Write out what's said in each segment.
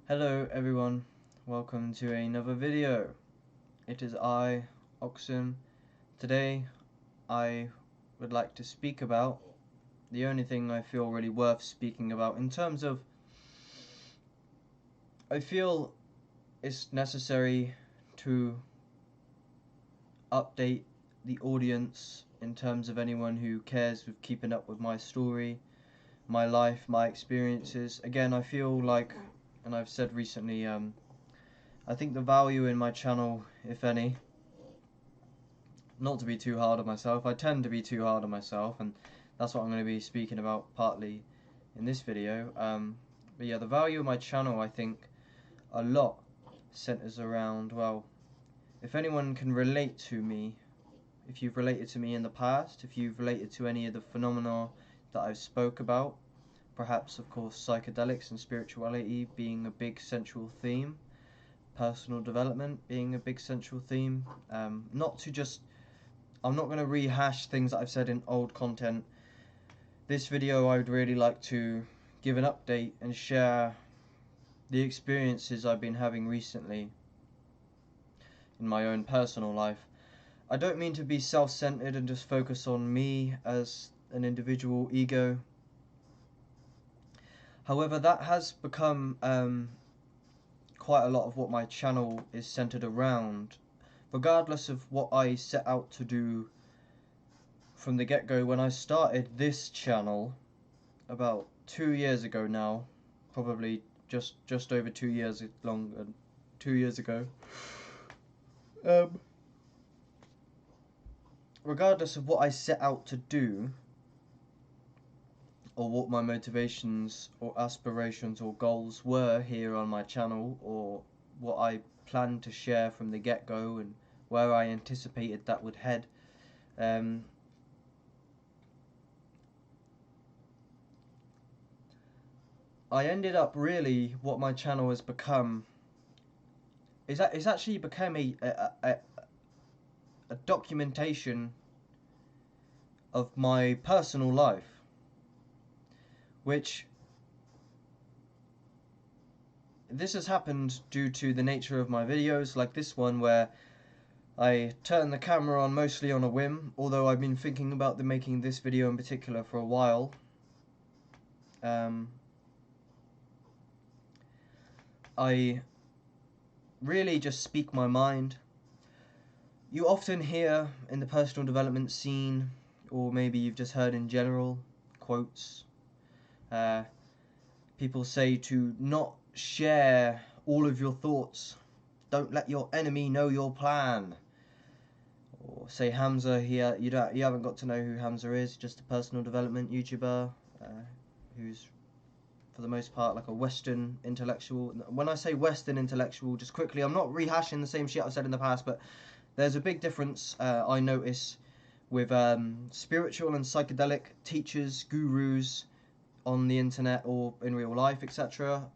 Hello everyone, welcome to another video. It is I, OXSN. Today I would like to speak about the only thing I feel really worth speaking about in terms of I feel it's necessary to update the audience in terms of anyone who cares with keeping up with my story, my life, my experiences. Again, I feel like, and I've said recently, I think the value in my channel, if any, not to be too hard on myself, I tend to be too hard on myself, and that's what I'm going to be speaking about partly in this video. But yeah, the value of my channel, I think, a lot centers around, well, if anyone can relate to me, if you've related to me in the past, if you've related to any of the phenomena that I've spoke about, perhaps of course psychedelics and spirituality being a big central theme, personal development being a big central theme, I'm not going to rehash things that I've said in old content. This video I would really like to give an update and share the experiences I've been having recently in my own personal life. I don't mean to be self-centered and just focus on me as an individual ego. However, that has become quite a lot of what my channel is centered around, regardless of what I set out to do from the get-go. When I started this channel about 2 years ago now, probably just over 2 years long, 2 years ago, regardless of what I set out to do, or what my motivations or aspirations or goals were here on my channel, or what I planned to share from the get-go and where I anticipated that would head, I ended up really, what my channel has become is that it's actually become a documentation of my personal life, which this has happened due to the nature of my videos, like this one where I turn the camera on mostly on a whim, although I've been thinking about making this video in particular for a while. I really just speak my mind. You often hear in the personal development scene, or maybe you've just heard in general, quotes, people say to not share all of your thoughts, don't let your enemy know your plan. Or say Hamza here, you haven't got to know who Hamza is, just a personal development YouTuber who's for the most part like a Western intellectual. When I say Western intellectual, just quickly, I'm not rehashing the same shit I've said in the past, but there's a big difference I notice with spiritual and psychedelic teachers, gurus on the internet or in real life, etc.,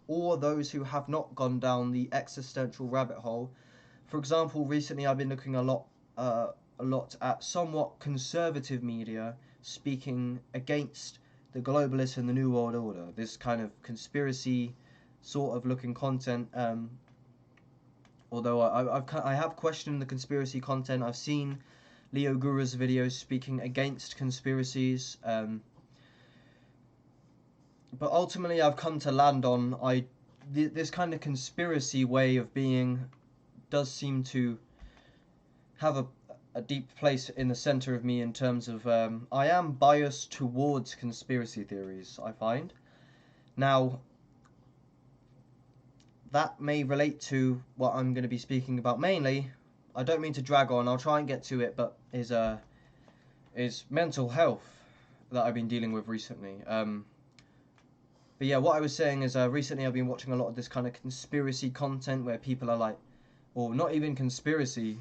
or those who have not gone down the existential rabbit hole. For example, recently I've been looking a lot at somewhat conservative media speaking against the globalists and the New World Order, this kind of conspiracy sort of looking content. Although I have questioned the conspiracy content. I've seen Leo Gura's videos speaking against conspiracies, but ultimately I've come to land on this kind of conspiracy way of being does seem to have a deep place in the center of me in terms of I am biased towards conspiracy theories, I find. Now, that may relate to what I'm going to be speaking about mainly. I don't mean to drag on, I'll try and get to it, but is mental health that I've been dealing with recently. But yeah, what I was saying is recently I've been watching a lot of this kind of conspiracy content where people are like, or not even conspiracy,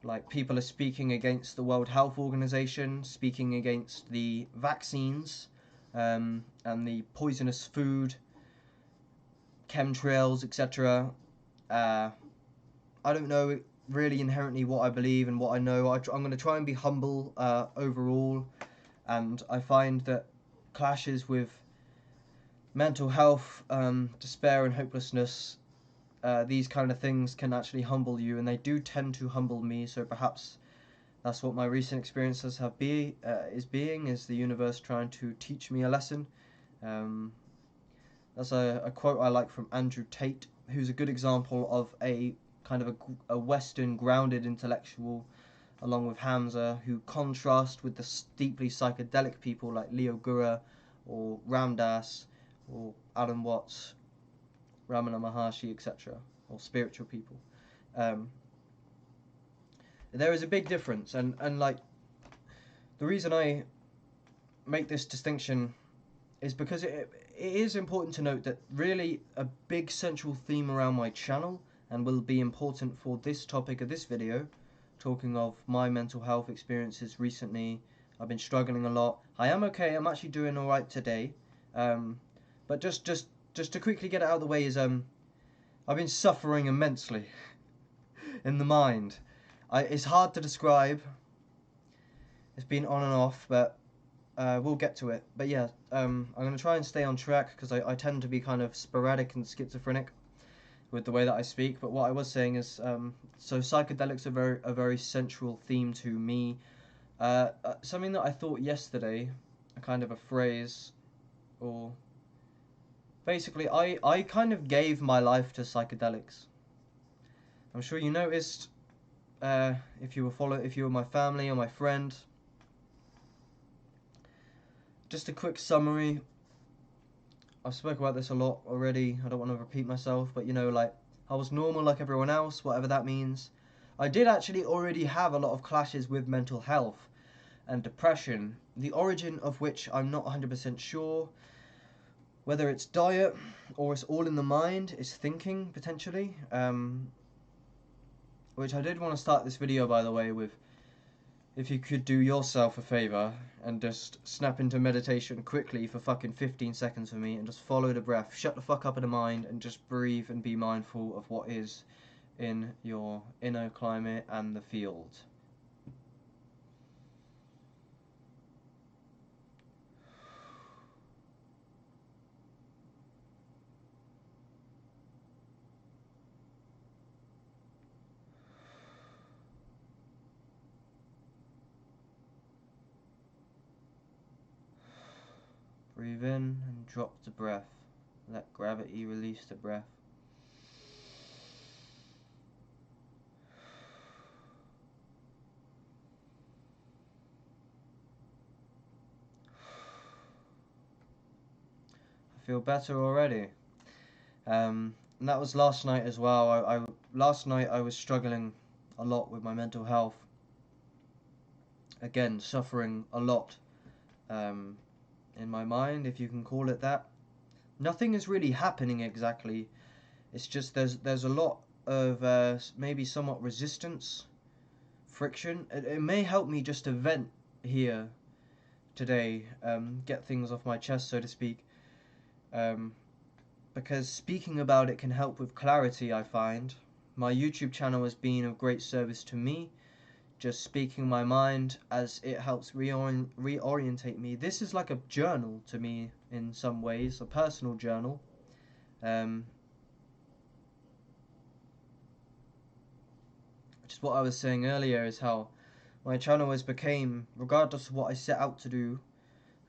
like people are speaking against the World Health Organization, speaking against the vaccines, and the poisonous food, chemtrails, etc. I don't know really inherently what I believe and what I know. I'm going to try and be humble overall, and I find that clashes with mental health, despair and hopelessness, these kind of things can actually humble you, and they do tend to humble me, so perhaps that's what my recent experiences is the universe trying to teach me a lesson. That's a quote I like from Andrew Tate, who's a good example of a kind of a Western grounded intellectual, along with Hamza, who contrast with the deeply psychedelic people like Leo Gura or Ram Dass or Alan Watts, Ramana Maharshi, etc., or spiritual people. There is a big difference, and like, the reason I make this distinction is because it is important to note that really a big central theme around my channel, and will be important for this topic of this video, talking of my mental health experiences recently. I've been struggling a lot. I am okay, I'm actually doing alright today, but just to quickly get it out of the way is I've been suffering immensely in the mind. It's hard to describe. It's been on and off, but we'll get to it. But yeah, I'm going to try and stay on track, because I tend to be kind of sporadic and schizophrenic with the way that I speak. But what I was saying is, so psychedelics are a very central theme to me. Something that I thought yesterday, a kind of a phrase, or basically I kind of gave my life to psychedelics. I'm sure you noticed, if you were my family or my friend. Just a quick summary. I've spoken about this a lot already. I don't want to repeat myself, but you know, like, I was normal like everyone else, whatever that means. I did actually already have a lot of clashes with mental health and depression, the origin of which I'm not 100% sure. Whether it's diet or it's all in the mind, it's thinking, potentially. Which I did want to start this video, by the way, with, if you could do yourself a favour and just snap into meditation quickly for fucking 15 seconds for me, and just follow the breath, shut the fuck up in the mind, and just breathe and be mindful of what is in your inner climate and the field. Breathe in and drop the breath. Let gravity release the breath. I feel better already. And that was last night as well. Last night I was struggling a lot with my mental health. Again, suffering a lot in my mind, if you can call it that. Nothing is really happening exactly. It's just there's a lot of maybe somewhat resistance, friction. It may help me just to vent here today, get things off my chest, so to speak. Because speaking about it can help with clarity, I find. My YouTube channel has been of great service to me, just speaking my mind, as it helps reorientate me. This is like a journal to me in some ways, a personal journal. Just what I was saying earlier is how my channel has became, regardless of what I set out to do,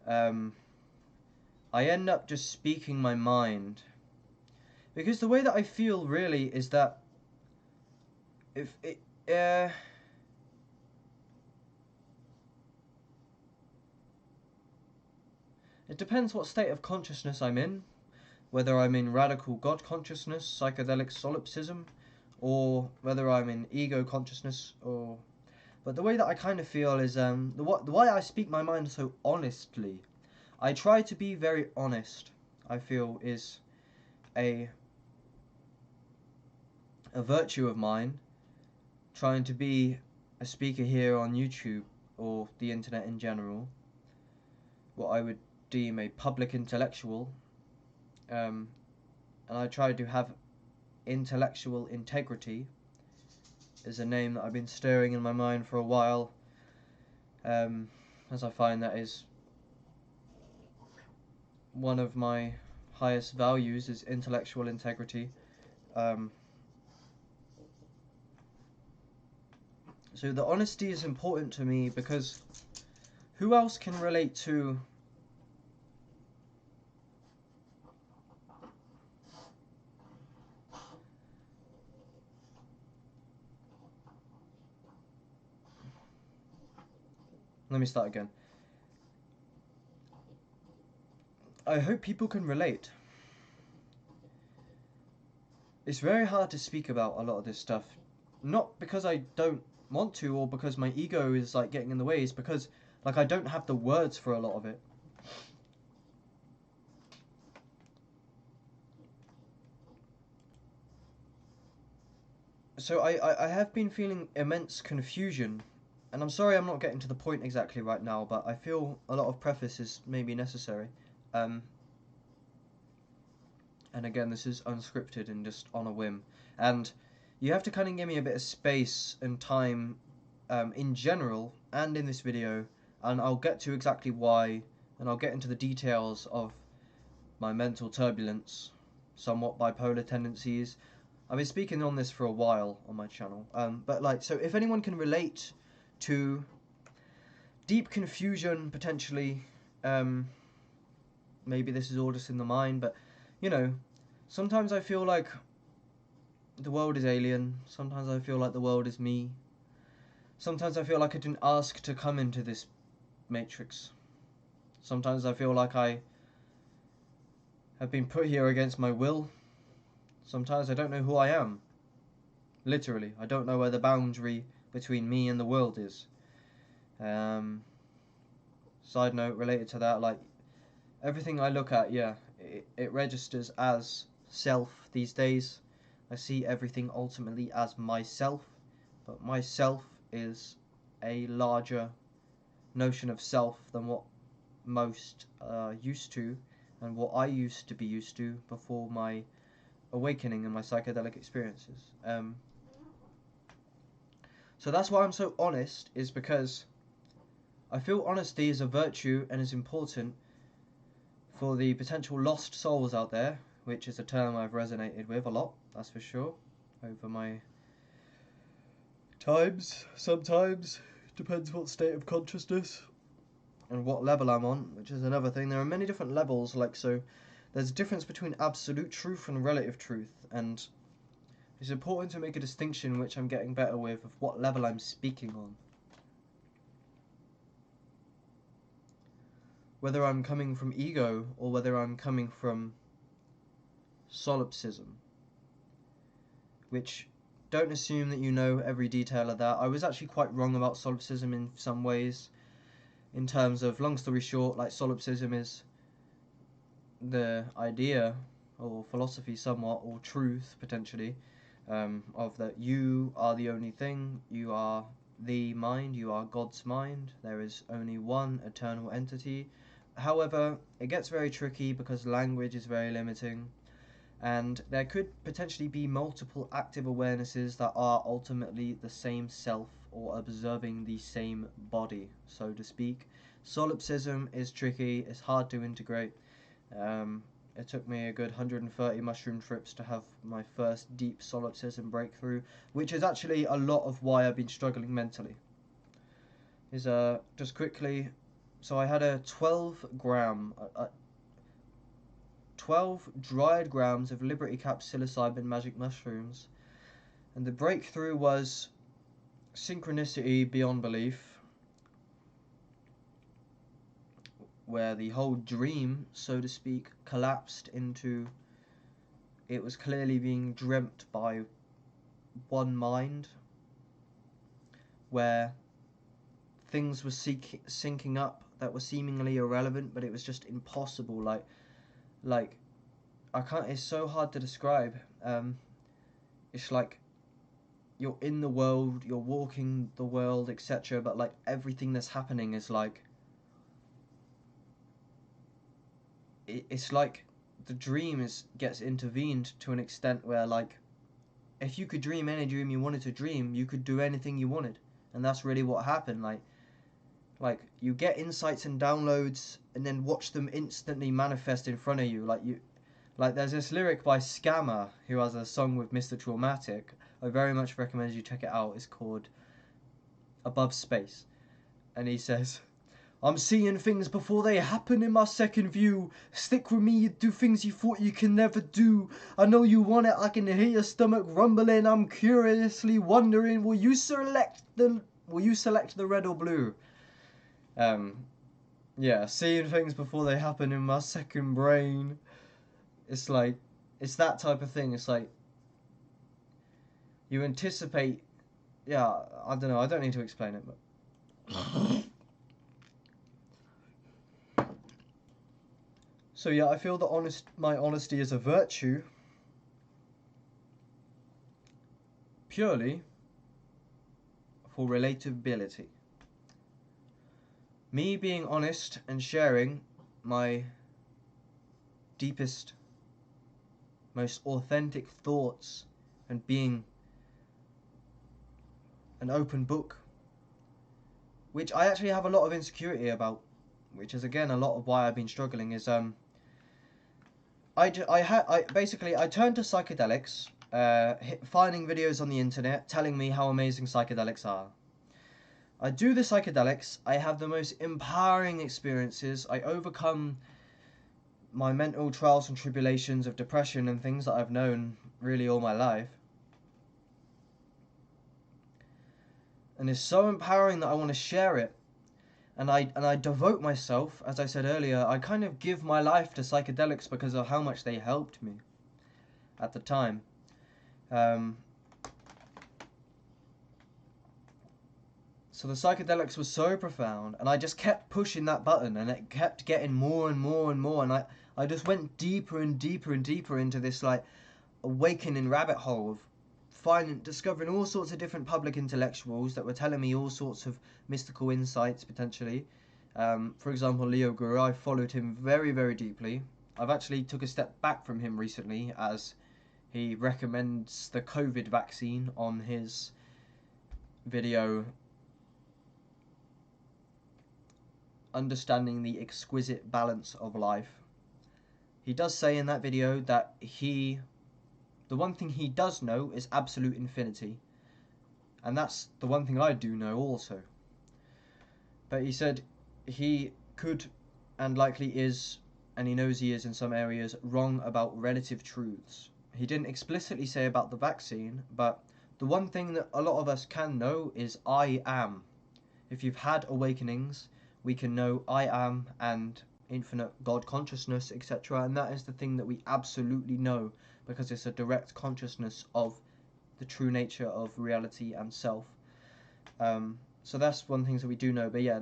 I end up just speaking my mind. Because the way that I feel really is that if it, it depends what state of consciousness I'm in, whether I'm in radical God consciousness, psychedelic solipsism, or whether I'm in ego consciousness, or... But the way that I kind of feel is, the way I speak my mind so honestly, I try to be very honest, I feel is a virtue of mine, trying to be a speaker here on YouTube, or the internet in general, what I would deem a public intellectual, and I try to have intellectual integrity, is a name that I've been stirring in my mind for a while, as I find that is one of my highest values is intellectual integrity. So the honesty is important to me because who else can relate to let me start again. I hope people can relate. It's very hard to speak about a lot of this stuff. Not because I don't want to or because my ego is like getting in the way, it's because like I don't have the words for a lot of it. So I have been feeling immense confusion, and I'm sorry I'm not getting to the point exactly right now, but I feel a lot of preface is maybe necessary. And again, this is unscripted and just on a whim. And you have to kind of give me a bit of space and time in general and in this video, and I'll get to exactly why, and I'll get into the details of my mental turbulence, somewhat bipolar tendencies. I've been speaking on this for a while on my channel, but like, so if anyone can relate to deep confusion, potentially, maybe this is all just in the mind, but you know, sometimes I feel like the world is alien, sometimes I feel like the world is me, sometimes I feel like I didn't ask to come into this matrix, sometimes I feel like I have been put here against my will. Sometimes I don't know who I am. Literally, I don't know where the boundary between me and the world is. Side note related to that, like, everything I look at, yeah, it registers as self these days. I see everything ultimately as myself, but myself is a larger notion of self than what most used to, and what I used to be used to before my awakening and my psychedelic experiences. So that's why I'm so honest, is because I feel honesty is a virtue and is important for the potential lost souls out there, which is a term I've resonated with a lot, that's for sure, over my times, sometimes, depends what state of consciousness and what level I'm on, which is another thing. There are many different levels, like, so there's a difference between absolute truth and relative truth, and it's important to make a distinction, which I'm getting better with, of what level I'm speaking on. Whether I'm coming from ego or whether I'm coming from solipsism, which, don't assume that you know every detail of that. I was actually quite wrong about solipsism in some ways, in terms of, long story short, like, solipsism is the idea or philosophy somewhat, or truth potentially, of that you are the only thing, you are the mind, you are God's mind, there is only one eternal entity. However, it gets very tricky because language is very limiting, and there could potentially be multiple active awarenesses that are ultimately the same self, or observing the same body, so to speak. Solipsism is tricky, it's hard to integrate. It took me a good 130 mushroom trips to have my first deep solipsism breakthrough, which is actually a lot of why I've been struggling mentally. Is just quickly, so I had a 12 dried grams of Liberty Cap psilocybin magic mushrooms, and the breakthrough was synchronicity beyond belief, where the whole dream, so to speak, collapsed into, it was clearly being dreamt by one mind, where things were syncing up that were seemingly irrelevant, but it was just impossible. Like I can't, it's so hard to describe. It's like you're in the world, you're walking the world, etc., but like everything that's happening is like, it's like the dream gets intervened to an extent where, like, if you could dream any dream you wanted to dream, you could do anything you wanted, and that's really what happened. Like you get insights and downloads, and then watch them instantly manifest in front of you. Like Like, there's this lyric by Scammer, who has a song with Mr. Traumatic. I very much recommend you check it out. It's called Above Space. And he says, I'm seeing things before they happen in my second view. Stick with me, you do things you thought you can never do. I know you want it, I can hear your stomach rumbling. I'm curiously wondering, will you select the red or blue? Yeah, seeing things before they happen in my second brain. It's like, it's that type of thing. It's like, you anticipate, yeah, I don't know, I don't need to explain it, but so yeah, I feel that my honesty is a virtue purely for relatability. Me being honest and sharing my deepest, most authentic thoughts and being an open book, which I actually have a lot of insecurity about, which is again a lot of why I've been struggling, is I turned to psychedelics, finding videos on the internet telling me how amazing psychedelics are. I do the psychedelics, I have the most empowering experiences, I overcome my mental trials and tribulations of depression and things that I've known really all my life. And it's so empowering that I want to share it. And I devote myself, as I said earlier, I kind of give my life to psychedelics because of how much they helped me at the time. So the psychedelics was so profound, and I just kept pushing that button, and it kept getting more and more and more, and I just went deeper and deeper and deeper into this like awakening rabbit hole of discovering all sorts of different public intellectuals that were telling me all sorts of mystical insights potentially. For example, Leo Guru, I followed him very, very deeply. I've actually took a step back from him recently as he recommends the COVID vaccine on his video Understanding the Exquisite Balance of Life. He does say in that video that the one thing he does know is absolute infinity. And that's the one thing I do know also. But he said he could and likely is, and he knows he is in some areas, wrong about relative truths. He didn't explicitly say about the vaccine, but the one thing that a lot of us can know is I am. If you've had awakenings, we can know I am and infinite God consciousness, etc. And that is the thing that we absolutely know, because it's a direct consciousness of the true nature of reality and self. So that's one thing that we do know. But yeah,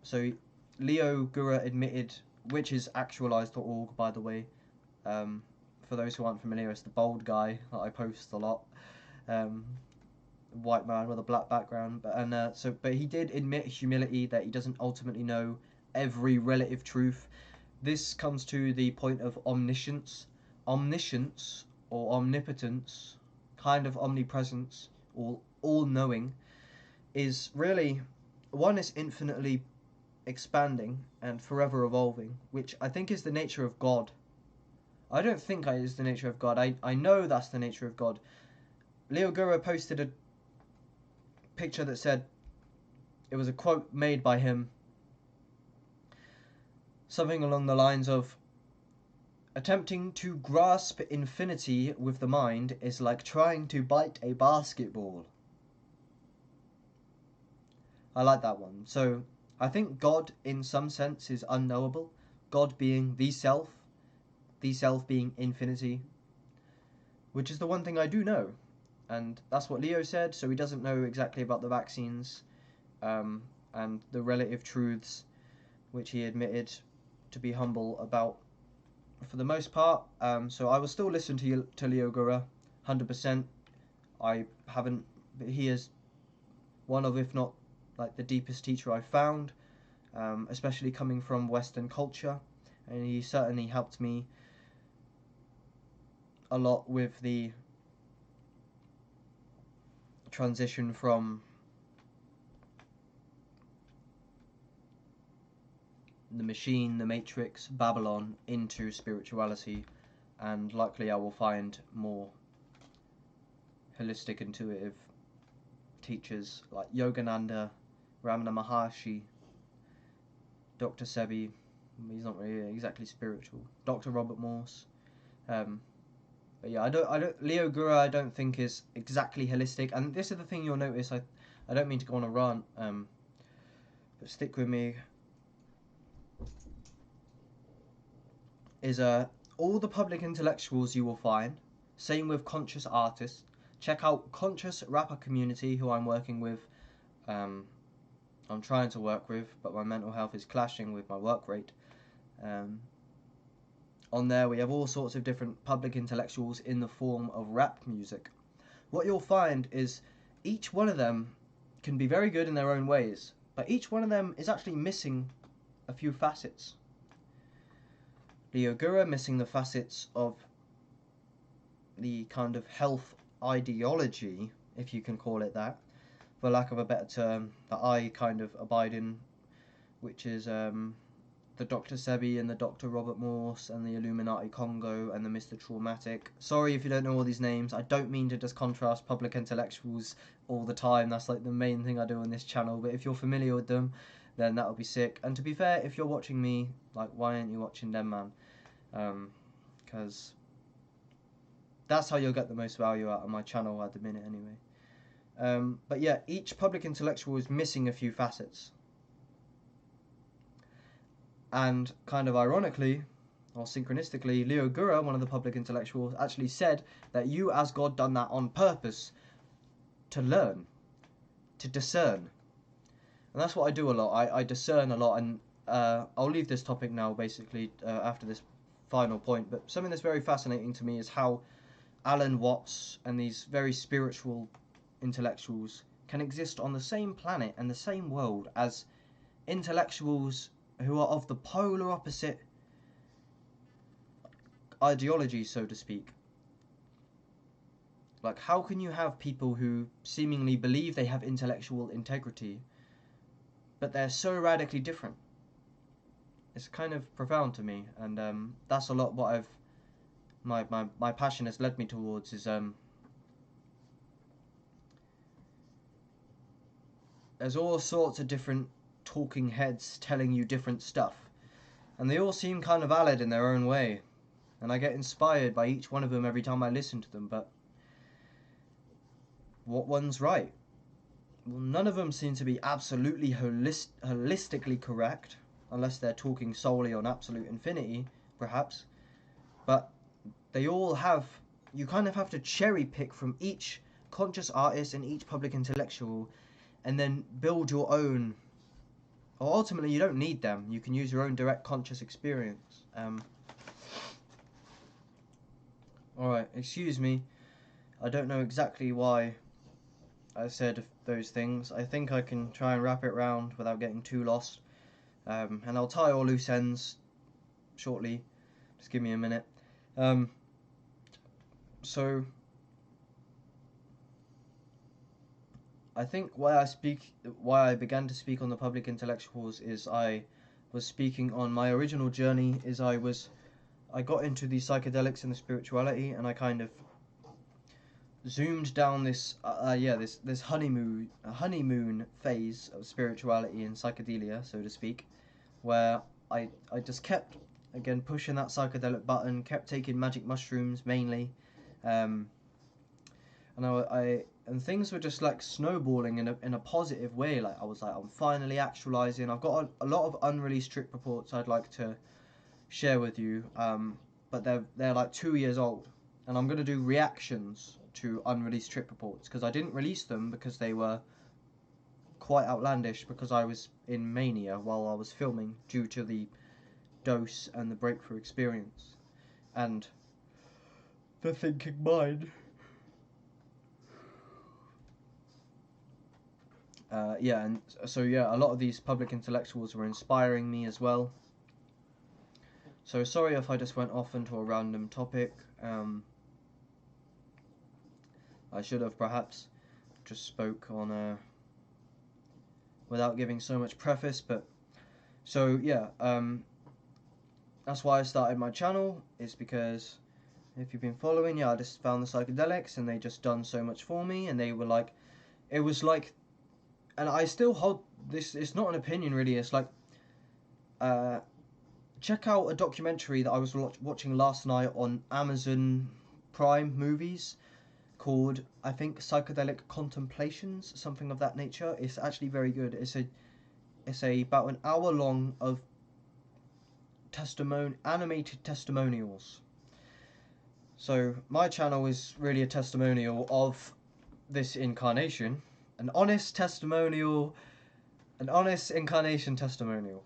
so Leo Gura admitted, which is actualized.org, by the way. For those who aren't familiar, it's the bold guy that I post a lot. White man with a black background. But he did admit humility that he doesn't ultimately know every relative truth. This comes to the point of omniscience. Omniscience or omnipotence, kind of omnipresence or all-knowing, is really, one is infinitely expanding and forever evolving, which I think is the nature of God. I don't think it is the nature of God. I know that's the nature of God. Leo Gura posted a picture that said, it was a quote made by him, something along the lines of, attempting to grasp infinity with the mind is like trying to bite a basketball. I like that one. So I think God in some sense is unknowable, God being the self being infinity, which is the one thing I do know. And that's what Leo said, so he doesn't know exactly about the vaccines and the relative truths, which he admitted to be humble about for the most part. So I will still listen to Leo Gura, 100%. I haven't, but he is one of, if not like the deepest teacher I've found, especially coming from Western culture, and he certainly helped me a lot with the transition from the machine, the matrix, Babylon into spirituality and likely I will find more holistic, intuitive teachers like Yogananda, Ramana Maharshi, Dr. Sebi. He's not really exactly spiritual. Dr. Robert Morse. But yeah, Leo Gura I don't think is exactly holistic, and this is the thing you'll notice. I don't mean to go on a rant, but stick with me. Is all the public intellectuals you will find. Same with conscious artists. Check out Conscious Rapper Community, who I'm working with. I'm trying to work with, but my mental health is clashing with my work rate. On there we have all sorts of different public intellectuals in the form of rap music. What you'll find is each one of them can be very good in their own ways, but each one of them is actually missing a few facets. Leo Gura missing the facets of the kind of health ideology, if you can call it that, for lack of a better term, that I kind of abide in, which is the Dr. Sebi and the Dr. Robert Morse and the Illuminati Congo and the Mr. Traumatic. Sorry if you don't know all these names. I don't mean to just contrast public intellectuals all the time. That's like the main thing I do on this channel. But if you're familiar with them, then that would be sick. And to be fair, if you're watching me, like, why aren't you watching them, man? Because that's how you'll get the most value out of my channel at the minute anyway. But yeah, each public intellectual is missing a few facets. And kind of ironically, or synchronistically, Leo Gura, one of the public intellectuals, actually said that you as God done that on purpose to learn, to discern. And that's what I do a lot. I discern a lot, and I'll leave this topic now basically after this final point. But something that's very fascinating to me is how Alan Watts and these very spiritual intellectuals can exist on the same planet and the same world as intellectuals who are of the polar opposite ideology, so to speak. Like, how can you have people who seemingly believe they have intellectual integrity, but they're so radically different? It's kind of profound to me, and that's a lot what my passion has led me towards, is there's all sorts of different talking heads telling you different stuff, and they all seem kind of valid in their own way, and I get inspired by each one of them every time I listen to them. But what one's right? Well, none of them seem to be absolutely holistically correct, unless they're talking solely on absolute infinity, perhaps. But they all have, you kind of have to cherry pick from each conscious artist and each public intellectual, and then build your own. Or ultimately, you don't need them. You can use your own direct conscious experience. Alright, excuse me. I don't know exactly why I said those things. I think I can try and wrap it round without getting too lost. And I'll tie all loose ends shortly. Just give me a minute. So I think why I began to speak on the public intellectuals is I was speaking on my original journey. I got into the psychedelics and the spirituality, and I kind of zoomed down this this honeymoon phase of spirituality and psychedelia, so to speak, where I just kept again pushing that psychedelic button, kept taking magic mushrooms mainly, and and things were just like snowballing in a positive way. Like, I was like, I'm finally actualizing. I've got a lot of unreleased trip reports I'd like to share with you, but they're like 2 years old, and I'm gonna do reactions to unreleased trip reports because I didn't release them because they were quite outlandish, because I was in mania while I was filming due to the dose and the breakthrough experience and the thinking mind. And so a lot of these public intellectuals were inspiring me as well. So sorry if I just went off into a random topic. I should have perhaps just spoke on without giving so much preface, but so that's why I started my channel, is because If you've been following, yeah, I just found the psychedelics and they just done so much for me, and they were like, it was like, and I still hold this, it's not an opinion really, it's like, check out a documentary that I was watching last night on Amazon Prime Movies called, I think, Psychedelic Contemplations, something of that nature. It's actually very good. It's about an hour long of animated testimonials. So my channel is really a testimonial of this incarnation, an honest testimonial, an honest incarnation testimonial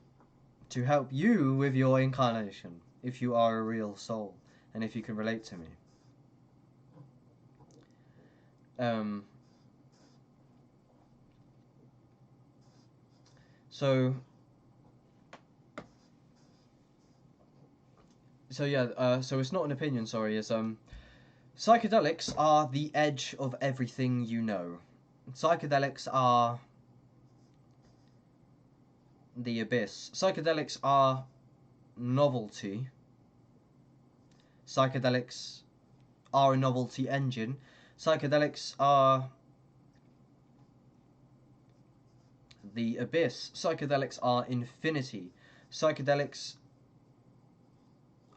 to help you with your incarnation, if you are a real soul and if you can relate to me. So it's not an opinion, sorry, it's psychedelics are the edge of everything you know. Psychedelics are the abyss. Psychedelics are novelty. Psychedelics are a novelty engine. Psychedelics are the abyss. Psychedelics are infinity. Psychedelics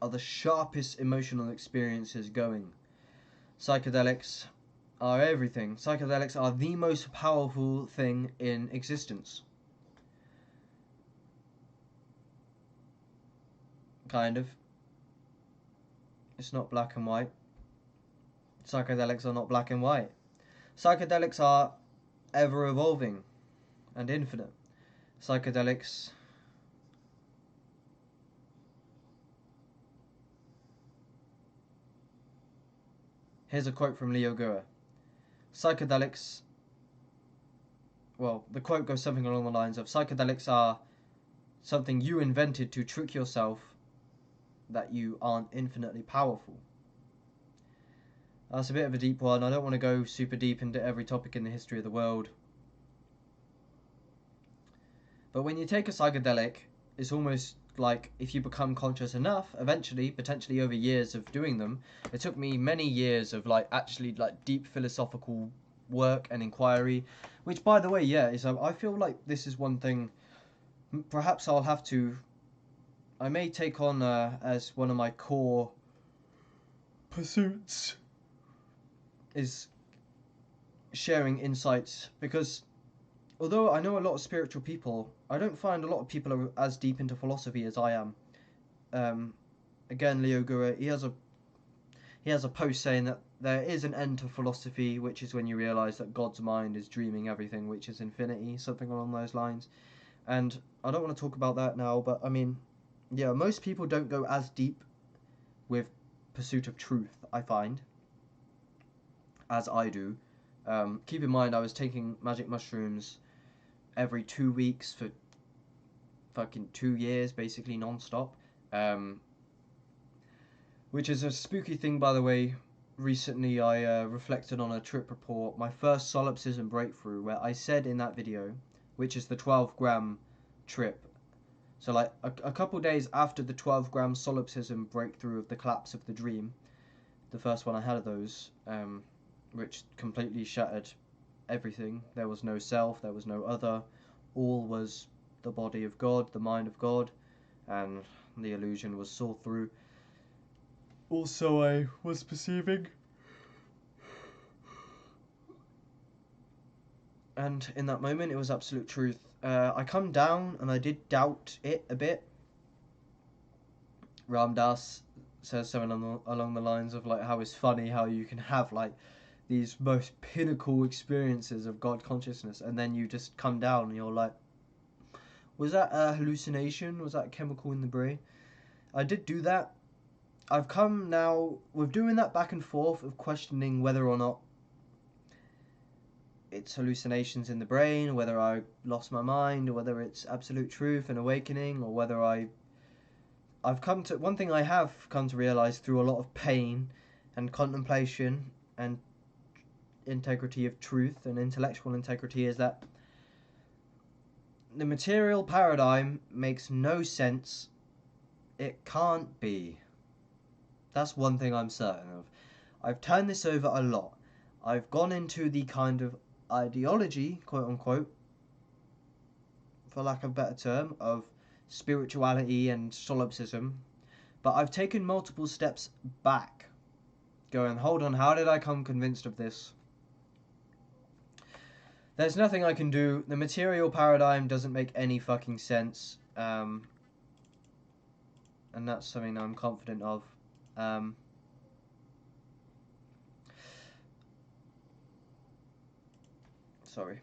are the sharpest emotional experiences going. Psychedelics are everything. Psychedelics are the most powerful thing in existence. Kind of. It's not black and white. Psychedelics are not black and white. Psychedelics are ever evolving and infinite. Psychedelics Here's a quote from Leo Goa. Psychedelics, well, the quote goes something along the lines of, psychedelics are something you invented to trick yourself that you aren't infinitely powerful. That's a bit of a deep one. I don't want to go super deep into every topic in the history of the world. But when you take a psychedelic, it's almost like if you become conscious enough, eventually, potentially over years of doing them, it took me many years of actually deep philosophical work and inquiry, which by the way, yeah, is I feel like this is one thing perhaps I may take on as one of my core pursuits is sharing insights, because although I know a lot of spiritual people, I don't find a lot of people are as deep into philosophy as I am. Again, Leo Gura, he has a post saying that there is an end to philosophy, which is when you realise that God's mind is dreaming everything, which is infinity, something along those lines. And I don't want to talk about that now, but I mean, yeah, most people don't go as deep with pursuit of truth, I find, as I do. Keep in mind, I was taking magic mushrooms every 2 weeks for fucking 2 years, basically non-stop. Which is a spooky thing, by the way. Recently, I reflected on a trip report, my first solipsism breakthrough, where I said in that video, which is the 12-gram trip. So, a couple days after the 12-gram solipsism breakthrough of the collapse of the dream, the first one I had of those, which completely shattered everything. There was no self, there was no other. All was the body of God, the mind of God, and the illusion was saw through. Also, I was perceiving, and in that moment, it was absolute truth. I come down, and I did doubt it a bit. Ram Dass says something along the lines of how it's funny how you can have these most pinnacle experiences of God consciousness, and then you just come down and you're like, was that a hallucination? Was that a chemical in the brain? I did do that. I've come now with doing that back and forth of questioning whether or not it's hallucinations in the brain, whether I lost my mind, or whether it's absolute truth and awakening, or whether one thing I have come to realize through a lot of pain and contemplation and integrity of truth and intellectual integrity is that the material paradigm makes no sense. It can't be. That's one thing I'm certain of. I've turned this over a lot. I've gone into the kind of ideology, quote unquote, for lack of a better term, of spirituality and solipsism, but I've taken multiple steps back, going, hold on, how did I come convinced of this? There's nothing I can do. The material paradigm doesn't make any fucking sense, and that's something I'm confident of. Sorry.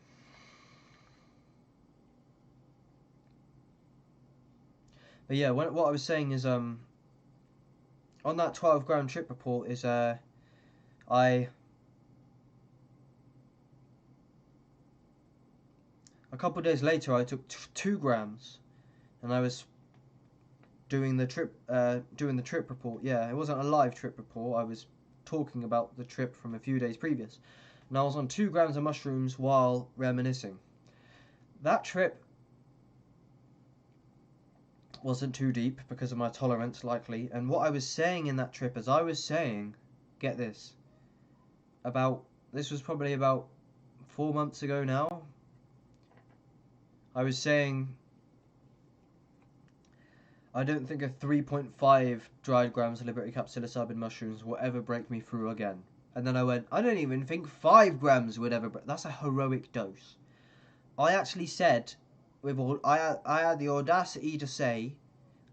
But yeah, what I was saying is, on that 12-gram trip report is, a couple of days later I took 2 grams, and I was doing the trip report. Yeah, it wasn't a live trip report. I was talking about the trip from a few days previous, and I was on 2 grams of mushrooms while reminiscing. That trip wasn't too deep because of my tolerance, likely. And what I was saying in that trip is I was saying, get this, this was probably about 4 months ago now. I was saying, I don't think a 3.5 dried grams of liberty cap psilocybin mushrooms will ever break me through again. And then I went, I don't even think 5 grams would ever break. That's a heroic dose. I actually said, I had the audacity to say,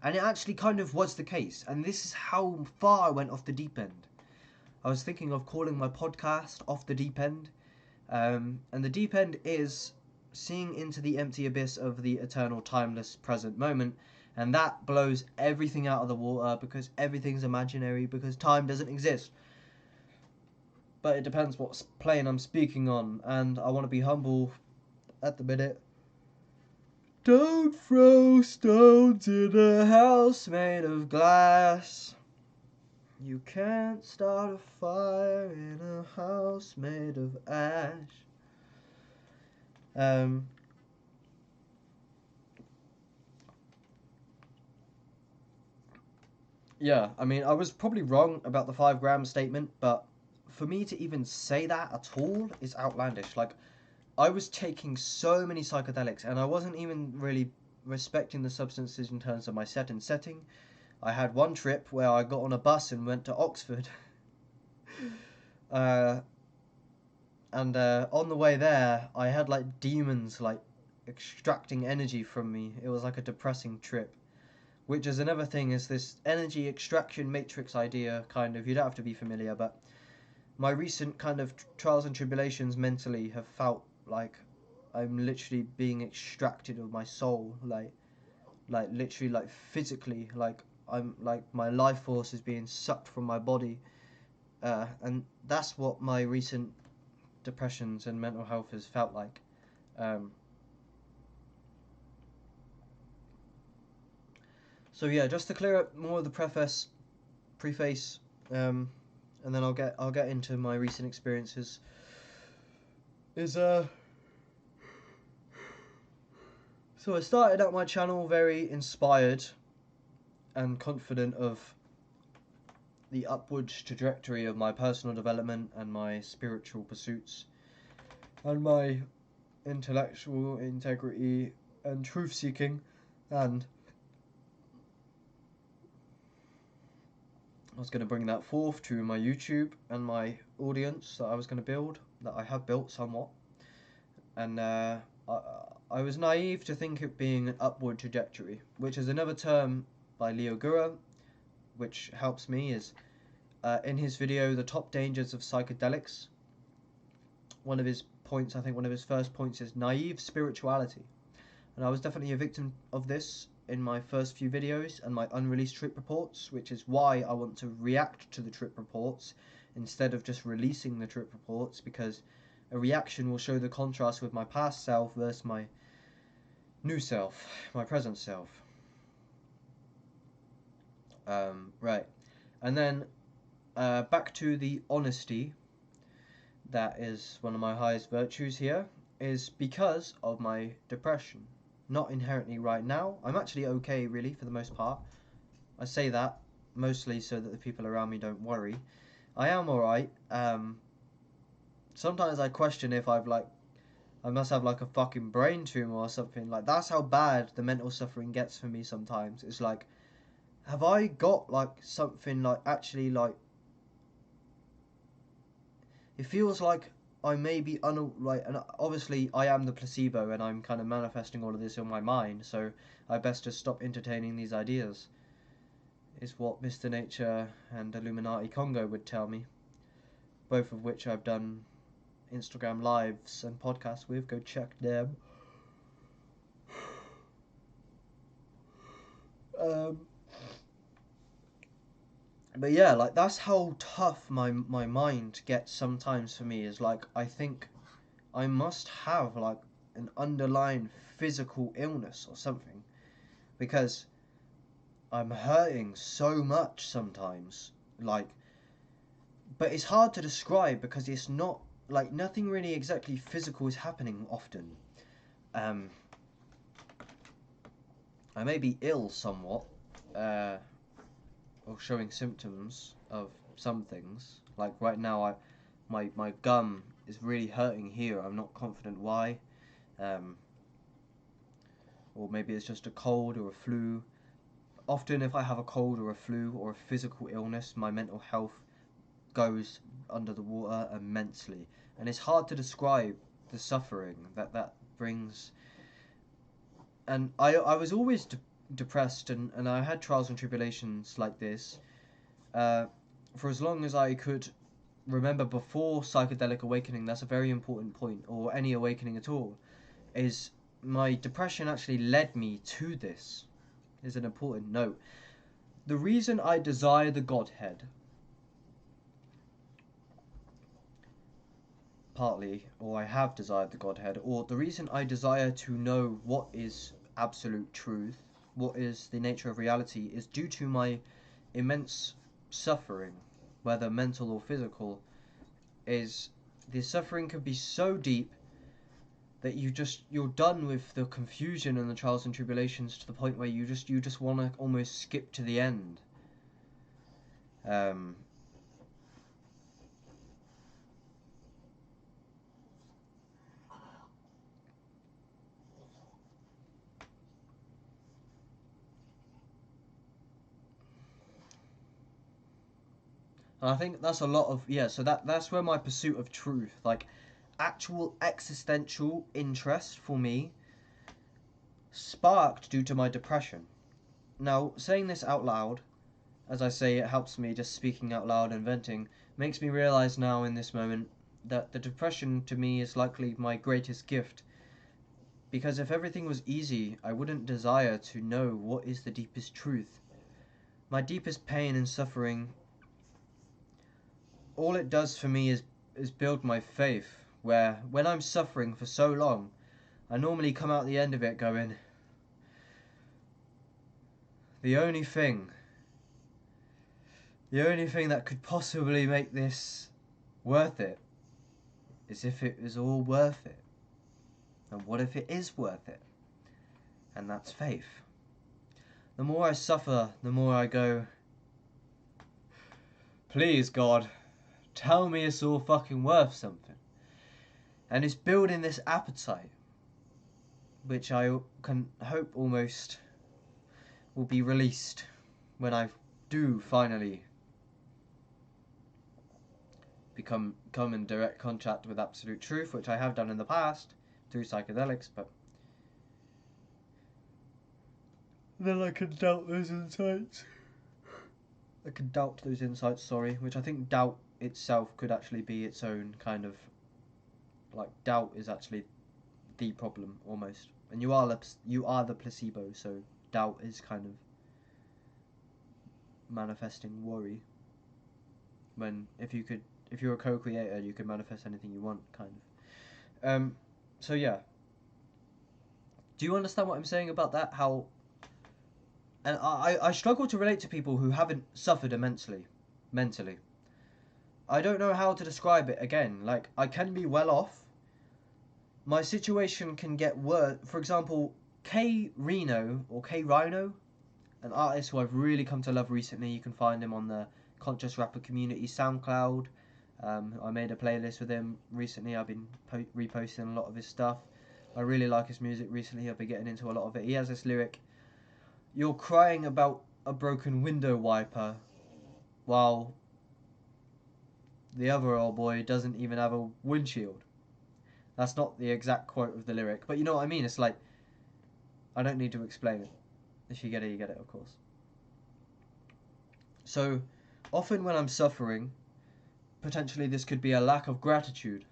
and it actually kind of was the case, and this is how far I went off the deep end. I was thinking of calling my podcast Off the Deep End, and the deep end is seeing into the empty abyss of the eternal, timeless, present moment, and that blows everything out of the water because everything's imaginary, because time doesn't exist. But it depends what plane I'm speaking on, and I want to be humble at the minute. Don't throw stones in a house made of glass. You can't start a fire in a house made of ash. Yeah, I mean, I was probably wrong about the 5-gram statement, but for me to even say that at all is outlandish. Like, I was taking so many psychedelics, and I wasn't even really respecting the substances in terms of my set and setting. I had one trip where I got on a bus and went to Oxford. And on the way there, I had like demons like extracting energy from me. It was like a depressing trip. Which is another thing, is this energy extraction matrix idea, kind of. You don't have to be familiar, but my recent kind of trials and tribulations mentally have felt like I'm literally being extracted of my soul, like literally, like physically, like I'm like my life force is being sucked from my body, and that's what my recent depressions and mental health has felt like. So yeah, just to clear up more of the preface, and then I'll get into my recent experiences. So I started out my channel very inspired and confident of the upward trajectory of my personal development and my spiritual pursuits and my intellectual integrity and truth seeking, and I was going to bring that forth to my YouTube and my audience that I was going to build, that I have built somewhat. And I was naive to think it being an upward trajectory, which is another term by Leo Gura, which helps me, is in his video, The Top Dangers of Psychedelics, one of his points, I think one of his first points, is naive spirituality. And I was definitely a victim of this in my first few videos and my unreleased trip reports, which is why I want to react to the trip reports instead of just releasing the trip reports, because a reaction will show the contrast with my past self versus my new self, my present self. Right. And then back to the honesty, that is one of my highest virtues here, is because of my depression. Not inherently right now. I'm actually okay, really, for the most part. I say that, mostly so that the people around me don't worry. I am alright. Sometimes I question if I must have like a fucking brain tumor or something. Like, that's how bad the mental suffering gets for me sometimes. It's like, have I got like something like actually like, it feels like I may be and obviously I am the placebo and I'm kind of manifesting all of this in my mind, so I best just stop entertaining these ideas, is what Mr. Nature and Illuminati Congo would tell me, both of which I've done Instagram lives and podcasts with. Go check them. But yeah, like, that's how tough my mind gets sometimes for me, is like, I think I must have like an underlying physical illness or something, because I'm hurting so much sometimes, like, but it's hard to describe because it's not like, nothing really exactly physical is happening often. I may be ill somewhat, or showing symptoms of some things. Like right now, my gum is really hurting here. I'm not confident why. Or maybe it's just a cold or a flu. Often if I have a cold or a flu or a physical illness, my mental health goes under the water immensely. And it's hard to describe the suffering that brings. And I was always depressed, and I had trials and tribulations like this for as long as I could remember before psychedelic awakening. That's a very important point, or any awakening at all, is my depression actually led me to this, is an important note. The reason I desire the Godhead, partly, or I have desired the Godhead, or the reason I desire to know what is absolute truth, what is the nature of reality, is due to my immense suffering, whether mental or physical. Is the suffering can be so deep that you're done with the confusion and the trials and tribulations to the point where you just want to almost skip to the end. And I think that's a lot of, yeah, so that's where my pursuit of truth, like actual existential interest for me, sparked due to my depression. Now, saying this out loud, as I say, it helps me, just speaking out loud and venting, makes me realize now in this moment that the depression to me is likely my greatest gift. Because if everything was easy, I wouldn't desire to know what is the deepest truth. My deepest pain and suffering, all it does for me is build my faith, where when I'm suffering for so long, I normally come out the end of it going, the only thing that could possibly make this worth it is if it was all worth it. And what if it is worth it? And that's faith. The more I suffer, the more I go, please God, tell me it's all fucking worth something. And it's building this appetite, which I can hope almost will be released when I do finally come in direct contact with absolute truth, which I have done in the past through psychedelics, but then I can doubt those insights. Which I think doubt itself could actually be its own kind of, like, doubt is actually the problem almost, and you are the placebo, so doubt is kind of manifesting worry. When if you're a co-creator, you can manifest anything you want, kind of. So yeah. Do you understand what I'm saying about that? How, and I struggle to relate to people who haven't suffered immensely, mentally. I don't know how to describe it again. Like, I can be well off. My situation can get worse. For example, K Reno, or K Rhino, an artist who I've really come to love recently. You can find him on the Conscious Rapper Community SoundCloud. I made a playlist with him recently. I've been reposting a lot of his stuff. I really like his music recently. I've been getting into a lot of it. He has this lyric: "You're crying about a broken window wiper, while the other old boy doesn't even have a windshield." That's not the exact quote of the lyric, but you know what I mean. It's like, I don't need to explain it. If you get it, you get it, of course. So, often when I'm suffering, potentially this could be a lack of gratitude,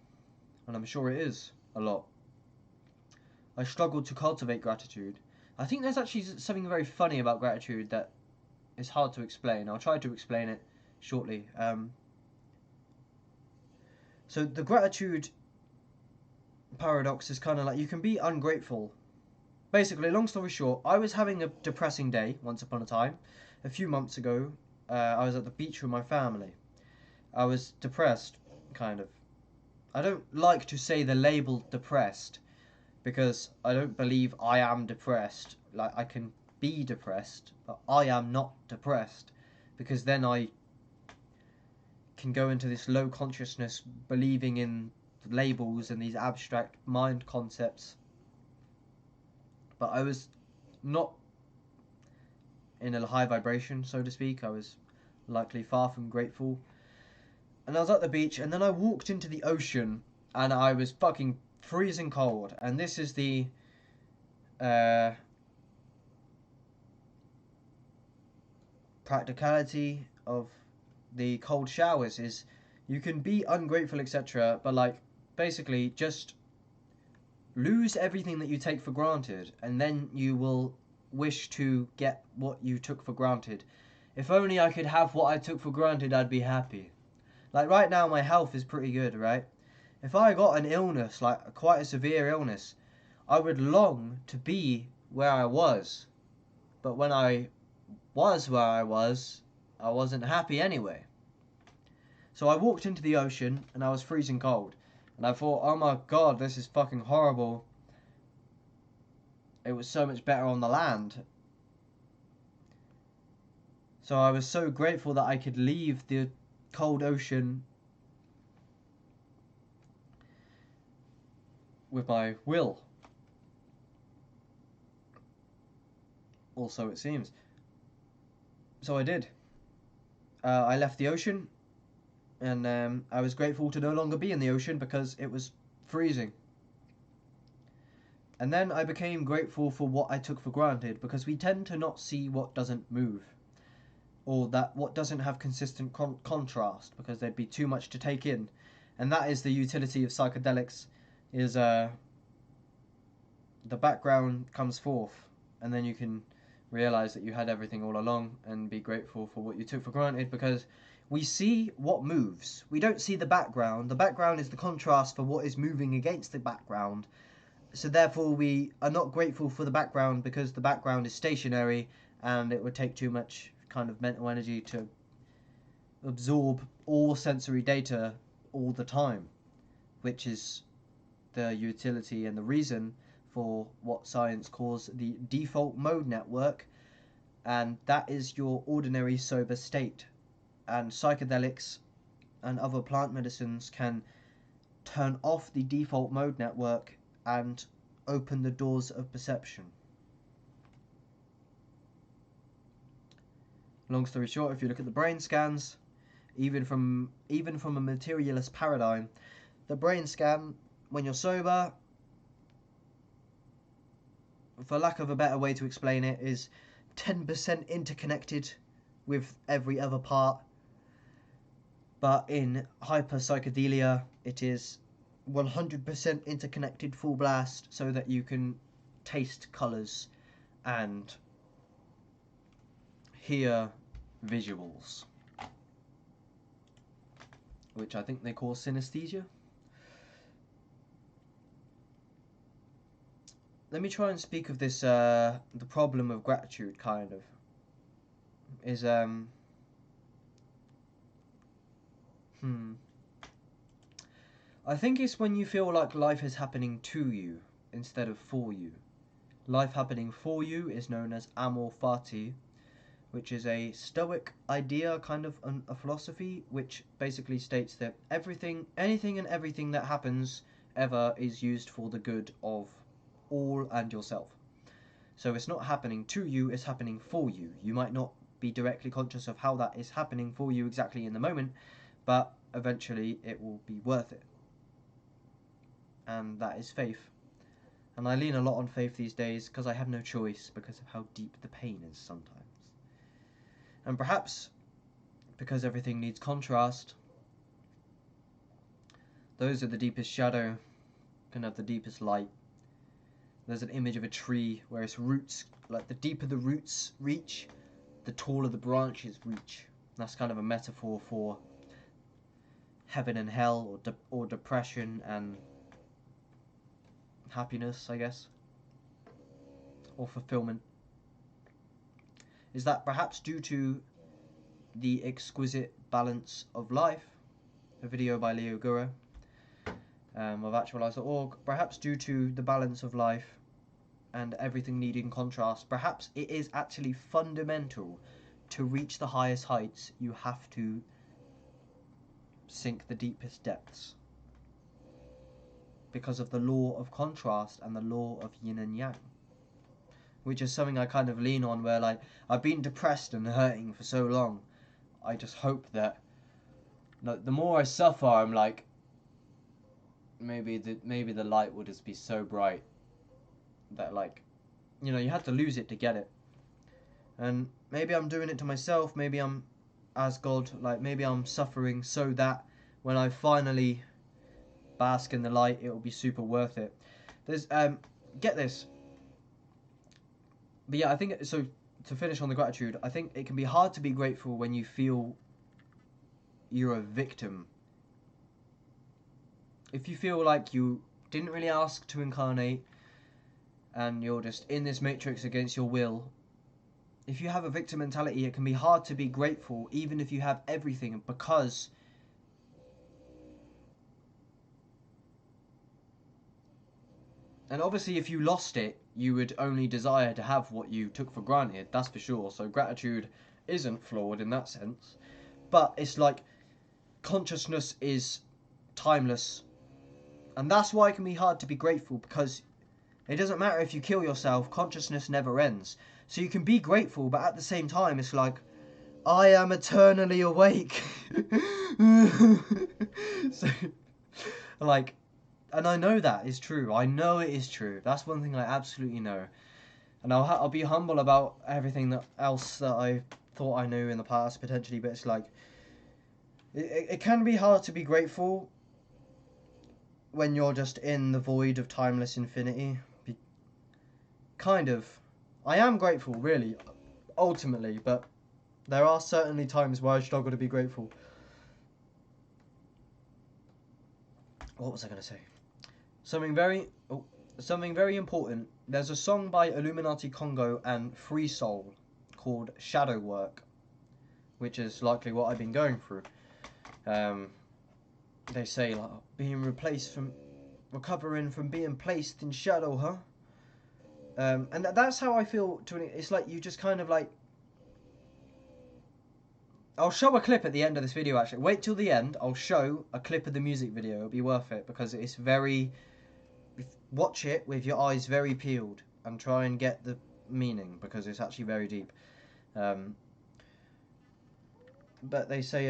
and I'm sure it is a lot. I struggle to cultivate gratitude. I think there's actually something very funny about gratitude that is hard to explain. I'll try to explain it shortly. So the gratitude paradox is kind of like, you can be ungrateful. Basically, long story short, I was having a depressing day once upon a time. A few months ago, I was at the beach with my family. I was depressed, kind of. I don't like to say the label depressed, because I don't believe I am depressed. Like, I can be depressed, but I am not depressed, because then I can go into this low consciousness, believing in labels and these abstract mind concepts. But I was not in a high vibration, so to speak. I was likely far from grateful. And I was at the beach, and then I walked into the ocean, and I was fucking freezing cold. And this is the practicality of the cold showers, is you can be ungrateful, etc., but like, basically just lose everything that you take for granted, and then you will wish to get what you took for granted. If only I could have what I took for granted, I'd be happy. Like, right now my health is pretty good, right? If I got an illness, like quite a severe illness, I would long to be where I was. But when I was where I wasn't happy anyway. So I walked into the ocean, and I was freezing cold. And I thought, oh my god, this is fucking horrible. It was so much better on the land. So I was so grateful that I could leave the cold ocean with my will. Or so it seems. So I did. I left the ocean, and I was grateful to no longer be in the ocean because it was freezing. And then I became grateful for what I took for granted, because we tend to not see what doesn't move, or that what doesn't have consistent contrast, because there'd be too much to take in. And that is the utility of psychedelics, is the background comes forth, and then you can realize that you had everything all along, and be grateful for what you took for granted, because we see what moves. We don't see the background. The background is the contrast for what is moving against the background. So therefore we are not grateful for the background, because the background is stationary, and it would take too much kind of mental energy to absorb all sensory data all the time, which is the utility and the reason for what science calls the default mode network, and that is your ordinary sober state. And psychedelics and other plant medicines can turn off the default mode network and open the doors of perception. Long story short, if you look at the brain scans, even from a materialist paradigm, the brain scan when you're sober, for lack of a better way to explain it, is 10% interconnected with every other part. But in hyper psychedelia, it is 100% interconnected full blast, so that you can taste colours and hear visuals, which I think they call synesthesia. Let me try and speak of this, the problem of gratitude, kind of, is, I think it's when you feel like life is happening to you instead of for you. Life happening for you is known as amor fati, which is a Stoic idea, kind of a philosophy, which basically states that anything and everything that happens ever is used for the good of all and yourself. So it's not happening to you, it's happening for you. You might not be directly conscious of how that is happening for you exactly in the moment, but eventually it will be worth it. And that is faith. And I lean a lot on faith these days because I have no choice because of how deep the pain is sometimes. And perhaps because everything needs contrast, those are the deepest shadow can have the deepest light. There's an image of a tree where its roots, like the deeper the roots reach, the taller the branches reach. That's kind of a metaphor for heaven and hell, or depression and happiness, I guess, or fulfillment. Is that perhaps due to the exquisite balance of life? A video by Leo Guru of Actualize.org. Perhaps due to the balance of life and everything needing contrast, perhaps it is actually fundamental to reach the highest heights. You have to sink the deepest depths because of the law of contrast and the law of yin and yang, which is something I kind of lean on, where like I've been depressed and hurting for so long. I just hope that the more I suffer, I'm like, maybe the light will just be so bright that, like, you know, you have to lose it to get it. And maybe I'm doing it to myself, maybe I'm as God, like maybe I'm suffering so that when I finally bask in the light, it will be super worth it. There's get this. But yeah, I think so. To finish on the gratitude, I think it can be hard to be grateful when you feel you're a victim. If you feel like you didn't really ask to incarnate and you're just in this matrix against your will, if you have a victim mentality, it can be hard to be grateful even if you have everything, because and obviously if you lost it, you would only desire to have what you took for granted, that's for sure. So gratitude isn't flawed in that sense. But it's like consciousness is timeless. And that's why it can be hard to be grateful, because it doesn't matter if you kill yourself, consciousness never ends. So you can be grateful, but at the same time, it's like, I am eternally awake. So, like, and I know that is true. I know it is true. That's one thing I absolutely know. And I'll be humble about everything else that I thought I knew in the past, potentially, but it's like, it can be hard to be grateful when you're just in the void of timeless infinity. Kind of. I am grateful, really, ultimately, but there are certainly times where I struggle to be grateful. What was I going to say? Something very important. There's a song by Illuminati Congo and Free Soul called Shadow Work, which is likely what I've been going through. They say, like, recovering from being placed in shadow, huh? And that's how I feel. It's like you just kind of like. I'll show a clip at the end of this video. Actually, wait till the end. I'll show a clip of the music video. It'll be worth it because it's very. Watch it with your eyes very peeled and try and get the meaning, because it's actually very deep. But they say,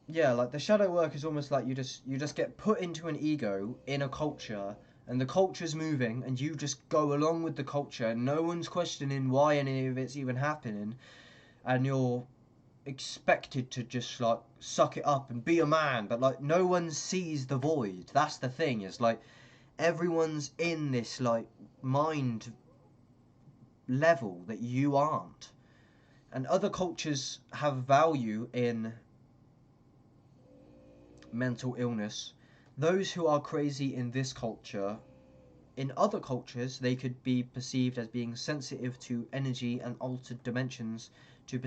yeah, like the shadow work is almost like you just get put into an ego in a culture, and the culture's moving, and you just go along with the culture. No one's questioning why any of it's even happening, and you're expected to just like suck it up and be a man, but like no one sees the void. That's the thing. It's like everyone's in this like mind level that you aren't, and other cultures have value in mental illness. Those who are crazy in this culture, in other cultures they could be perceived as being sensitive to energy and altered dimensions, to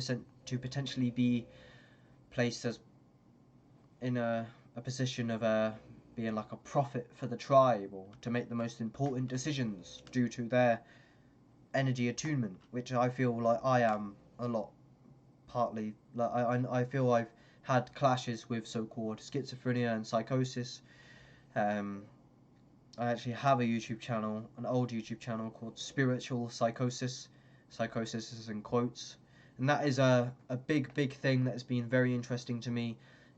potentially be placed as in a position of being like a prophet for the tribe, or to make the most important decisions due to their energy attunement, which I feel like I am a lot. Partly, like I feel I've had clashes with so-called schizophrenia and psychosis. Um, I actually have a YouTube channel, an old YouTube channel called Spiritual Psychosis. Psychosis is in quotes. And that is a big thing that has been very interesting to me.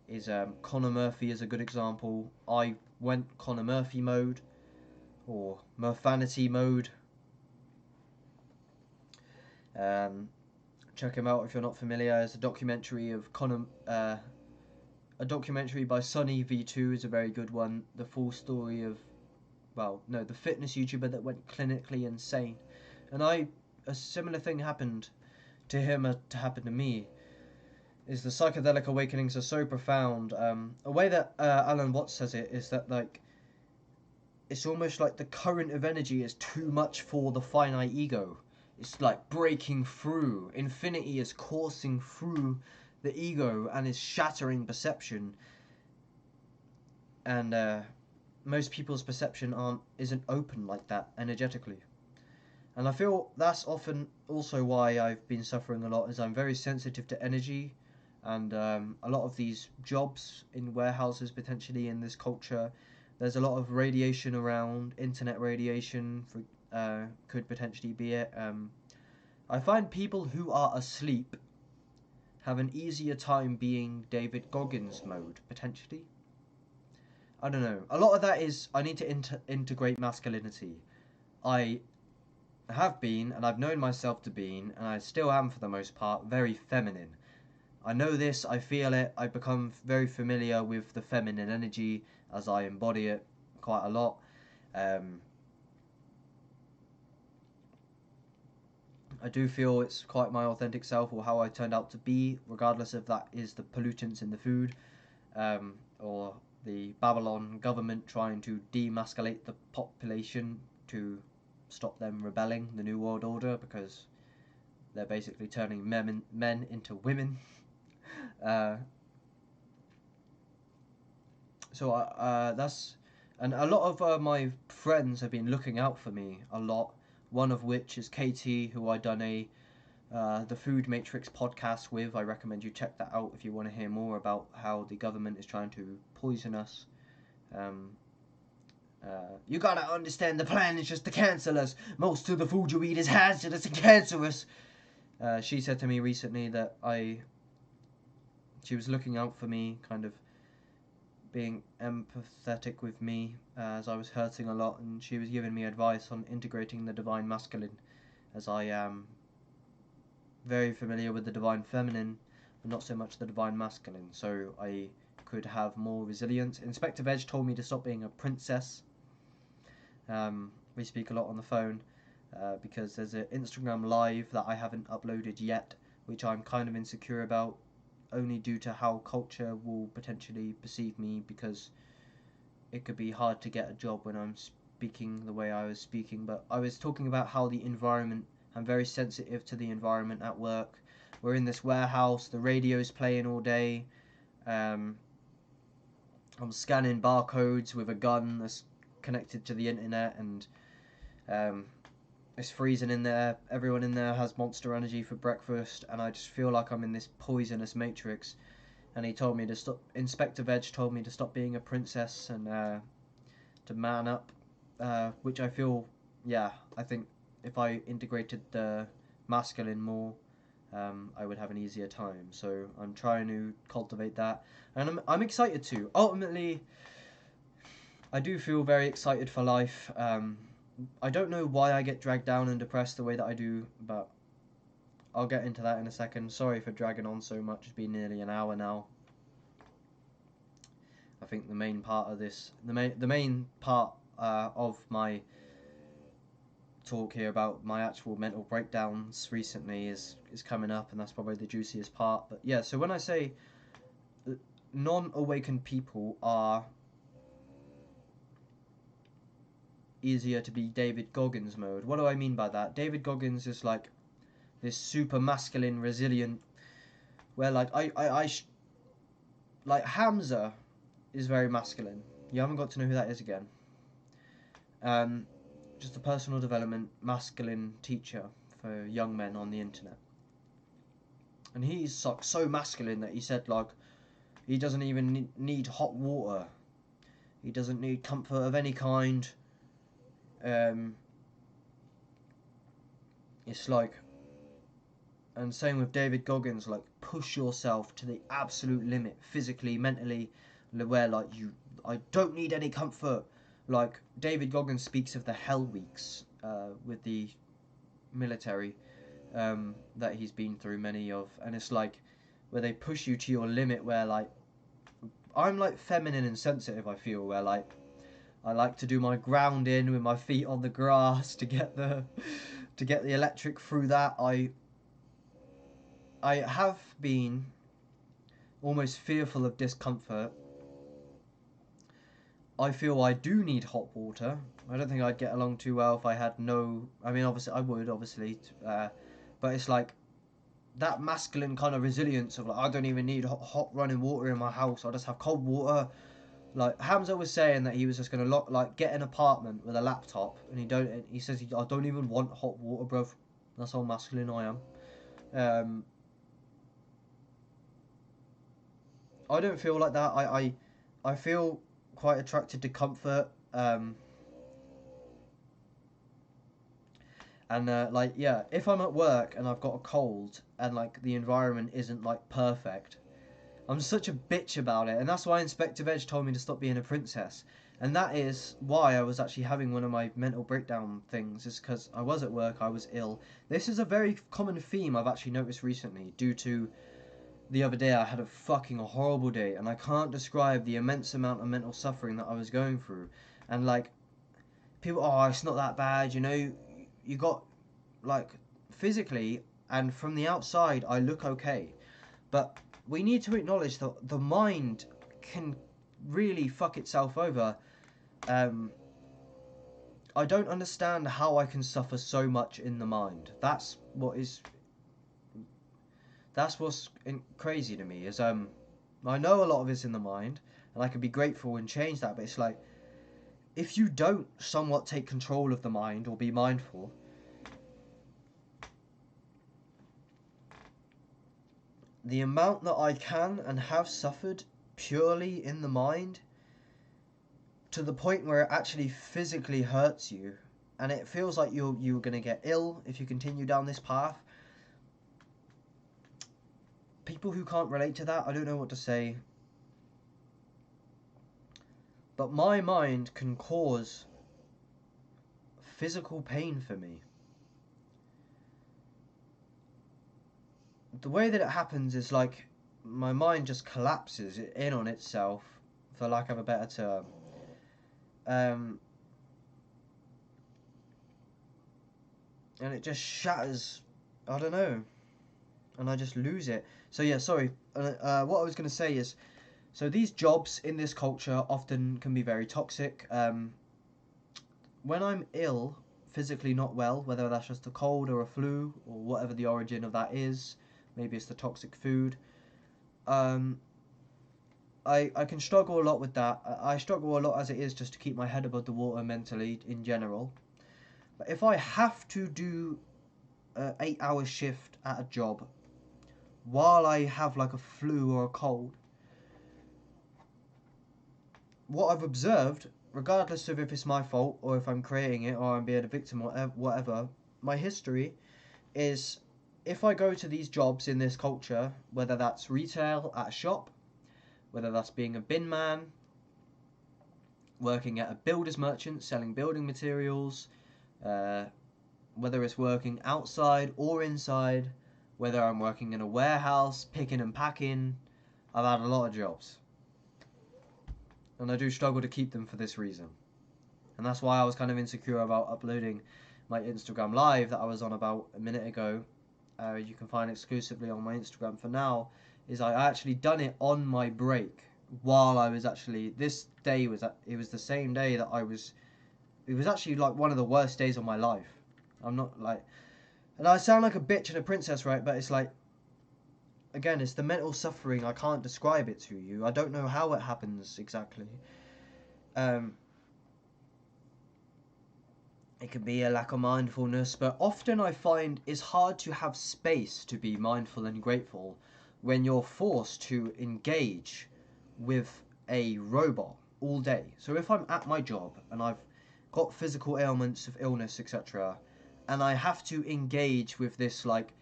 Is Connor Murphy is a good example. I went Connor Murphy mode, or Murphanity mode. Check him out if you're not familiar. It's a documentary of Connor. A documentary by Sunny V2 is a very good one. The full story of, well, no, the fitness YouTuber that went clinically insane, and a similar thing happened to him to happen to me. Is the psychedelic awakenings are so profound. A way that Alan Watts says it is that, like, it's almost like the current of energy is too much for the finite ego. It's like breaking through. Infinity is coursing through the ego and is shattering perception. And most people's perception isn't open like that energetically. And I feel that's often also why I've been suffering a lot, is I'm very sensitive to energy, and a lot of these jobs in warehouses, potentially in this culture, there's a lot of radiation around. Internet radiation could potentially be it. I find people who are asleep have an easier time being David Goggins mode, potentially. I don't know. A lot of that is I need to integrate masculinity. I have been, and I've known myself to be, and I still am for the most part, very feminine. I know this, I feel it, I become very familiar with the feminine energy as I embody it quite a lot. I do feel it's quite my authentic self, or how I turned out to be, regardless if that is the pollutants in the food, or the Babylon government trying to demasculate the population to stop them rebelling, the New World Order, because they're basically turning men into women. That's, and a lot of my friends have been looking out for me a lot. One of which is Katie, who I done the Food Matrix podcast with. I recommend you check that out if you want to hear more about how the government is trying to poison us. You gotta understand, the plan is just to cancel us. Most of the food you eat is hazardous and cancerous. She said to me recently that she was looking out for me, kind of being empathetic with me as I was hurting a lot, and she was giving me advice on integrating the divine masculine, as I am very familiar with the divine feminine, but not so much the divine masculine, so I could have more resilience. Inspector Veg told me to stop being a princess. We speak a lot on the phone because there's an Instagram live that I haven't uploaded yet, which I'm kind of insecure about, only due to how culture will potentially perceive me, because it could be hard to get a job when I'm speaking the way I was speaking. But I was talking about how the environment, I'm very sensitive to the environment at work. We're in this warehouse, the radio's playing all day. I'm scanning barcodes with a gun that's connected to the internet, and it's freezing in there. Everyone in there has Monster Energy for breakfast, and I just feel like I'm in this poisonous matrix. And he told me to stop. Inspector Veg told me to stop being a princess and to man up, which I feel, yeah, I think if I integrated the masculine more, I would have an easier time. So I'm trying to cultivate that, and I'm excited to. Ultimately, I do feel very excited for life. I don't know why I get dragged down and depressed the way that I do, but I'll get into that in a second. Sorry for dragging on so much. It's been nearly an hour now. I think the main part of this, the main part of my talk here about my actual mental breakdowns recently is coming up, and that's probably the juiciest part. But yeah, so when I say non-awakened people are easier to be David Goggins mode, what do I mean by that? David Goggins is like this super masculine, resilient, where like like Hamza is very masculine. You haven't got to know who that is again. just a personal development masculine teacher for young men on the internet. And he's like so masculine that he said like he doesn't even need hot water. He doesn't need comfort of any kind. It's like, and same with David Goggins, like push yourself to the absolute limit, physically, mentally, where like I don't need any comfort. Like David Goggins speaks of the Hell Weeks with the military that he's been through many of, and it's like where they push you to your limit, where like I'm like feminine and sensitive, I feel, where like I like to do my grounding with my feet on the grass to get the electric through that. I have been almost fearful of discomfort. I feel I do need hot water. I don't think I'd get along too well if I had no... I mean, obviously, I would, obviously. But it's like that masculine kind of resilience of like, I don't even need hot running water in my house. I'll just have cold water. Like, Hamza was saying that he was just going to get an apartment with a laptop. And he says, I don't even want hot water, bruv. That's how masculine I am. I don't feel like that. I feel quite attracted to comfort. Like, yeah, if I'm at work and I've got a cold and like the environment isn't like perfect, I'm such a bitch about it. And that's why Inspector Veg told me to stop being a princess. And that is why I was actually having one of my mental breakdown things, is because I was at work, I was ill. This is a very common theme I've actually noticed recently due to the other day I had a fucking horrible day, and I can't describe the immense amount of mental suffering that I was going through. And like, people, oh, it's not that bad, you know, you got, like, physically and from the outside I look okay, but we need to acknowledge that the mind can really fuck itself over. I don't understand how I can suffer so much in the mind. That's what's crazy to me, is I know a lot of it's in the mind, and I can be grateful and change that, but it's like, if you don't somewhat take control of the mind or be mindful, the amount that I can and have suffered purely in the mind, to the point where it actually physically hurts you, and it feels like you're going to get ill if you continue down this path. People who can't relate to that, I don't know what to say. But my mind can cause physical pain for me. The way that it happens is like my mind just collapses in on itself, for lack of a better term. And it just shatters. I don't know. And I just lose it. So yeah, sorry. What I was going to say is, so these jobs in this culture often can be very toxic. When I'm ill, physically not well, whether that's just a cold or a flu or whatever the origin of that is, maybe it's the toxic food, I can struggle a lot with that. I struggle a lot as it is just to keep my head above the water mentally in general. But if I have to do an 8-hour shift at a job while I have like a flu or a cold, what I've observed, regardless of if it's my fault or if I'm creating it or I'm being a victim or whatever, my history is, if I go to these jobs in this culture, whether that's retail at a shop, whether that's being a bin man, working at a builder's merchant selling building materials, whether it's working outside or inside, whether I'm working in a warehouse, picking and packing, I've had a lot of jobs. And I do struggle to keep them for this reason. And that's why I was kind of insecure about uploading my Instagram live that I was on about a minute ago. You can find exclusively on my Instagram for now. Is I actually done it on my break while I was actually, this day was, it was the same day that it was actually like one of the worst days of my life. I'm not like, and I sound like a bitch and a princess, right? But it's like, again, it's the mental suffering. I can't describe it to you. I don't know how it happens exactly. it can be a lack of mindfulness, but often I find it's hard to have space to be mindful and grateful when you're forced to engage with a robot all day. So if I'm at my job and I've got physical ailments of illness, etc., and I have to engage with this like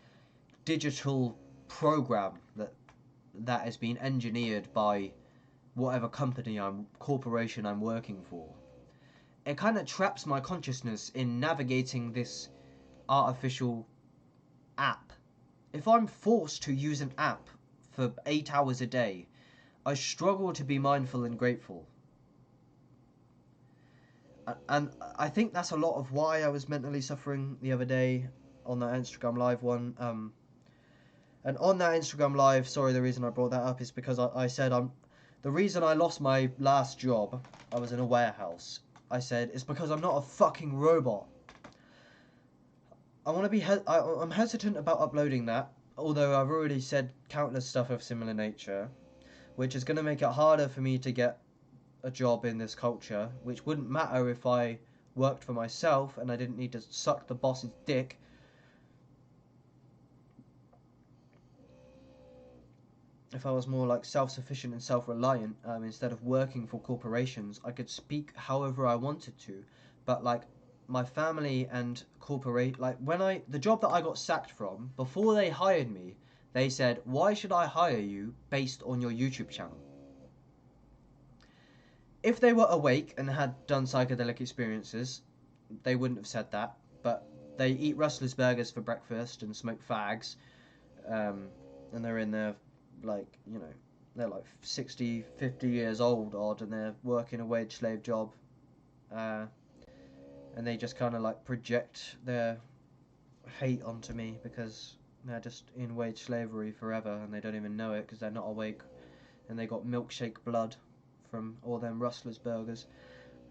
digital program that has been engineered by whatever corporation I'm working for, it kind of traps my consciousness in navigating this artificial app. If I'm forced to use an app for 8 hours a day, I struggle to be mindful and grateful. And I think that's a lot of why I was mentally suffering the other day on that Instagram Live one. And on that Instagram Live, sorry, the reason I brought that up is because I said the reason I lost my last job, I was in a warehouse, I said, it's because I'm not a fucking robot. I'm hesitant about uploading that, although I've already said countless stuff of similar nature, which is going to make it harder for me to get a job in this culture, which wouldn't matter if I worked for myself and I didn't need to suck the boss's dick. If I was more like self-sufficient and self-reliant, instead of working for corporations, I could speak however I wanted to. But like my family and the job that I got sacked from, before they hired me, they said, why should I hire you based on your YouTube channel? If they were awake and had done psychedelic experiences, they wouldn't have said that. But they eat Rustler's burgers for breakfast and smoke fags, and they're in their they're like 60, 50 years old odd, and they're working a wage slave job, and they just kind of like project their hate onto me because they're just in wage slavery forever and they don't even know it because they're not awake, and they got milkshake blood from all them Rustler's burgers.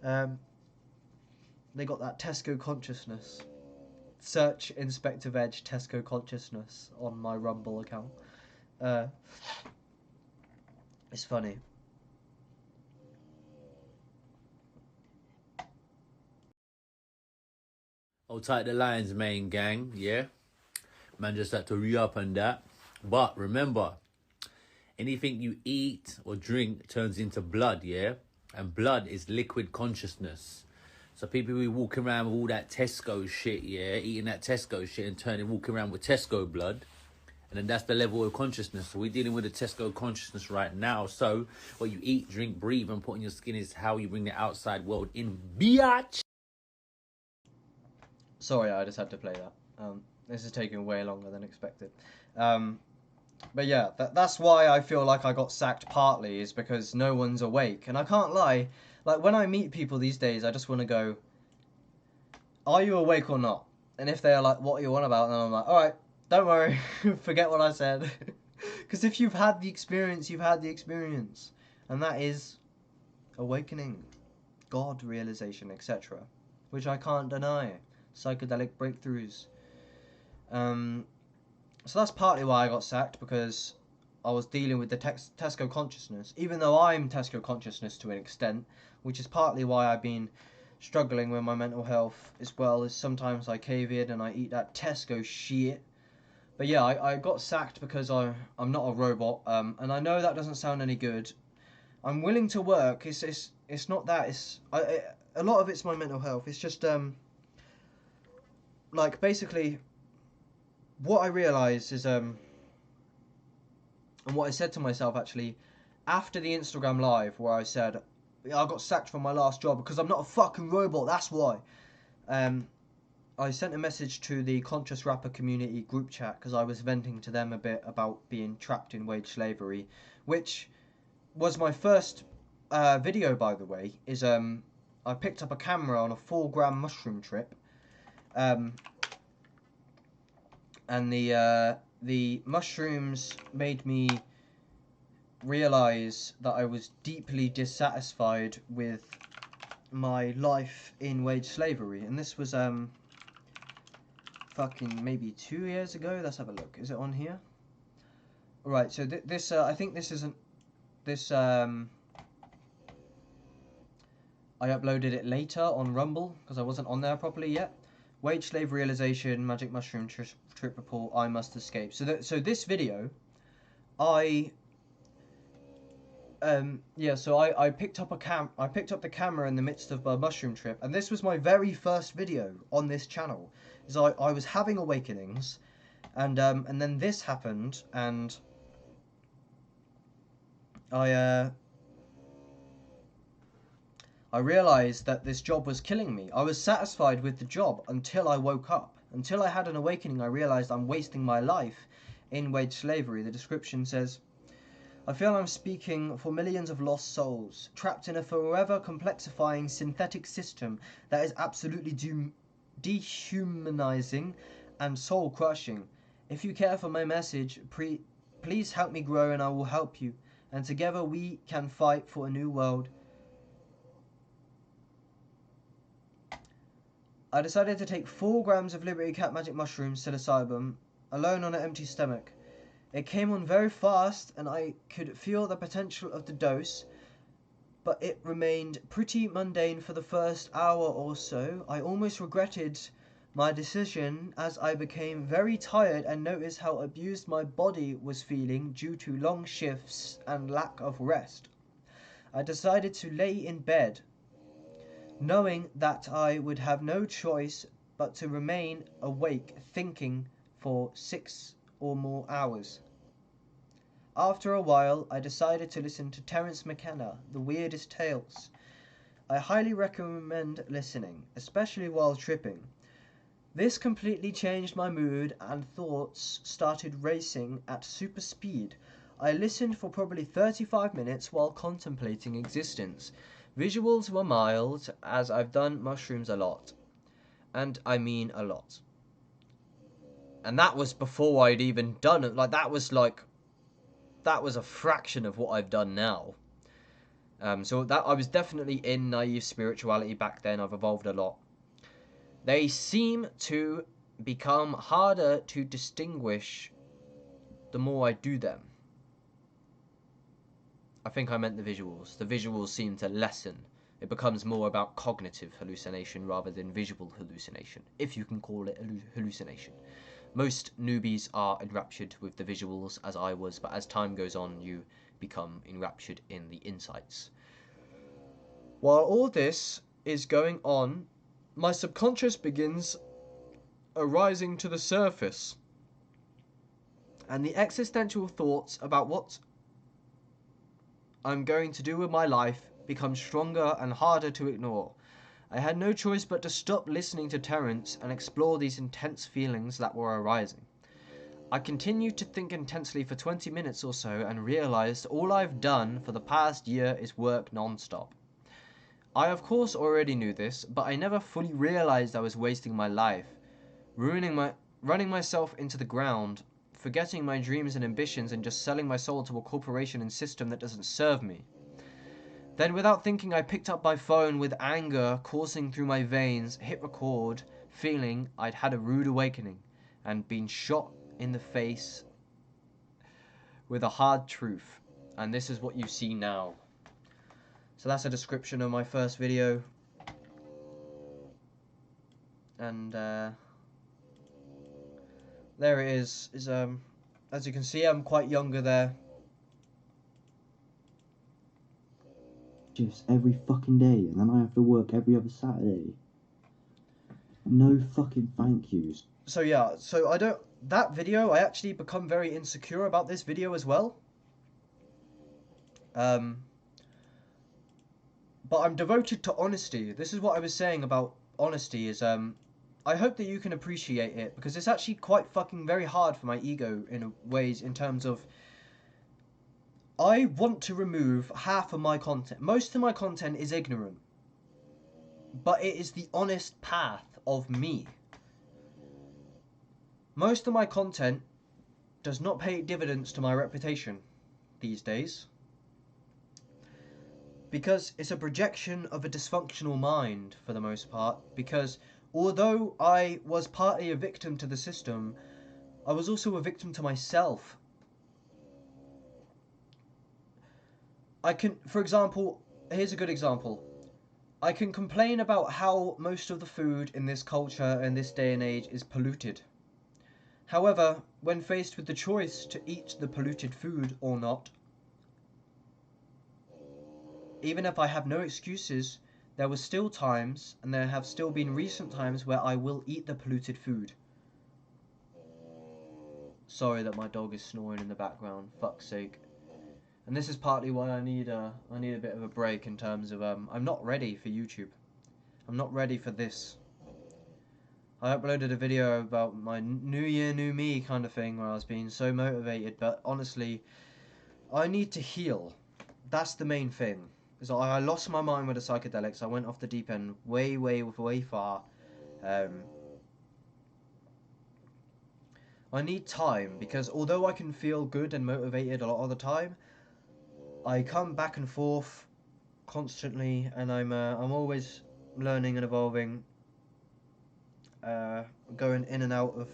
They got that Tesco consciousness. Search Inspector Veg Tesco consciousness on my Rumble account. It's funny. Hold tight the lines, main gang, yeah? Man just had to re-up on that. But remember, anything you eat or drink turns into blood, yeah? And blood is liquid consciousness. So people be walking around with all that Tesco shit, yeah? Eating that Tesco shit and walking around with Tesco blood. And then that's the level of consciousness. So we're dealing with the Tesco consciousness right now. So what you eat, drink, breathe, and put on your skin is how you bring the outside world in, biatch. Sorry, I just had to play that. This is taking way longer than expected. But yeah, that's why I feel like I got sacked partly, is because no one's awake. And I can't lie, like when I meet people these days, I just want to go, are you awake or not? And if they're like, what are you on about? And I'm like, alright, don't worry, forget what I said. Because if you've had the experience, you've had the experience. And that is awakening, God realization, etc. Which I can't deny. Psychedelic breakthroughs. So that's partly why I got sacked, because I was dealing with the Tesco consciousness, even though I'm Tesco consciousness to an extent, which is partly why I've been struggling with my mental health, as well as sometimes I cave in and I eat that Tesco shit. But yeah, I got sacked because I'm not a robot, and I know that doesn't sound any good. I'm willing to work. It's not that. A lot of it's my mental health. It's just like basically what I realised is and what I said to myself actually after the Instagram Live, where I said I got sacked from my last job because I'm not a fucking robot. That's why. I sent a message to the Conscious Rapper community group chat because I was venting to them a bit about being trapped in wage slavery, which was my first video, by the way. Is I picked up a camera on a 4-gram mushroom trip, and the mushrooms made me realise that I was deeply dissatisfied with my life in wage slavery, and this was fucking maybe 2 years ago. Let's have a look. Is it on here? Right. So this I think this isn't this I uploaded it later on Rumble because I wasn't on there properly yet. Wage slave realization, magic mushroom trip report, I must escape. So this video, I picked up the camera in the midst of a mushroom trip, and this was my very first video on this channel. Is I was having awakenings, and then this happened, and I realized that this job was killing me. I was satisfied with the job until I woke up. Until I had an awakening, I realized I'm wasting my life in wage slavery. The description says, I feel I'm speaking for millions of lost souls, trapped in a forever complexifying synthetic system that is absolutely dehumanizing and soul-crushing. If you care for my message, please help me grow and I will help you. And together we can fight for a new world. I decided to take 4 grams of Liberty Cat Magic Mushroom psilocybin alone on an empty stomach. It came on very fast and I could feel the potential of the dose, but it remained pretty mundane for the first hour or so. I almost regretted my decision as I became very tired and noticed how abused my body was feeling due to long shifts and lack of rest. I decided to lay in bed, knowing that I would have no choice but to remain awake thinking for 6 or more hours. After a while, I decided to listen to Terence McKenna, The Weirdest Tales. I highly recommend listening, especially while tripping. This completely changed my mood and thoughts started racing at super speed. I listened for probably 35 minutes while contemplating existence. Visuals were mild, as I've done mushrooms a lot. And I mean a lot. And that was before I'd even done it. That was a fraction of what I've done now. So that I was definitely in naive spirituality back then. I've evolved a lot. They seem to become harder to distinguish the more I do them. I think I meant the visuals. The visuals seem to lessen. It becomes more about cognitive hallucination rather than visual hallucination, if you can call it a hallucination. Most newbies are enraptured with the visuals, as I was, but as time goes on, you become enraptured in the insights. While all this is going on, my subconscious begins arising to the surface, and the existential thoughts about what I'm going to do with my life become stronger and harder to ignore. I had no choice but to stop listening to Terence and explore these intense feelings that were arising. I continued to think intensely for 20 minutes or so and realized all I've done for the past year is work non-stop. I of course already knew this, but I never fully realized I was wasting my life, running myself into the ground, forgetting my dreams and ambitions and just selling my soul to a corporation and system that doesn't serve me. Then without thinking I picked up my phone with anger coursing through my veins, hit record, feeling I'd had a rude awakening and been shot in the face with a hard truth. And this is what you see now. So that's a description of my first video. And there it is. As you can see, I'm quite younger there. Shifts every fucking day, and then I have to work every other Saturday. No fucking thank yous. So yeah, that video, I actually become very insecure about this video as well. But I'm devoted to honesty. This is what I was saying about honesty is, I hope that you can appreciate it, because it's actually quite fucking very hard for my ego in ways, in terms of I want to remove half of my content. Most of my content is ignorant, but it is the honest path of me. Most of my content does not pay dividends to my reputation these days, because it's a projection of a dysfunctional mind for the most part. Because although I was partly a victim to the system, I was also a victim to myself. For example, here's a good example. I can complain about how most of the food in this culture and this day and age is polluted. However, when faced with the choice to eat the polluted food or not, even if I have no excuses, there were still times, and there have still been recent times, where I will eat the polluted food. Sorry that my dog is snoring in the background, fuck's sake. And this is partly why I need a bit of a break in terms of, I'm not ready for YouTube. I'm not ready for this. I uploaded a video about my new year, new me kind of thing, where I was being so motivated, but honestly, I need to heal. That's the main thing. Because I lost my mind with the psychedelics. I went off the deep end way far. I need time, because although I can feel good and motivated a lot of the time, I come back and forth constantly, and I'm always learning and evolving, going in and out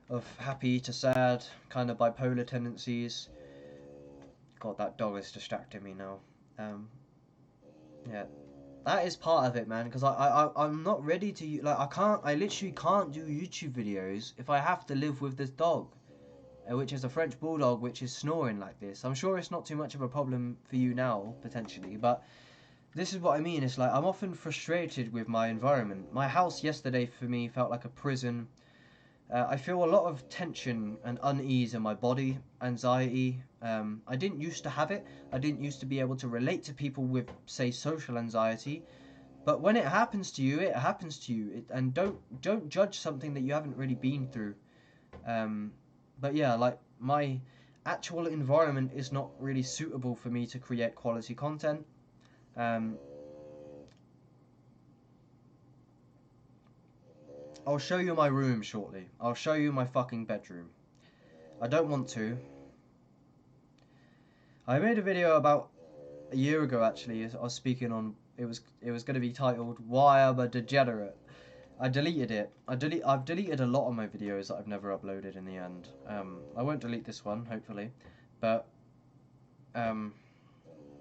of happy to sad, kind of bipolar tendencies. God, that dog is distracting me now. Yeah, that is part of it, man. Because I'm not ready to, like, I literally can't do YouTube videos if I have to live with this dog, which is a French bulldog, which is snoring like this. I'm sure it's not too much of a problem for you now, potentially, but this is what I mean. It's like I'm often frustrated with my environment. My house yesterday for me felt like a prison. I feel a lot of tension and unease in my body, anxiety. I didn't used to have it. I didn't used to be able to relate to people with, say, social anxiety. But when it happens to you, it happens to you. And don't judge something that you haven't really been through. But yeah, like, my actual environment is not really suitable for me to create quality content. I'll show you my room shortly. I'll show you my fucking bedroom. I don't want to. I made a video about a year ago, actually. I was speaking on, it was going to be titled "Why I'm a Degenerate." I deleted it. I've deleted a lot of my videos that I've never uploaded in the end. I won't delete this one, hopefully, but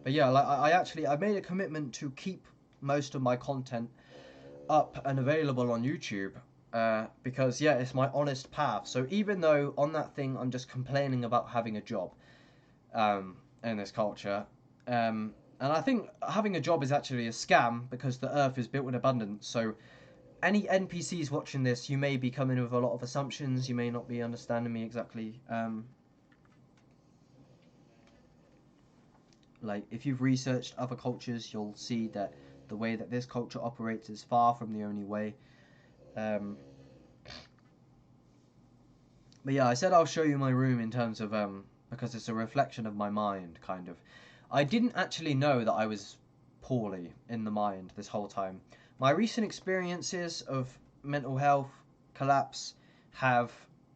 yeah, like I made a commitment to keep most of my content up and available on YouTube. Because yeah, it's my honest path. So even though on that thing I'm just complaining about having a job in this culture, and I think having a job is actually a scam, because the earth is built in abundance. So any NPCs watching this, you may be coming with a lot of assumptions, you may not be understanding me exactly. Like, if you've researched other cultures, you'll see that the way that this culture operates is far from the only way. But yeah, I said I'll show you my room in terms of, because it's a reflection of my mind, kind of. I didn't actually know that I was poorly in the mind this whole time. My recent experiences of mental health collapse have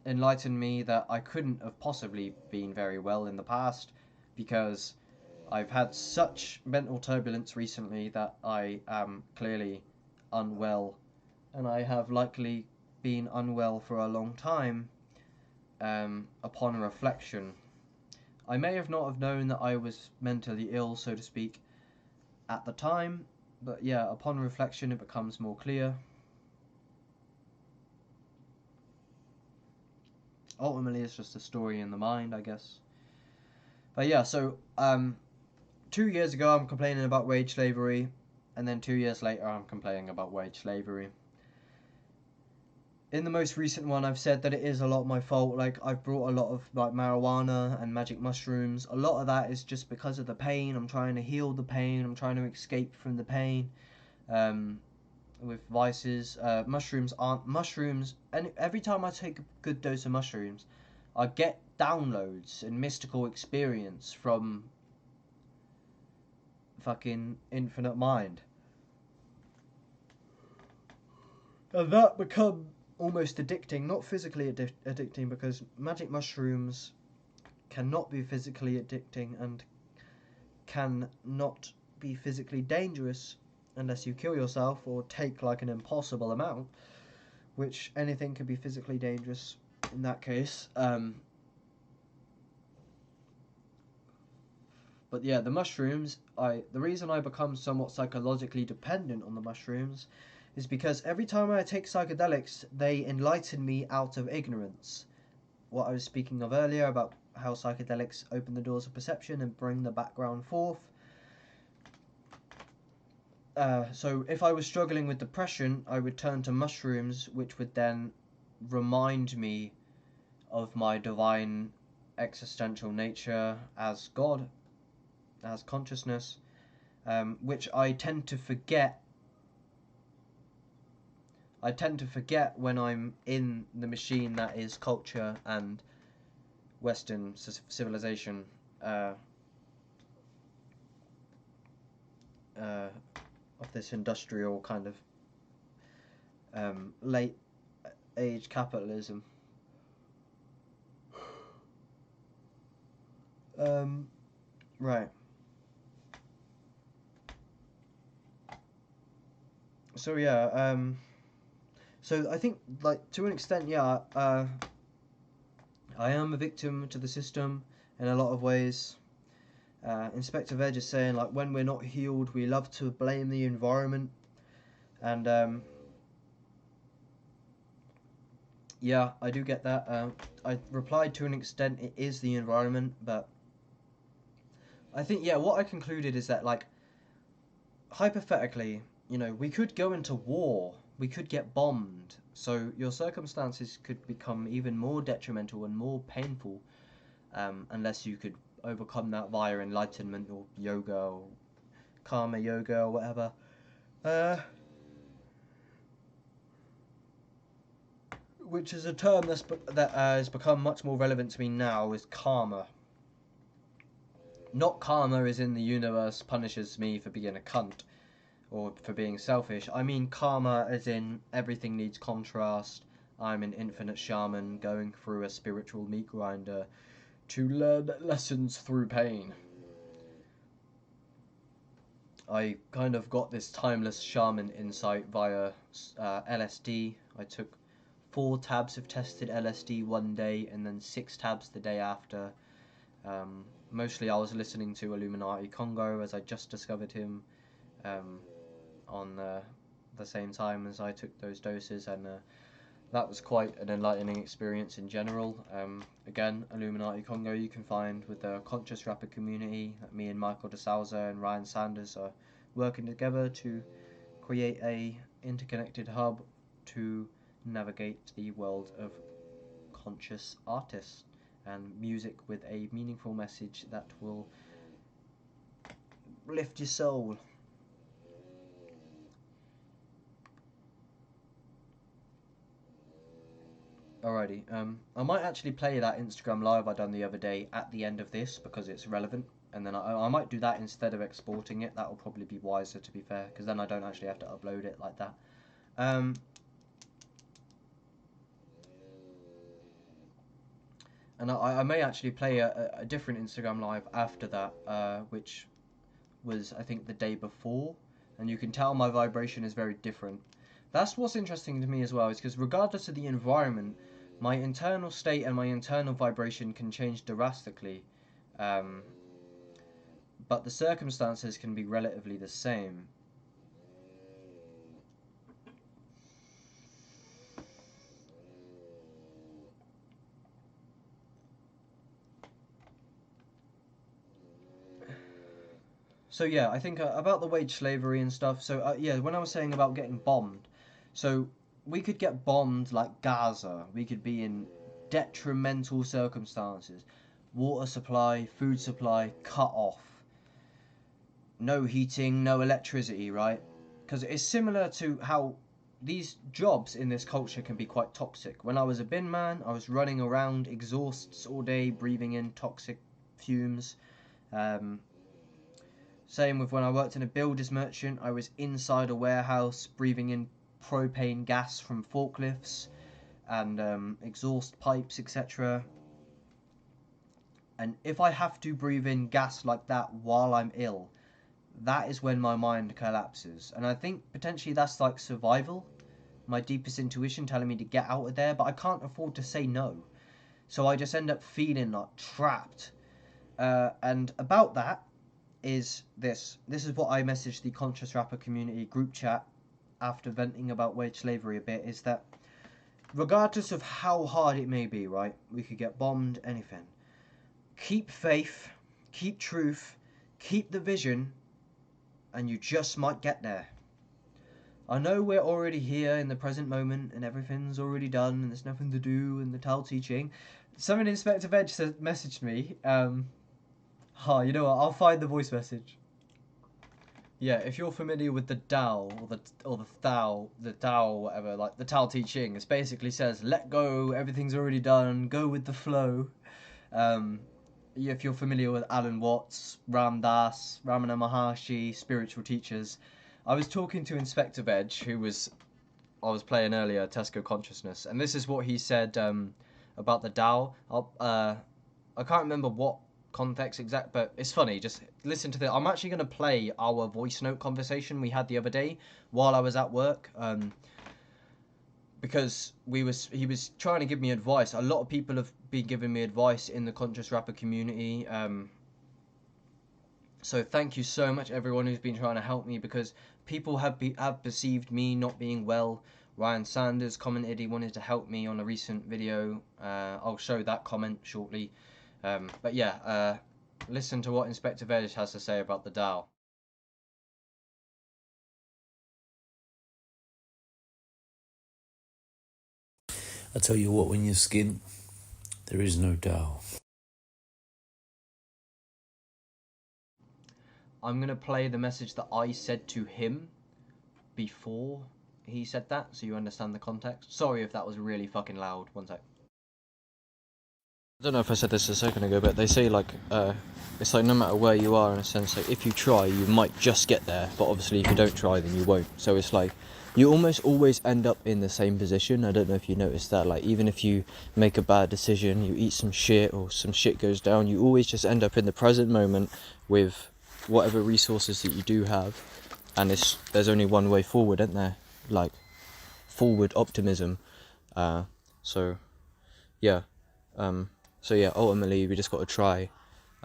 enlightened me that I couldn't have possibly been very well in the past, because I've had such mental turbulence recently that I am clearly unwell, and I have likely been unwell for a long time. Upon reflection, I may have not have known that I was mentally ill, so to speak, at the time, but yeah, upon reflection it becomes more clear. Ultimately, it's just a story in the mind, I guess. But yeah, so 2 years ago I'm complaining about wage slavery, and then 2 years later I'm complaining about wage slavery. In the most recent one, I've said that it is a lot my fault. Like, I've brought a lot of, like, marijuana and magic mushrooms. A lot of that is just because of the pain. I'm trying to heal the pain. I'm trying to escape from the pain. With vices, mushrooms aren't mushrooms. And every time I take a good dose of mushrooms, I get downloads and mystical experience from fucking infinite mind. And that become almost addicting, not physically addicting, because magic mushrooms cannot be physically addicting and can not be physically dangerous unless you kill yourself or take like an impossible amount, which anything can be physically dangerous in that case. But But yeah, the mushrooms, the reason I become somewhat psychologically dependent on the mushrooms is because every time I take psychedelics, they enlighten me out of ignorance. What I was speaking of earlier about how psychedelics open the doors of perception and bring the background forth. So if I was struggling with depression, I would turn to mushrooms, which would then remind me of my divine existential nature as God, as consciousness, which I tend to forget. I tend to forget when I'm in the machine that is culture and Western civilization. Of this industrial kind of late age capitalism. Right. So yeah, so I think, like, to an extent, yeah, I am a victim to the system in a lot of ways. Inspector Veg is saying, like, when we're not healed, we love to blame the environment. And yeah, I do get that. I replied to an extent, it is the environment, but I think, yeah, what I concluded is that, like, hypothetically, you know, we could go into war, we could get bombed, so your circumstances could become even more detrimental and more painful, unless you could overcome that via enlightenment or yoga or karma yoga or whatever. Which is a term that has become much more relevant to me now, is karma. Not karma as in the universe punishes me for being a cunt or for being selfish. I mean karma as in everything needs contrast. I'm an infinite shaman going through a spiritual meat grinder to learn lessons through pain. I kind of got this timeless shaman insight via LSD. I took 4 tabs of tested LSD one day and then 6 tabs the day after. Mostly I was listening to Illuminati Congo, as I just discovered him on the same time as I took those doses, and that was quite an enlightening experience in general. Again, Illuminati Congo you can find with the conscious rapper community. Me and Michael DeSouza and Ryan Sanders are working together to create a interconnected hub to navigate the world of conscious artists and music with a meaningful message that will lift your soul. Alrighty, I might actually play that Instagram live I done the other day at the end of this because it's relevant, and then I might do that instead of exporting it. That will probably be wiser, to be fair, because then I don't actually have to upload it like that. And I may actually play a different Instagram live after that, which was, I think, the day before, and you can tell my vibration is very different. That's what's interesting to me as well, is because regardless of the environment, my internal state and my internal vibration can change drastically, but the circumstances can be relatively the same. So yeah, I think about the wage slavery and stuff. So yeah, when I was saying about getting bombed, so we could get bombed like Gaza. We could be in detrimental circumstances. Water supply, food supply cut off. No heating, no electricity, right? Because it's similar to how these jobs in this culture can be quite toxic. When I was a bin man, I was running around exhausts all day, breathing in toxic fumes. Same with when I worked in a builder's merchant, I was inside a warehouse breathing in propane gas from forklifts and exhaust pipes, etc. And if I have to breathe in gas like that while I'm ill, that is when my mind collapses. And I think potentially that's like survival, my deepest intuition telling me to get out of there, but I can't afford to say no. So I just end up feeling like trapped. And about that, is this. This is what I messaged the Conscious Rapper community group chat after venting about wage slavery a bit, is that regardless of how hard it may be, right, we could get bombed, anything. Keep faith, keep truth, keep the vision, and you just might get there. I know we're already here in the present moment and everything's already done and there's nothing to do and the Tao Te Ching. Someone Inspector Veg messaged me, you know what, I'll find the voice message. Yeah, if you're familiar with the Tao or the Tao or whatever, like the Tao Te Ching, it basically says, let go, everything's already done, go with the flow. If you're familiar with Alan Watts, Ram Dass, Ramana Maharshi, spiritual teachers, I was talking to Inspector Veg, I was playing earlier, Tesco Consciousness, and this is what he said about the Tao. I can't remember what context exact, but it's funny. Just listen to the. I'm actually going to play our voice note conversation we had the other day while I was at work, because he was trying to give me advice. A lot of people have been giving me advice in the Conscious Rapper community. So thank you so much, everyone who's been trying to help me, because people have perceived me not being well. Ryan Sanders commented he wanted to help me on a recent video. I'll show that comment shortly. But yeah, listen to what Inspector Veg has to say about the Tao. I tell you what, when you're skint, there is no Tao. I'm going to play the message that I said to him before he said that, so you understand the context. Sorry if that was really fucking loud. One sec. I don't know if I said this a second ago, but they say like it's like no matter where you are, in a sense, like if you try you might just get there, but obviously if you don't try then you won't. So it's like you almost always end up in the same position. I don't know if you noticed that, like even if you make a bad decision, you eat some shit or some shit goes down, you always just end up in the present moment with whatever resources that you do have, and there's only one way forward, isn't there? Like forward optimism. So ultimately we just got to try,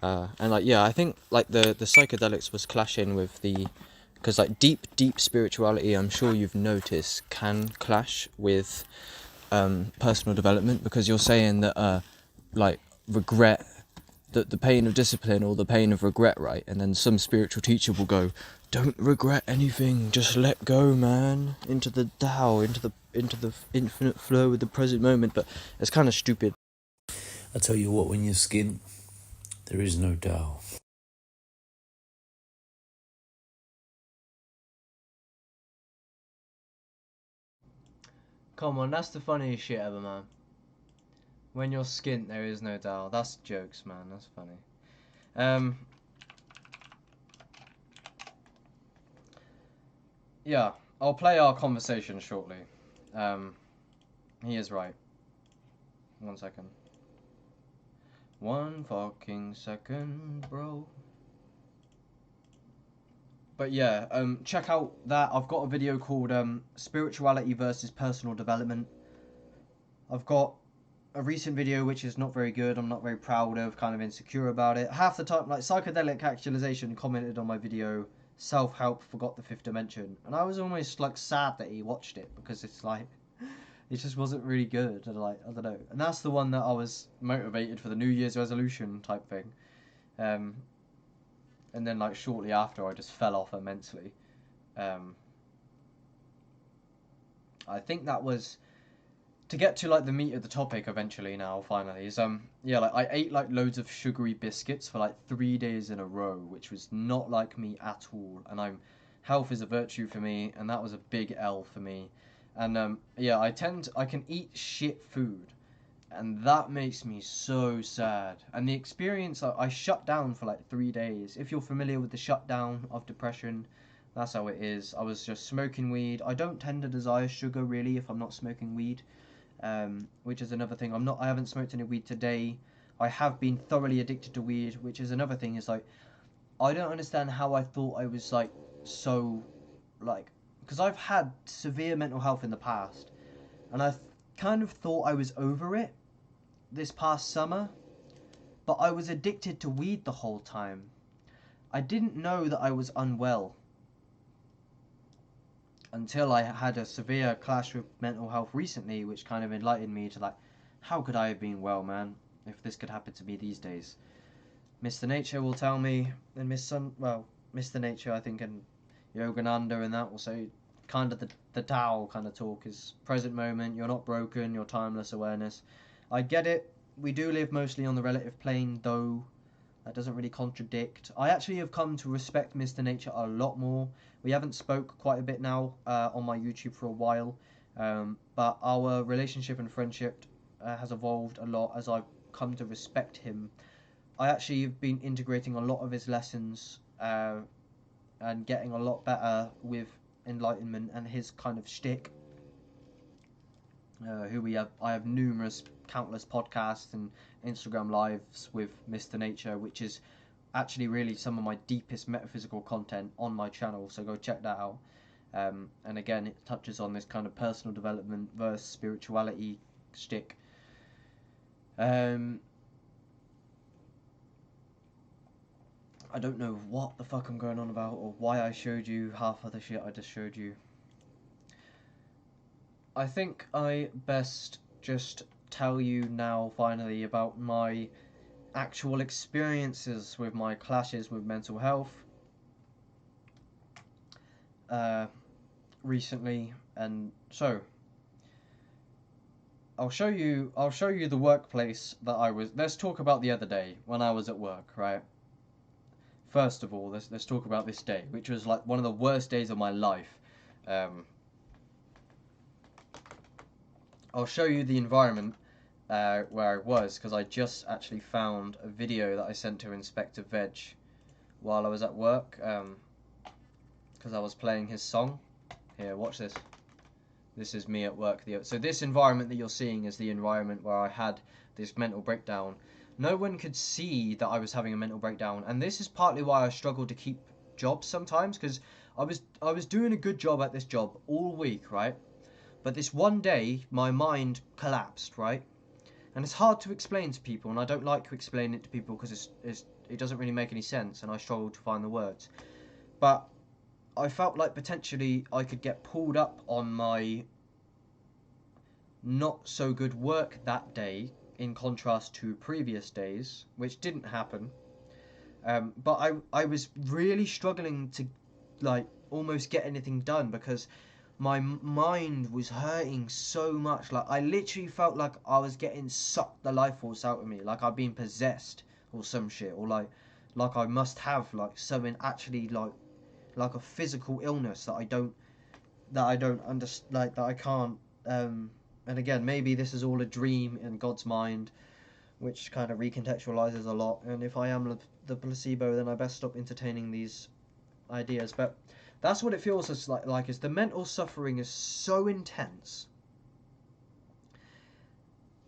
and like I think like the psychedelics was clashing with the, because like deep spirituality, I'm sure you've noticed, can clash with personal development, because you're saying that like regret, the pain of discipline or the pain of regret, right? And then some spiritual teacher will go, don't regret anything, just let go, man, into the Tao, into the infinite flow of the present moment. But it's kind of stupid. I tell you what, when you're skint, there is no Tao. Come on, that's the funniest shit ever, man. When you're skint, there is no Tao. That's jokes, man. That's funny. Yeah, I'll play our conversation shortly. He is right. 1 second. 1 fucking second, bro. But yeah, check out that. I've got a video called Spirituality versus Personal Development. I've got a recent video which is not very good. I'm not very proud of, kind of insecure about it. Half the time, like Psychedelic Actualization commented on my video, Self-Help Forgot the Fifth Dimension. And I was almost like sad that he watched it, because it's like, it just wasn't really good. And like, I don't know. And that's the one that I was motivated for the New Year's resolution type thing. And then like shortly after I just fell off immensely. I think that was, to get to like the meat of the topic eventually now, finally, is like I ate like loads of sugary biscuits for like 3 days in a row, which was not like me at all. And health is a virtue for me, and that was a big L for me. And I can eat shit food, and that makes me so sad. And the experience, I shut down for like 3 days. If you're familiar with the shutdown of depression, that's how it is. I was just smoking weed. I don't tend to desire sugar really if I'm not smoking weed, which is another thing. I haven't smoked any weed today. I have been thoroughly addicted to weed, which is another thing. Is like, I don't understand how I thought I was like so, like, because I've had severe mental health in the past, and I kind of thought I was over it this past summer, but I was addicted to weed the whole time. I didn't know that I was unwell until I had a severe clash with mental health recently, which kind of enlightened me to like, how could I have been well, man, if this could happen to me these days? Mr. Nature will tell me, and Mr. Nature, I think, and Yogananda and that will say, kind of the Tao kind of talk is present moment, you're not broken, you're timeless awareness. I get it, we do live mostly on the relative plane, though that doesn't really contradict. I actually have come to respect Mr. Nature a lot more. We haven't spoke quite a bit now on my YouTube for a while, but our relationship and friendship has evolved a lot as I've come to respect him. I actually have been integrating a lot of his lessons and getting a lot better with enlightenment and his kind of shtick. I have countless podcasts and Instagram lives with Mr. Nature, which is actually really some of my deepest metaphysical content on my channel, so go check that out. And again, it touches on this kind of personal development versus spirituality shtick. I don't know what the fuck I'm going on about or why I showed you half of the shit I just showed you. I think I best just tell you now finally about my actual experiences with my clashes with mental health recently. And so I'll show you the workplace that I was. Let's talk about the other day when I was at work, right? First of all, let's talk about this day, which was like one of the worst days of my life. I'll show you the environment where I was, because I just actually found a video that I sent to Inspector Veg while I was at work, because I was playing his song. Here, watch this. This is me at work. So this environment that you're seeing is the environment where I had this mental breakdown. No one could see that I was having a mental breakdown, and this is partly why I struggled to keep jobs sometimes, because I was doing a good job at this job all week, right? But this one day, my mind collapsed, right? And it's hard to explain to people, and I don't like to explain it to people because it doesn't really make any sense, and I struggle to find the words. But I felt like potentially I could get pulled up on my not so good work that day, in contrast to previous days, which didn't happen. But I was really struggling to like almost get anything done because my mind was hurting so much. Like I literally felt like I was getting sucked the life force out of me, like I'd been possessed or some shit, or like I must have like something actually like a physical illness that I don't understand, like that I can't. And again, maybe this is all a dream in God's mind, which kind of recontextualizes a lot. And if I am the placebo, then I best stop entertaining these ideas. But that's what it feels as like is the mental suffering is so intense,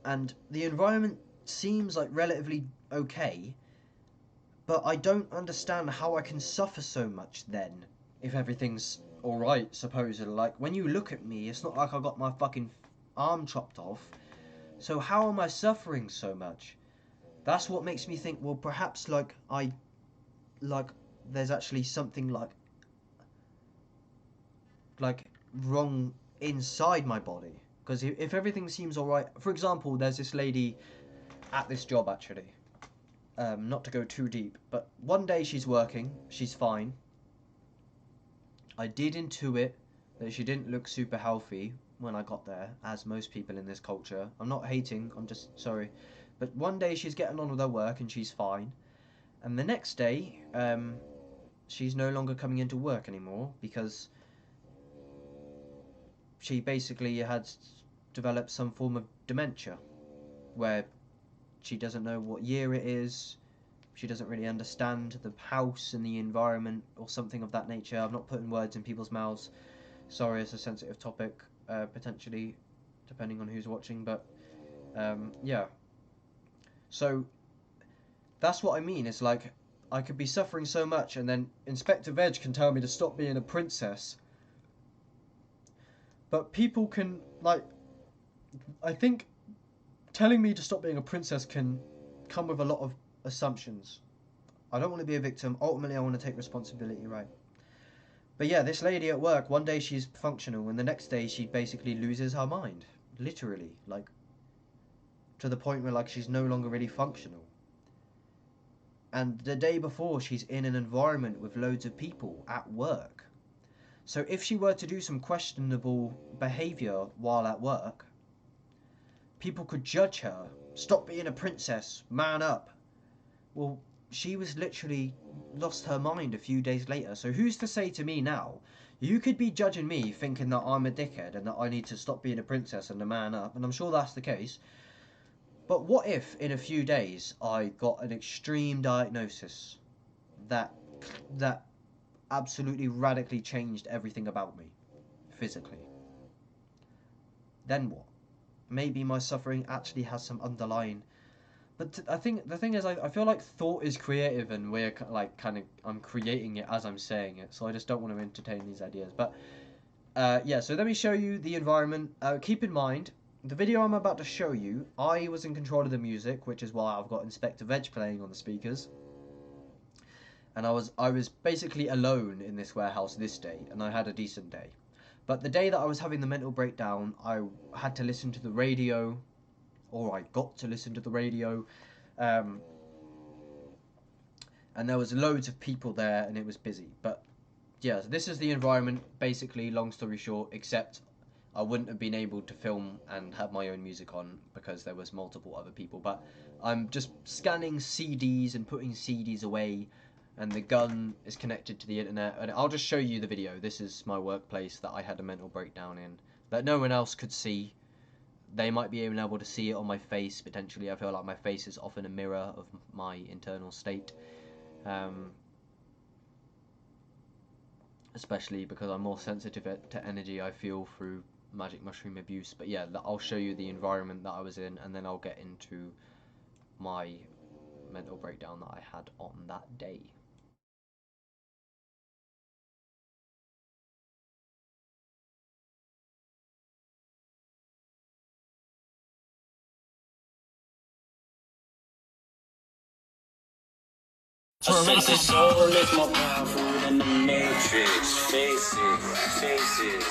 and the environment seems like relatively okay, but I don't understand how I can suffer so much then, if everything's alright, supposedly. Like, when you look at me, it's not like I got my fucking arm chopped off, so how am I suffering so much? That's what makes me think, well, perhaps, like, there's actually something, like wrong inside my body. Because if everything seems alright, for example, there's this lady at this job, actually. Not to go too deep, but one day she's working, she's fine. I did intuit that she didn't look super healthy when I got there, as most people in this culture. I'm not hating, I'm just sorry. But one day she's getting on with her work and she's fine. And the next day, she's no longer coming into work anymore because she basically had developed some form of dementia, where she doesn't know what year it is, she doesn't really understand the house and the environment or something of that nature. I'm not putting words in people's mouths. Sorry, it's a sensitive topic, potentially, depending on who's watching, but yeah. So that's what I mean. It's like I could be suffering so much, and then Inspector Veg can tell me to stop being a princess. But people can, like, I think telling me to stop being a princess can come with a lot of assumptions. I don't want to be a victim. Ultimately, I want to take responsibility, right? But yeah, this lady at work, one day she's functional, and the next day she basically loses her mind. Literally, like, to the point where, like, she's no longer really functional. And the day before, she's in an environment with loads of people at work. So if she were to do some questionable behaviour while at work, people could judge her. Stop being a princess, man up. Well, she was literally lost her mind a few days later. So who's to say to me now, you could be judging me thinking that I'm a dickhead and that I need to stop being a princess and a man up, and I'm sure that's the case. But what if in a few days I got an extreme diagnosis that absolutely radically changed everything about me physically? Then what? Maybe my suffering actually has some underlying. But I think the thing is, I feel like thought is creative, and we're like I'm creating it as I'm saying it, so I just don't want to entertain these ideas. But yeah, so let me show you the environment. Keep in mind, the video I'm about to show you, I was in control of the music, which is why I've got Inspector Veg playing on the speakers. And I was basically alone in this warehouse this day, and I had a decent day. But the day that I was having the mental breakdown, I had to listen to the radio, or I got to listen to the radio, and there was loads of people there, and it was busy. But yeah, so this is the environment, basically, long story short, except I wouldn't have been able to film and have my own music on because there was multiple other people. But I'm just scanning CDs and putting CDs away, and the gun is connected to the internet, and I'll just show you the video. This is my workplace that I had a mental breakdown in, that no one else could see. They might be able to see it on my face, potentially. I feel like my face is often a mirror of my internal state. Especially because I'm more sensitive to energy I feel through magic mushroom abuse. But yeah, I'll show you the environment that I was in, and then I'll get into my mental breakdown that I had on that day. Since the soul is more powerful than the matrix, face it.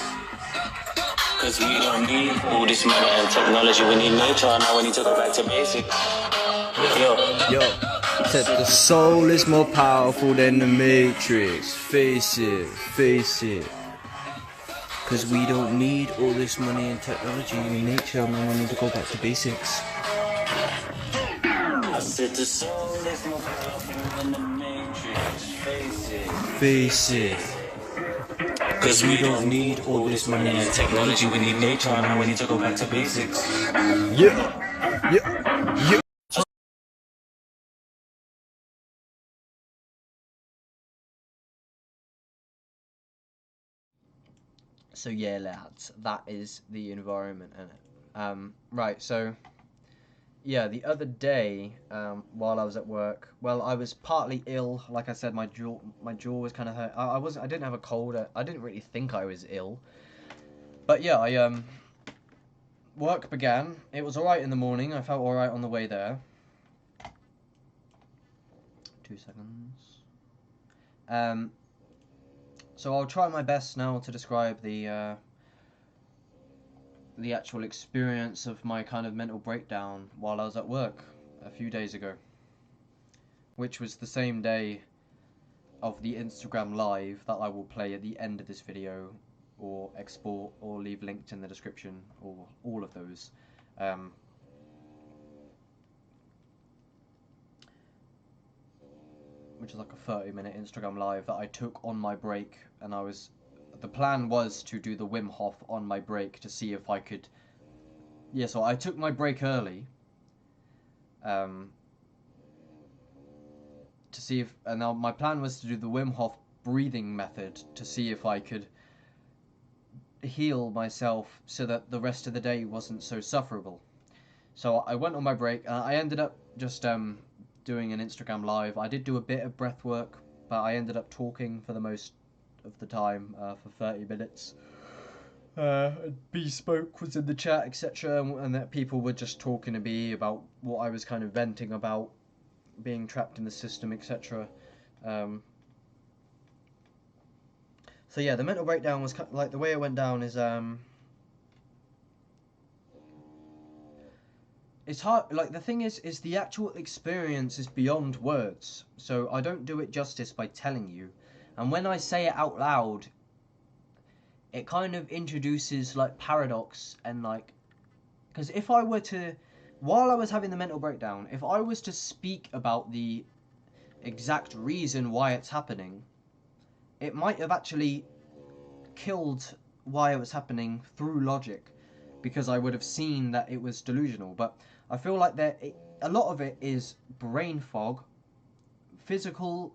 Cause we don't need all this money and technology, we need nature, now we need to go back to basics. Yo, said the soul is more powerful than the matrix, face it. Cause we don't need all this money and technology, we need nature, now we need to go back to basics. I said the soul is more powerful than the matrix, Face it. cause we don't need all this money and technology, we need nature, now we need to go back to basics. Yeah. So yeah, lads, that is the environment, innit? Right, so yeah, the other day, while I was at work, well, I was partly ill. Like I said, my jaw was kind of hurt. I didn't have a cold. I didn't really think I was ill. But yeah, work began. It was alright in the morning. I felt alright on the way there. 2 seconds. So I'll try my best now to describe the actual experience of my kind of mental breakdown while I was at work a few days ago, which was the same day of the Instagram live that I will play at the end of this video, or export, or leave linked in the description, or all of those. Which is like a 30-minute Instagram live that I took on my break, and the plan was to do the Wim Hof on my break to see if I could. Yeah, so I took my break early. To see if, and now my plan was to do the Wim Hof breathing method to see if I could heal myself so that the rest of the day wasn't so sufferable. So I went on my break. I ended up just doing an Instagram live. I did do a bit of breath work, but I ended up talking for the most of the time, for 30 minutes. Bespoke was in the chat, etc., and that people were just talking to me about what I was kind of venting about. being trapped in the system, etc. So yeah, the mental breakdown was like, the way it went down is it's hard. Like, the thing is the actual experience is beyond words. So I don't do it justice by telling you, and when I say it out loud, it kind of introduces like paradox and like, because if I were to, while I was having the mental breakdown, if I was to speak about the exact reason why it's happening, it might have actually killed why it was happening through logic, because I would have seen that it was delusional. But I feel like a lot of it is brain fog, physical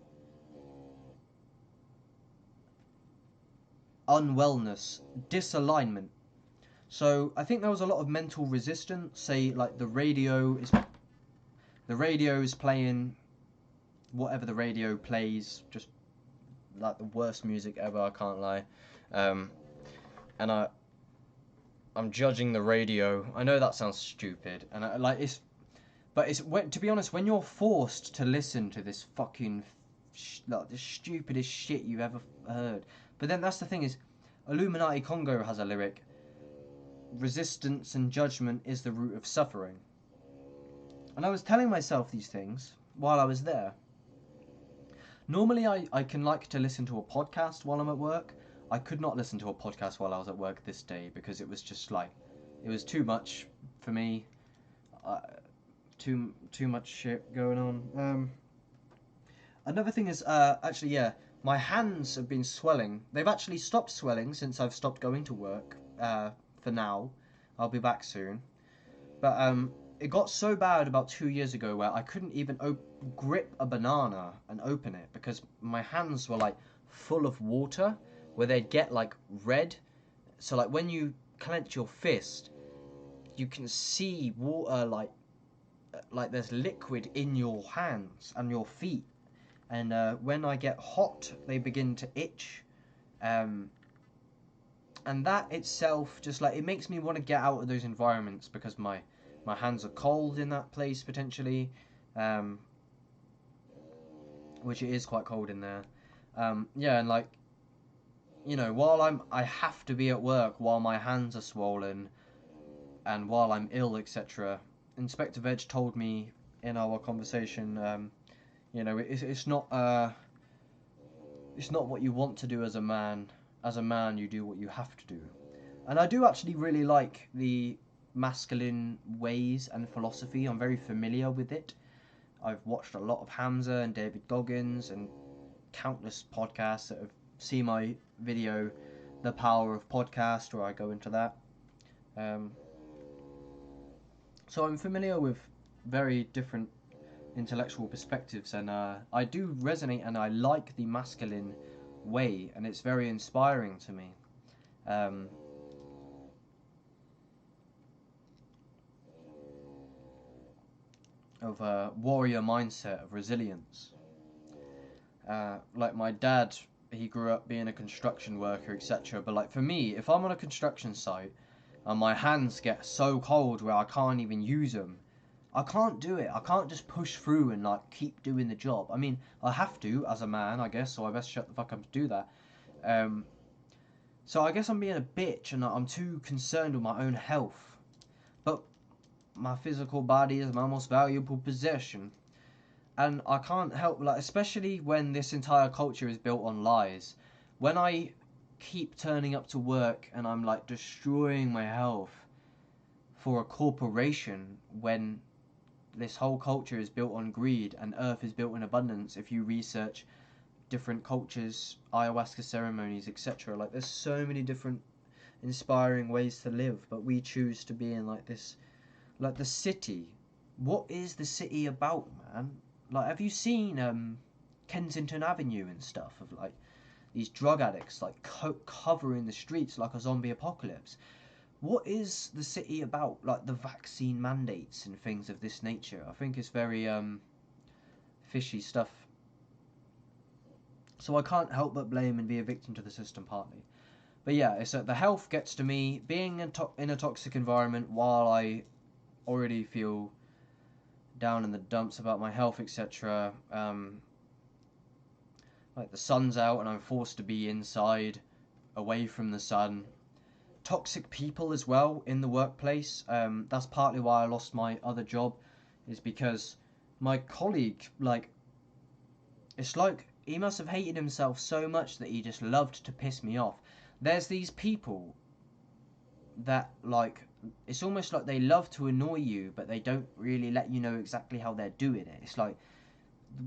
unwellness, disalignment. So I think there was a lot of mental resistance. Say like the radio is playing whatever the radio plays, just like the worst music ever. I can't lie, and I'm judging the radio. I know that sounds stupid, and to be honest, when you're forced to listen to this fucking like the stupidest shit you've ever heard. But then that's the thing is, Illuminati Congo has a lyric: resistance and judgment is the root of suffering. And I was telling myself these things while I was there. Normally I can like to listen to a podcast while I'm at work. I could not listen to a podcast while I was at work this day, because it was just like, it was too much for me. Too much shit going on. Another thing is, actually, yeah, my hands have been swelling. They've actually stopped swelling since I've stopped going to work. For now, I'll be back soon. But it got so bad about 2 years ago where I couldn't even grip a banana and open it, because my hands were like full of water, where they'd get like red. So like when you clench your fist, you can see water, like there's liquid in your hands and your feet. And when I get hot, they begin to itch. And that itself, just like, it makes me want to get out of those environments, because my hands are cold in that place potentially, which it is quite cold in there. Yeah, and like, you know, while I have to be at work while my hands are swollen and while I'm ill, etc. Inspector Veg told me in our conversation, you know, it's not what you want to do as a man. As a man, you do what you have to do. And I do actually really like the masculine ways and philosophy. I'm very familiar with it. I've watched a lot of Hamza and David Goggins and countless podcasts that have seen my video, The Power of Podcast, where I go into that. So I'm familiar with very different intellectual perspectives, and I do resonate, and I like the masculine way, and it's very inspiring to me. Of a warrior mindset, of resilience. Like my dad, he grew up being a construction worker, etc. But like for me, if I'm on a construction site and my hands get so cold where I can't even use them, I can't do it. I can't just push through and like keep doing the job. I mean, I have to as a man, I guess, so I best shut the fuck up to do that. So I guess I'm being a bitch and I'm too concerned with my own health. But my physical body is my most valuable possession. And I can't help, like, especially when this entire culture is built on lies. When I keep turning up to work and I'm like destroying my health for a corporation, when this whole culture is built on greed and earth is built in abundance. If you research different cultures, ayahuasca ceremonies, etc., like there's so many different inspiring ways to live, but we choose to be in like this, like the city. What is the city about, man? Like, have you seen Kensington Avenue and stuff, of like these drug addicts like covering the streets like a zombie apocalypse? What is the city about? Like the vaccine mandates and things of this nature. I think it's very fishy stuff. So I can't help but blame and be a victim to the system partly. But yeah, it's the health gets to me. Being in a toxic environment while I already feel down in the dumps about my health, etc. Like the sun's out and I'm forced to be inside, away from the sun. Toxic people as well in the workplace. That's partly why I lost my other job, is because my colleague, like, it's like he must have hated himself so much that he just loved to piss me off. There's these people that, like, it's almost like they love to annoy you, but they don't really let you know exactly how they're doing it. It's like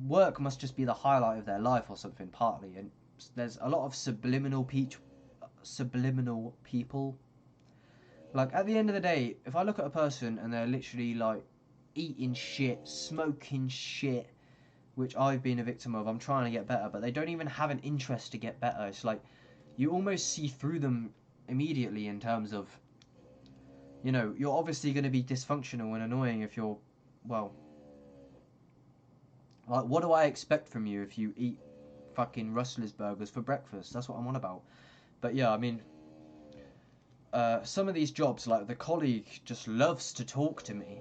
work must just be the highlight of their life or something, partly. And there's a lot of subliminal people. Like, at the end of the day, if I look at a person and they're literally like eating shit, smoking shit, which I've been a victim of, I'm trying to get better, but they don't even have an interest to get better. It's like you almost see through them immediately, in terms of, you know, you're obviously going to be dysfunctional and annoying if you're, well, like, what do I expect from you if you eat fucking Rustler's burgers for breakfast? That's what I'm on about. But yeah, I mean, some of these jobs, like, the colleague just loves to talk to me,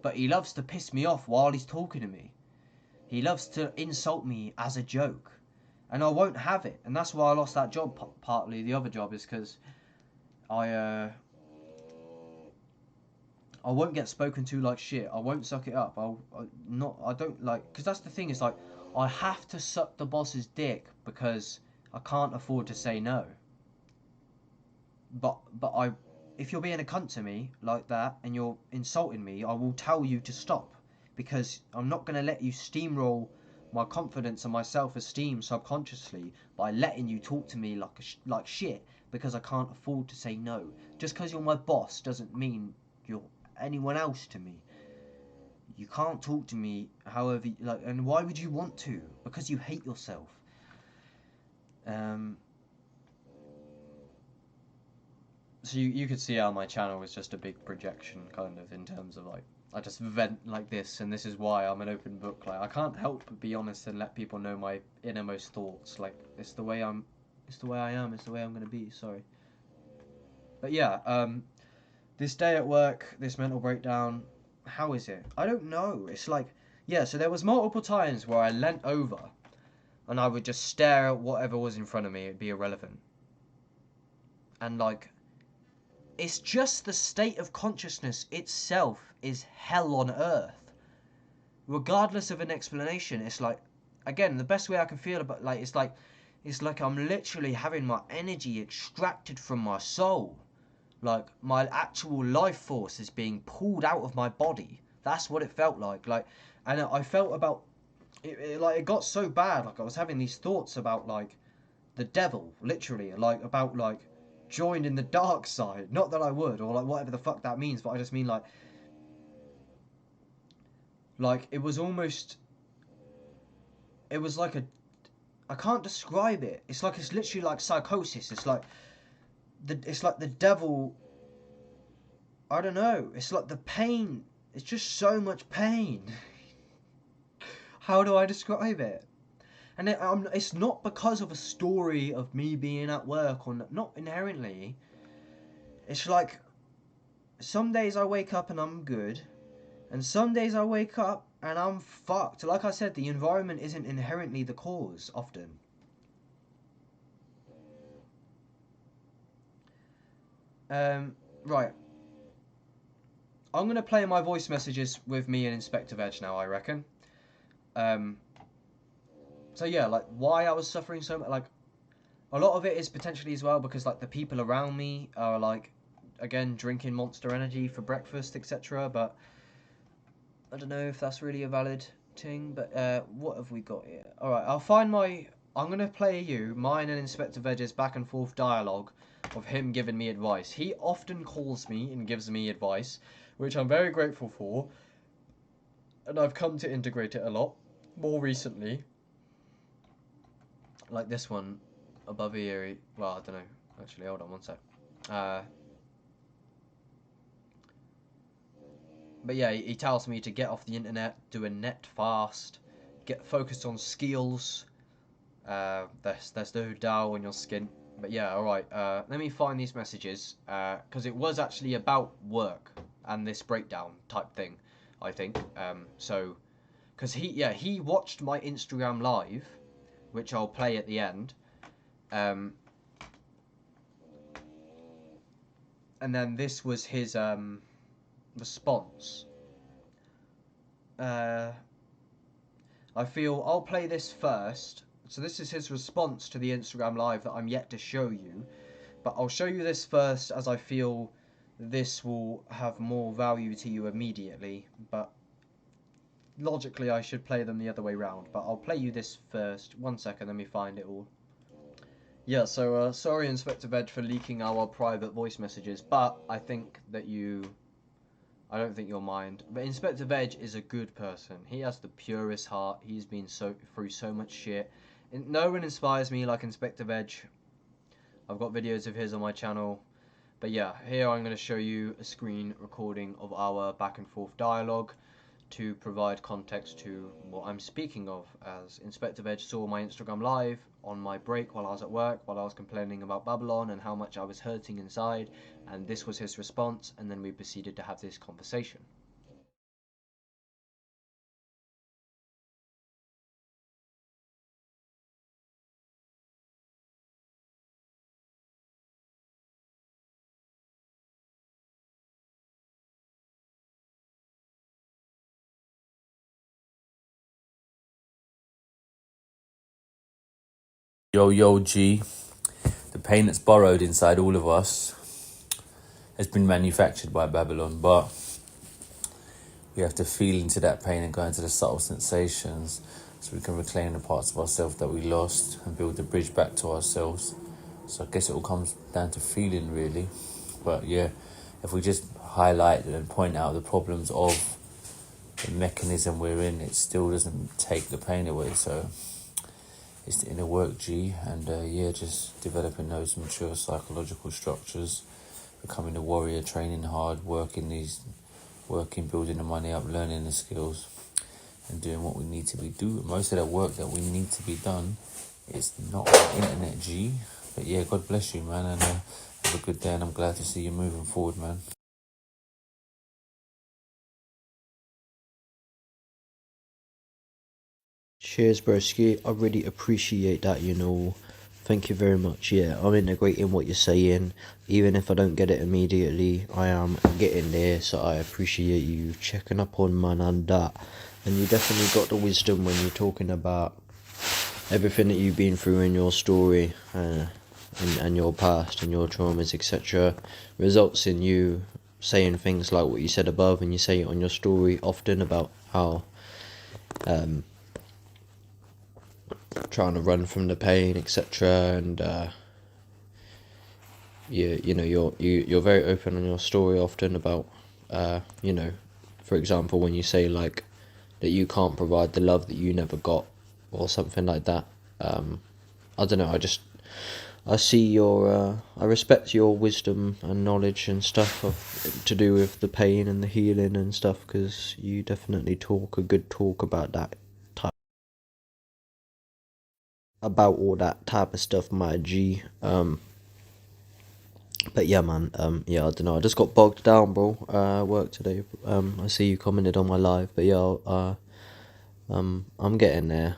but he loves to piss me off while he's talking to me. He loves to insult me as a joke, and I won't have it. And that's why I lost that job. Partly the other job is because I won't get spoken to like shit. I won't suck it up. I don't like, because that's the thing, is like, I have to suck the boss's dick because I can't afford to say no. But if you're being a cunt to me like that and you're insulting me, I will tell you to stop, because I'm not going to let you steamroll my confidence and my self-esteem subconsciously by letting you talk to me like shit, because I can't afford to say no. Just because you're my boss doesn't mean you're anyone else to me. You can't talk to me however, like, and why would you want to? Because you hate yourself. So you could see how my channel is just a big projection, kind of, in terms of, like, I just vent like this, and this is why I'm an open book. Like, I can't help but be honest and let people know my innermost thoughts. Like, it's the way I am, it's the way I'm going to be, sorry. But yeah, this day at work, this mental breakdown, how is it? I don't know. It's like, yeah, so there was multiple times where I leant over and I would just stare at whatever was in front of me. It'd be irrelevant. And, like, it's just the state of consciousness itself is hell on earth. Regardless of an explanation, it's like, again, the best way I can feel about, like, it's like I'm literally having my energy extracted from my soul. Like, my actual life force is being pulled out of my body. That's what it felt like. Like, and I felt about it, like, it got so bad. Like, I was having these thoughts about, like, the devil, literally, like, about, like, joined in the dark side. Not that I would, or, like, whatever the fuck that means, but I just mean, like, it was almost, it was like I can't describe it. It's like, it's literally like psychosis. It's like the devil, I don't know. It's like the pain. It's just so much pain. How do I describe it? And it's not because of a story of me being at work, or not inherently. It's like, some days I wake up and I'm good, and some days I wake up and I'm fucked. Like I said, the environment isn't inherently the cause, often. Right. I'm going to play my voice messages with me and Inspector Veg now, I reckon. So yeah, like, why I was suffering so much, like, a lot of it is potentially as well because, like, the people around me are, like, again, drinking Monster Energy for breakfast, etc. But I don't know if that's really a valid thing. But what have we got here? Alright, I'll find I'm going to play mine and Inspector Veg's back and forth dialogue of him giving me advice. He often calls me and gives me advice, which I'm very grateful for. And I've come to integrate it a lot more recently. Like this one above here, well, I don't know. Actually, hold on one sec. But yeah, he tells me to get off the internet, do a net fast, get focused on skills. There's no doubt on your skin. But yeah, alright. Let me find these messages, because it was actually about work and this breakdown type thing. I think. So, because he watched my Instagram live, which I'll play at the end. And then this was his response. I feel I'll play this first. So this is his response to the Instagram live that I'm yet to show you. But I'll show you this first, as I feel this will have more value to you immediately. But logically I should play them the other way round. But I'll play you this first. 1 second, let me find it all. Yeah, so sorry Inspector Veg for leaking our private voice messages, but I think that I don't think you'll mind. But Inspector Veg is a good person. He has the purest heart. He's been through so much shit. No one inspires me like Inspector Veg. I've got videos of his on my channel. But yeah, here I'm going to show you a screen recording of our back and forth dialogue to provide context to what I'm speaking of, as Inspector Veg saw my Instagram live on my break while I was at work, while I was complaining about Babylon and how much I was hurting inside, and this was his response, and then we proceeded to have this conversation. Yo, G. The pain that's borrowed inside all of us has been manufactured by Babylon, but we have to feel into that pain and go into the subtle sensations so we can reclaim the parts of ourselves that we lost and build the bridge back to ourselves. So I guess it all comes down to feeling, really. But yeah, if we just highlight and point out the problems of the mechanism we're in, it still doesn't take the pain away. So it's the inner work, G, and just developing those mature psychological structures, becoming a warrior, training hard, working, building the money up, learning the skills, and doing what we need to be doing. Most of that work that we need to be done is not on the internet, G. But yeah, God bless you, man, and have a good day, and I'm glad to see you moving forward, man. Cheers, broski. I really appreciate that, you know. Thank you very much. Yeah, I'm integrating what you're saying. Even if I don't get it immediately, I am getting there. So I appreciate you checking up on man and that. And you definitely got the wisdom when you're talking about everything that you've been through in your story and your past and your traumas, etc. Results in you saying things like what you said above, and you say it on your story often about how trying to run from the pain, etc. And you're very open on your story often about for example, when you say like that you can't provide the love that you never got or something like that. I don't know, I see your I respect your wisdom and knowledge and stuff to do with the pain and the healing and stuff, because you definitely talk a good talk about that type, about all that type of stuff, my G. But yeah, man, yeah, I don't know, I just got bogged down, bro. Work today. I see you commented on my live, but yeah, I'm getting there.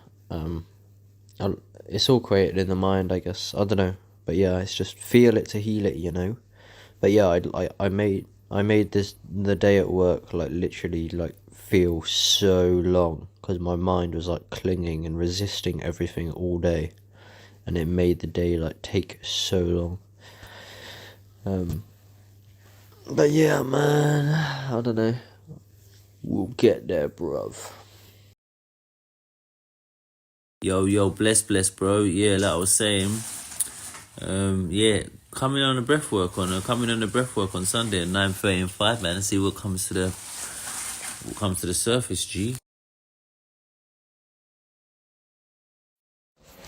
It's all created in the mind, I guess. I don't know, but yeah, it's just feel it to heal it, you know. But yeah, I made this the day at work like literally like feel so long, because my mind was like clinging and resisting everything all day, and it made the day like take so long. But yeah, man, I don't know. We'll get there, bruv. Yo, bless, bro. Yeah, like I was saying, yeah, coming on the breathwork on Sunday at 9:30 and 5, man, and see what comes to the surface, G.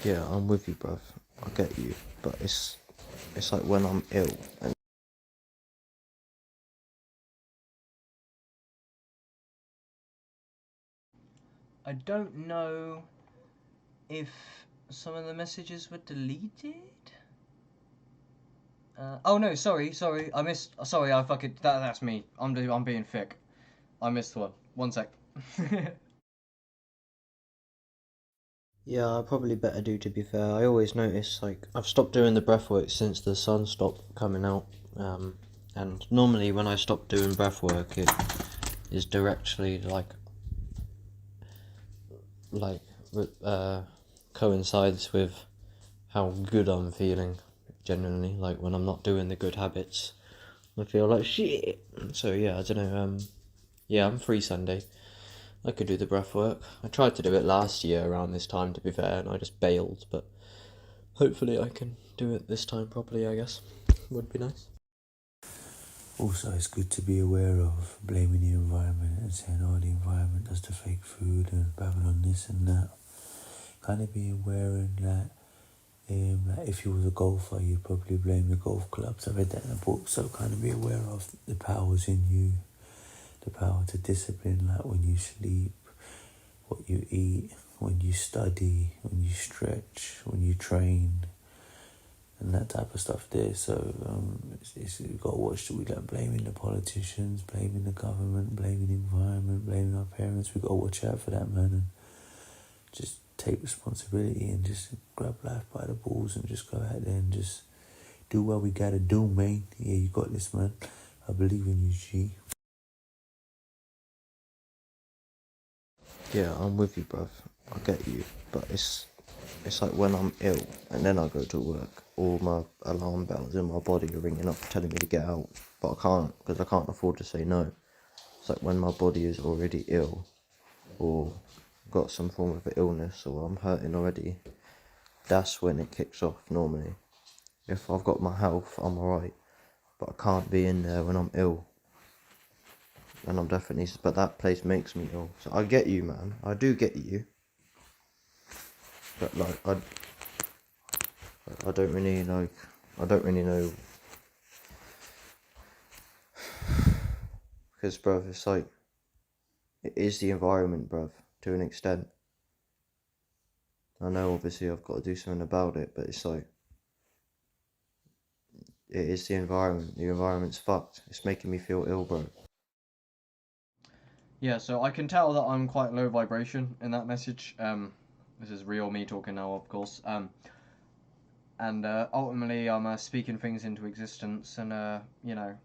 Yeah, I'm with you, bruv. I get you, but it's like when I'm ill and I don't know if some of the messages were deleted. Oh no, sorry, I missed. Sorry, I fucking that's me. I'm being thick. I missed one. 1 sec. Yeah, I probably better do, to be fair. I always notice, like, I've stopped doing the breathwork since the sun stopped coming out. And normally when I stop doing breathwork, it is directly, coincides with how good I'm feeling, genuinely. Like, when I'm not doing the good habits, I feel like shit. So, yeah, I don't know, yeah, I'm free Sunday. I could do the breath work. I tried to do it last year around this time, to be fair, and I just bailed, but hopefully I can do it this time properly, I guess. Would be nice. Also, it's good to be aware of blaming the environment and saying, oh, the environment does the fake food and Babylon this and that. Kind of be aware of that. Like if you was a golfer, you'd probably blame the golf clubs. I read that in a book, so kind of be aware of the powers in you, the power to discipline, like when you sleep, what you eat, when you study, when you stretch, when you train, and that type of stuff there. So you've got to watch that we don't blaming the politicians, blaming the government, blaming the environment, blaming our parents. We've got to watch out for that, man, and just take responsibility and just grab life by the balls and just go out there and just do what we gotta do, man. Yeah, you got this, man. I believe in you, G. Yeah, I'm with you, bruv. I get you, but it's like when I'm ill and then I go to work, all my alarm bells in my body are ringing up telling me to get out, but I can't, because I can't afford to say no. It's like when my body is already ill, or got some form of illness, or I'm hurting already, that's when it kicks off normally. If I've got my health, I'm alright, but I can't be in there when I'm ill. And I'm definitely, but that place makes me ill. So I get you, man. I do get you. But like, I don't really know. Because, bruv, it's like, it is the environment, bruv, to an extent. I know, obviously, I've got to do something about it, but it's like, it is the environment. The environment's fucked. It's making me feel ill, bro. Yeah, so I can tell that I'm quite low vibration in that message. This is real me talking now, of course. And ultimately, I'm speaking things into existence, and you know,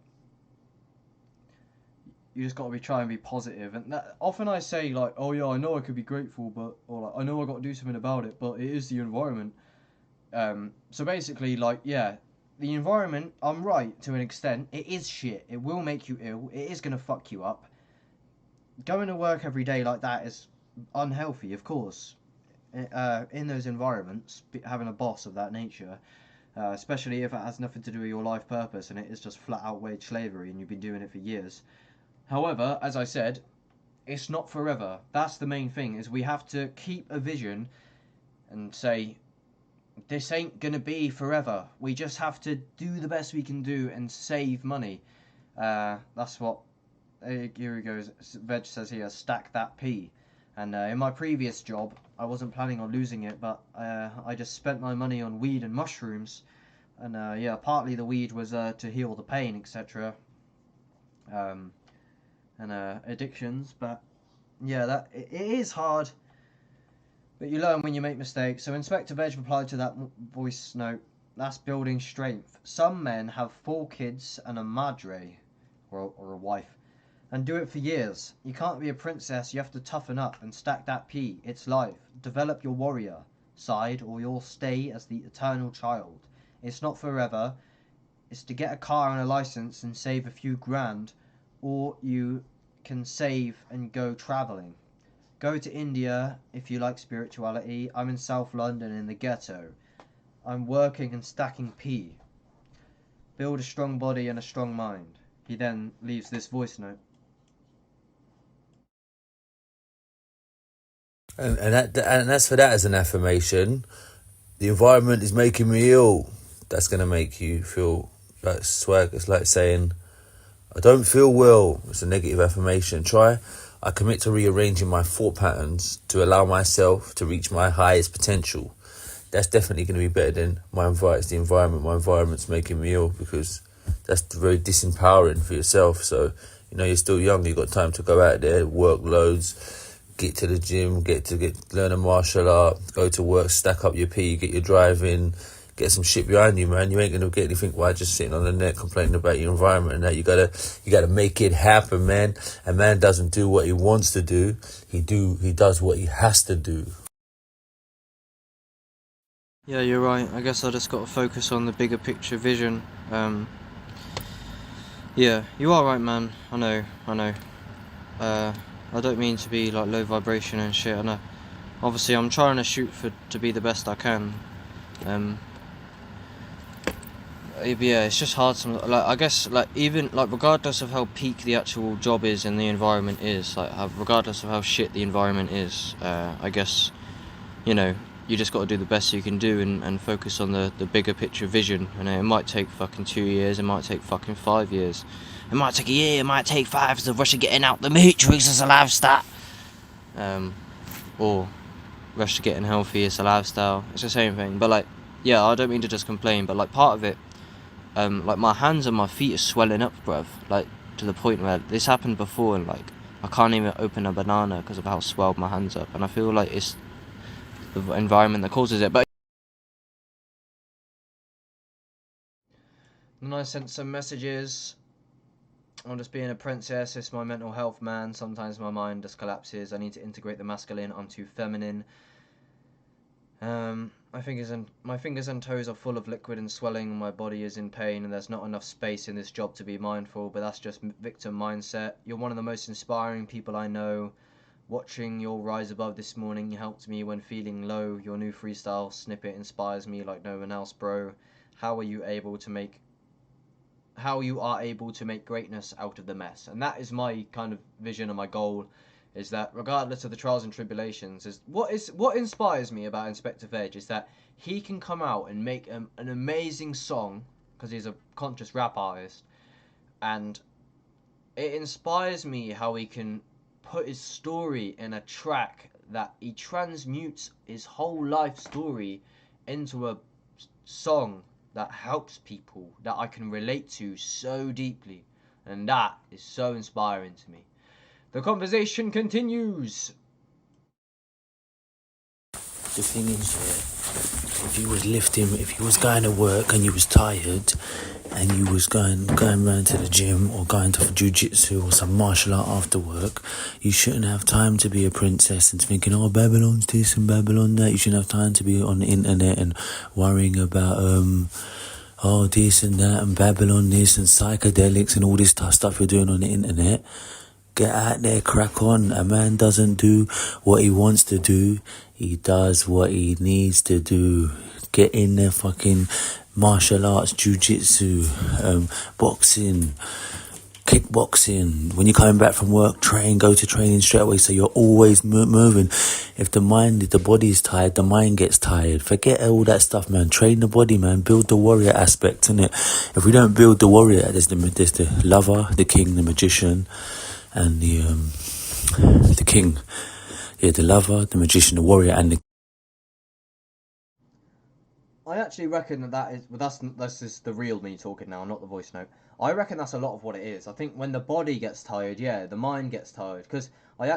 you just got to try and be positive. And often I say like, oh yeah, I know I could be grateful, but or like, I know I got to do something about it, but it is the environment. So basically, like, yeah, the environment, I'm right to an extent. It is shit. It will make you ill. It is gonna fuck you up. Going to work every day like that is unhealthy, of course. In those environments, having a boss of that nature, especially if it has nothing to do with your life purpose and it is just flat out wage slavery and you've been doing it for years. However, as I said, it's not forever. That's the main thing, is we have to keep a vision and say, this ain't gonna be forever. We just have to do the best we can do and save money. That's what, here he goes, Veg says here, stack that P. And in my previous job, I wasn't planning on losing it, but I just spent my money on weed and mushrooms. And yeah, partly the weed was to heal the pain, etc. And addictions, but yeah, it is hard. But you learn when you make mistakes. So Inspector Veg replied to that voice note, that's building strength. Some men have 4 kids and a madre, or a wife, and do it for years. You can't be a princess, you have to toughen up and stack that P. It's life. Develop your warrior side or you'll stay as the eternal child. It's not forever. It's to get a car and a license and save a few grand, or you can save and go travelling. Go to India if you like spirituality. I'm in South London in the ghetto. I'm working and stacking P. Build a strong body and a strong mind. He then leaves this voice note. And that's for that as an affirmation. The environment is making me ill. That's going to make you feel like swag. It's like saying, I don't feel well. It's a negative affirmation. I commit to rearranging my thought patterns to allow myself to reach my highest potential. That's definitely going to be better than it's the environment. My environment's making me ill, because that's very disempowering for yourself. So You know, you're still young. You got time to go out there, work loads, get to the gym, learn a martial art, go to work, stack up your P, get your driving, get some shit behind you, man. You ain't gonna get anything by just sitting on the net complaining about your environment and that. You gotta make it happen, man. A man doesn't do what he wants to do. He does what he has to do. Yeah, you're right. I guess I just got to focus on the bigger picture vision. Yeah, you are right, man. I know. I don't mean to be like low vibration and shit. I know. Obviously, I'm trying to shoot to be the best I can. Yeah, it's just hard. I guess, even regardless of how peak the actual job is and the environment is, regardless of how shit the environment is, I guess, you just got to do the best you can do and focus on the bigger picture vision. And it might take fucking 2 years, it might take fucking 5 years, it might take a year, it might take 5 to rush to getting out the matrix as a lifestyle, or rush to getting healthy as a lifestyle. It's the same thing. But yeah, I don't mean to just complain, but part of it, my hands and my feet are swelling up, bruv, to the point where this happened before, and I can't even open a banana because of how swelled my hands up, and I feel like it's the environment that causes it. But then I sent some messages. I'm just being a princess. It's my mental health, man. Sometimes my mind just collapses. I need to integrate the masculine. I'm too feminine. My fingers and toes are full of liquid and swelling, and my body is in pain, and there's not enough space in this job to be mindful, but that's just victim mindset. You're one of the most inspiring people I know. Watching your rise above this morning helped me when feeling low. Your new freestyle snippet inspires me like no one else, bro. How you are able to make greatness out of the mess. And that is my kind of vision and my goal, is that regardless of the trials and tribulations, what inspires me about Inspector Veg is that he can come out and make an amazing song, because he's a conscious rap artist, and it inspires me how he can put his story in a track that he transmutes his whole life story into a song that helps people, that I can relate to so deeply, and that is so inspiring to me. The conversation continues. The thing is, if you was going to work and you was tired, and you was going round to the gym or going to jiu-jitsu or some martial art after work, you shouldn't have time to be a princess and thinking, oh, Babylon's this and Babylon that. You shouldn't have time to be on the internet and worrying about oh, this and that and Babylon this and psychedelics and all this stuff you're doing on the internet. Get out there, crack on. A man doesn't do what he wants to do. He does what he needs to do. Get in there, fucking martial arts, jiu-jitsu, boxing, kickboxing. When you're coming back from work, go to training straight away, so you're always moving. If the body is tired, the mind gets tired. Forget all that stuff, man. Train the body, man. Build the warrior aspect, innit? If we don't build the warrior, there's the lover, the king, the magician, and the king. Yeah, the lover, the magician, the warrior, and the... I actually reckon that's just the real me talking now, not the voice note. I reckon that's a lot of what it is. I think when the body gets tired, yeah, the mind gets tired. Because I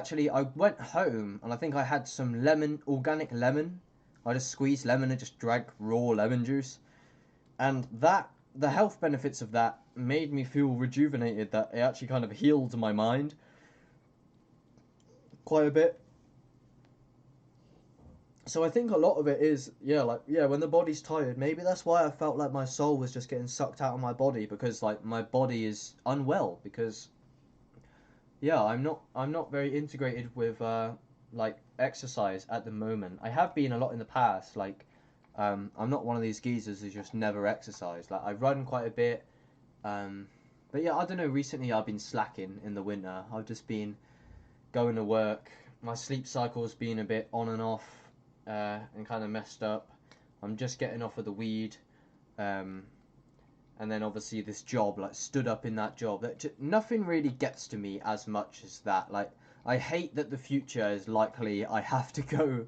went home and I think I had some organic lemon. I just squeezed lemon and just drank raw lemon juice. And the health benefits of that made me feel rejuvenated, that it actually kind of healed my mind quite a bit. So I think a lot of it is, when the body's tired, maybe that's why I felt like my soul was just getting sucked out of my body, because my body is unwell, because I'm not very integrated with exercise at the moment. I have been a lot in the past. I'm not one of these geezers who just never exercise. I run quite a bit, but yeah, I don't know, recently I've been slacking in the winter. I've just been going to work. My sleep cycle's been a bit on and off, and kind of messed up. I'm just getting off of the weed, and then obviously this job, stood up in that job. Nothing really gets to me as much as that. I hate that the future is likely I have to go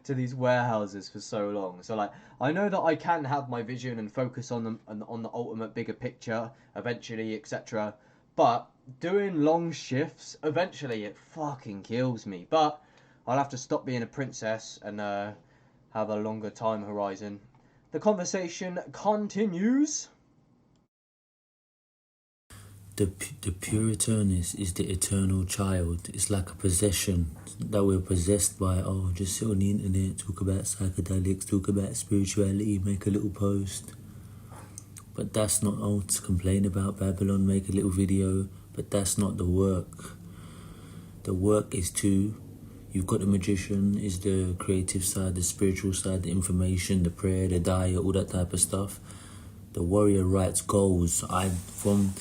to these warehouses for so long. So I know that I can have my vision and focus on the ultimate bigger picture eventually, etc. But doing long shifts, eventually it fucking kills me. But I'll have to stop being a princess and have a longer time horizon. The conversation continues. The Puritan is the eternal child. It's like a possession that we're possessed by. Oh, just sit on the internet, talk about psychedelics, talk about spirituality, make a little post. But that's not all to complain about Babylon, make a little video. But that's not the work. The work is you've got the magician, is the creative side, the spiritual side, the information, the prayer, the diet, all that type of stuff. The warrior writes goals. From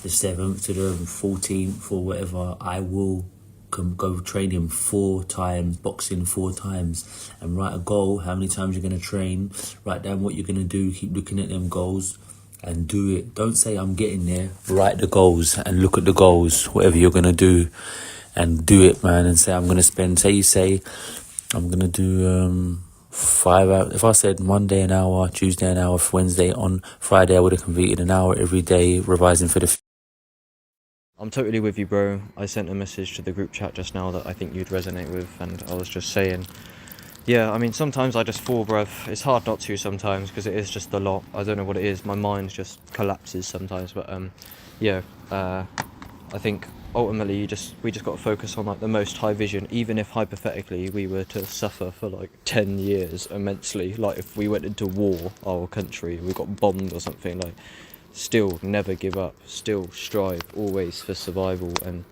the 7th to the 14th or whatever, I will go training 4 times, boxing 4 times, and write a goal, how many times you're going to train, write down what you're going to do, keep looking at them goals, and do it. Don't say I'm getting there. Write the goals and look at the goals, whatever you're going to do, and do it, man, and say I'm going to spend, say I'm going to do 5 hours. If I said Monday an hour, Tuesday an hour, Wednesday, on Friday I would have completed an hour every day revising for the... I'm totally with you, bro. I sent a message to the group chat just now that I think you'd resonate with, and I was just saying, yeah, I mean, sometimes I just fall, bruv. It's hard not to sometimes, because it is just a lot. I don't know what it is. My mind just collapses sometimes, but yeah, I think ultimately we just got to focus on like the most high vision, even if hypothetically we were to suffer for like 10 years immensely, like if we went into war, our country, we got bombed or something, like, still never give up, still strive always for survival. And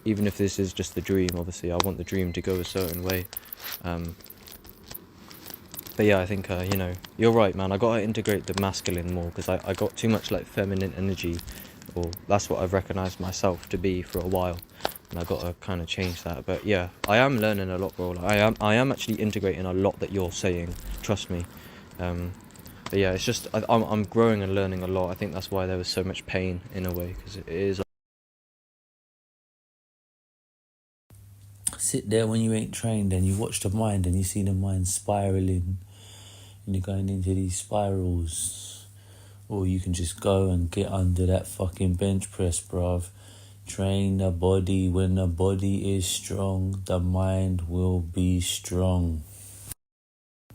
even if this is just the dream, obviously I want the dream to go a certain way. But yeah, I think you know, you're right, man. I gotta integrate the masculine more, because I got too much like feminine energy, or that's what I've recognized myself to be for a while, and I gotta kind of change that. But yeah, I am learning a lot, bro. Like, I am actually integrating a lot that you're saying, trust me. But yeah, it's just I'm growing and learning a lot. I think that's why there was so much pain in a way, because it is. Sit there when you ain't trained and you watch the mind and you see the mind spiraling and you're going into these spirals. Or you can just go and get under that fucking bench press, bruv. Train the body. When the body is strong, the mind will be strong.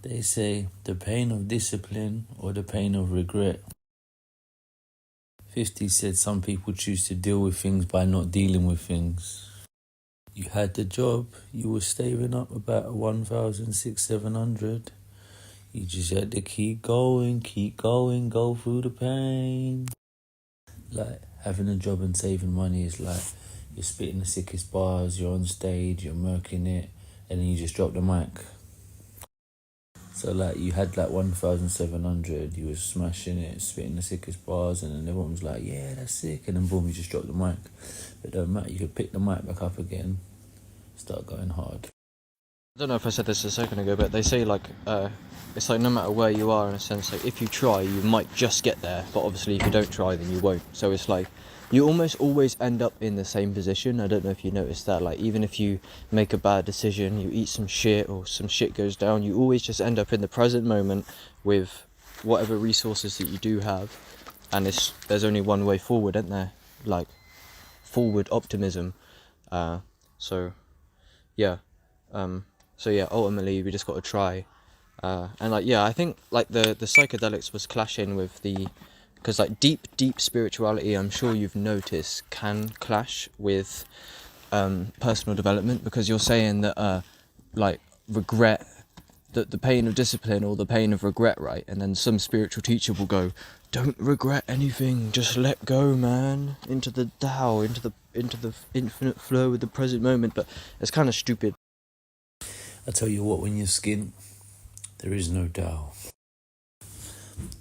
They say the pain of discipline or the pain of regret. 50 said some people choose to deal with things by not dealing with things. You had the job, you were saving up about 1,600-700. You just had to keep going, go through the pain. Like, having a job and saving money is like, you're spitting the sickest bars, you're on stage, you're murking it, and then you just drop the mic. So like, you had like 1,700, you were smashing it, spitting the sickest bars, and then everyone was like, yeah, that's sick, and then boom, you just dropped the mic. But it don't matter, you could pick the mic back up again, start going hard. I don't know if I said this a second ago, but they say like it's like no matter where you are, in a sense, like if you try, you might just get there, but obviously if you don't try, then you won't. So it's like you almost always end up in the same position. I don't know if you noticed that. Like, even if you make a bad decision, you eat some shit or some shit goes down, you always just end up in the present moment with whatever resources that you do have, and there's only one way forward, isn't there? Like, forward optimism. So yeah, ultimately we just got to try. And like, yeah, I think like the psychedelics was clashing with because like deep spirituality, I'm sure you've noticed, can clash with personal development, because you're saying that like regret, that the pain of discipline or the pain of regret, right? And then some spiritual teacher will go, don't regret anything, just let go, man, into the Tao, into the infinite flow with the present moment. But it's kind of stupid. I tell you what, when you're skint, there is no Tao.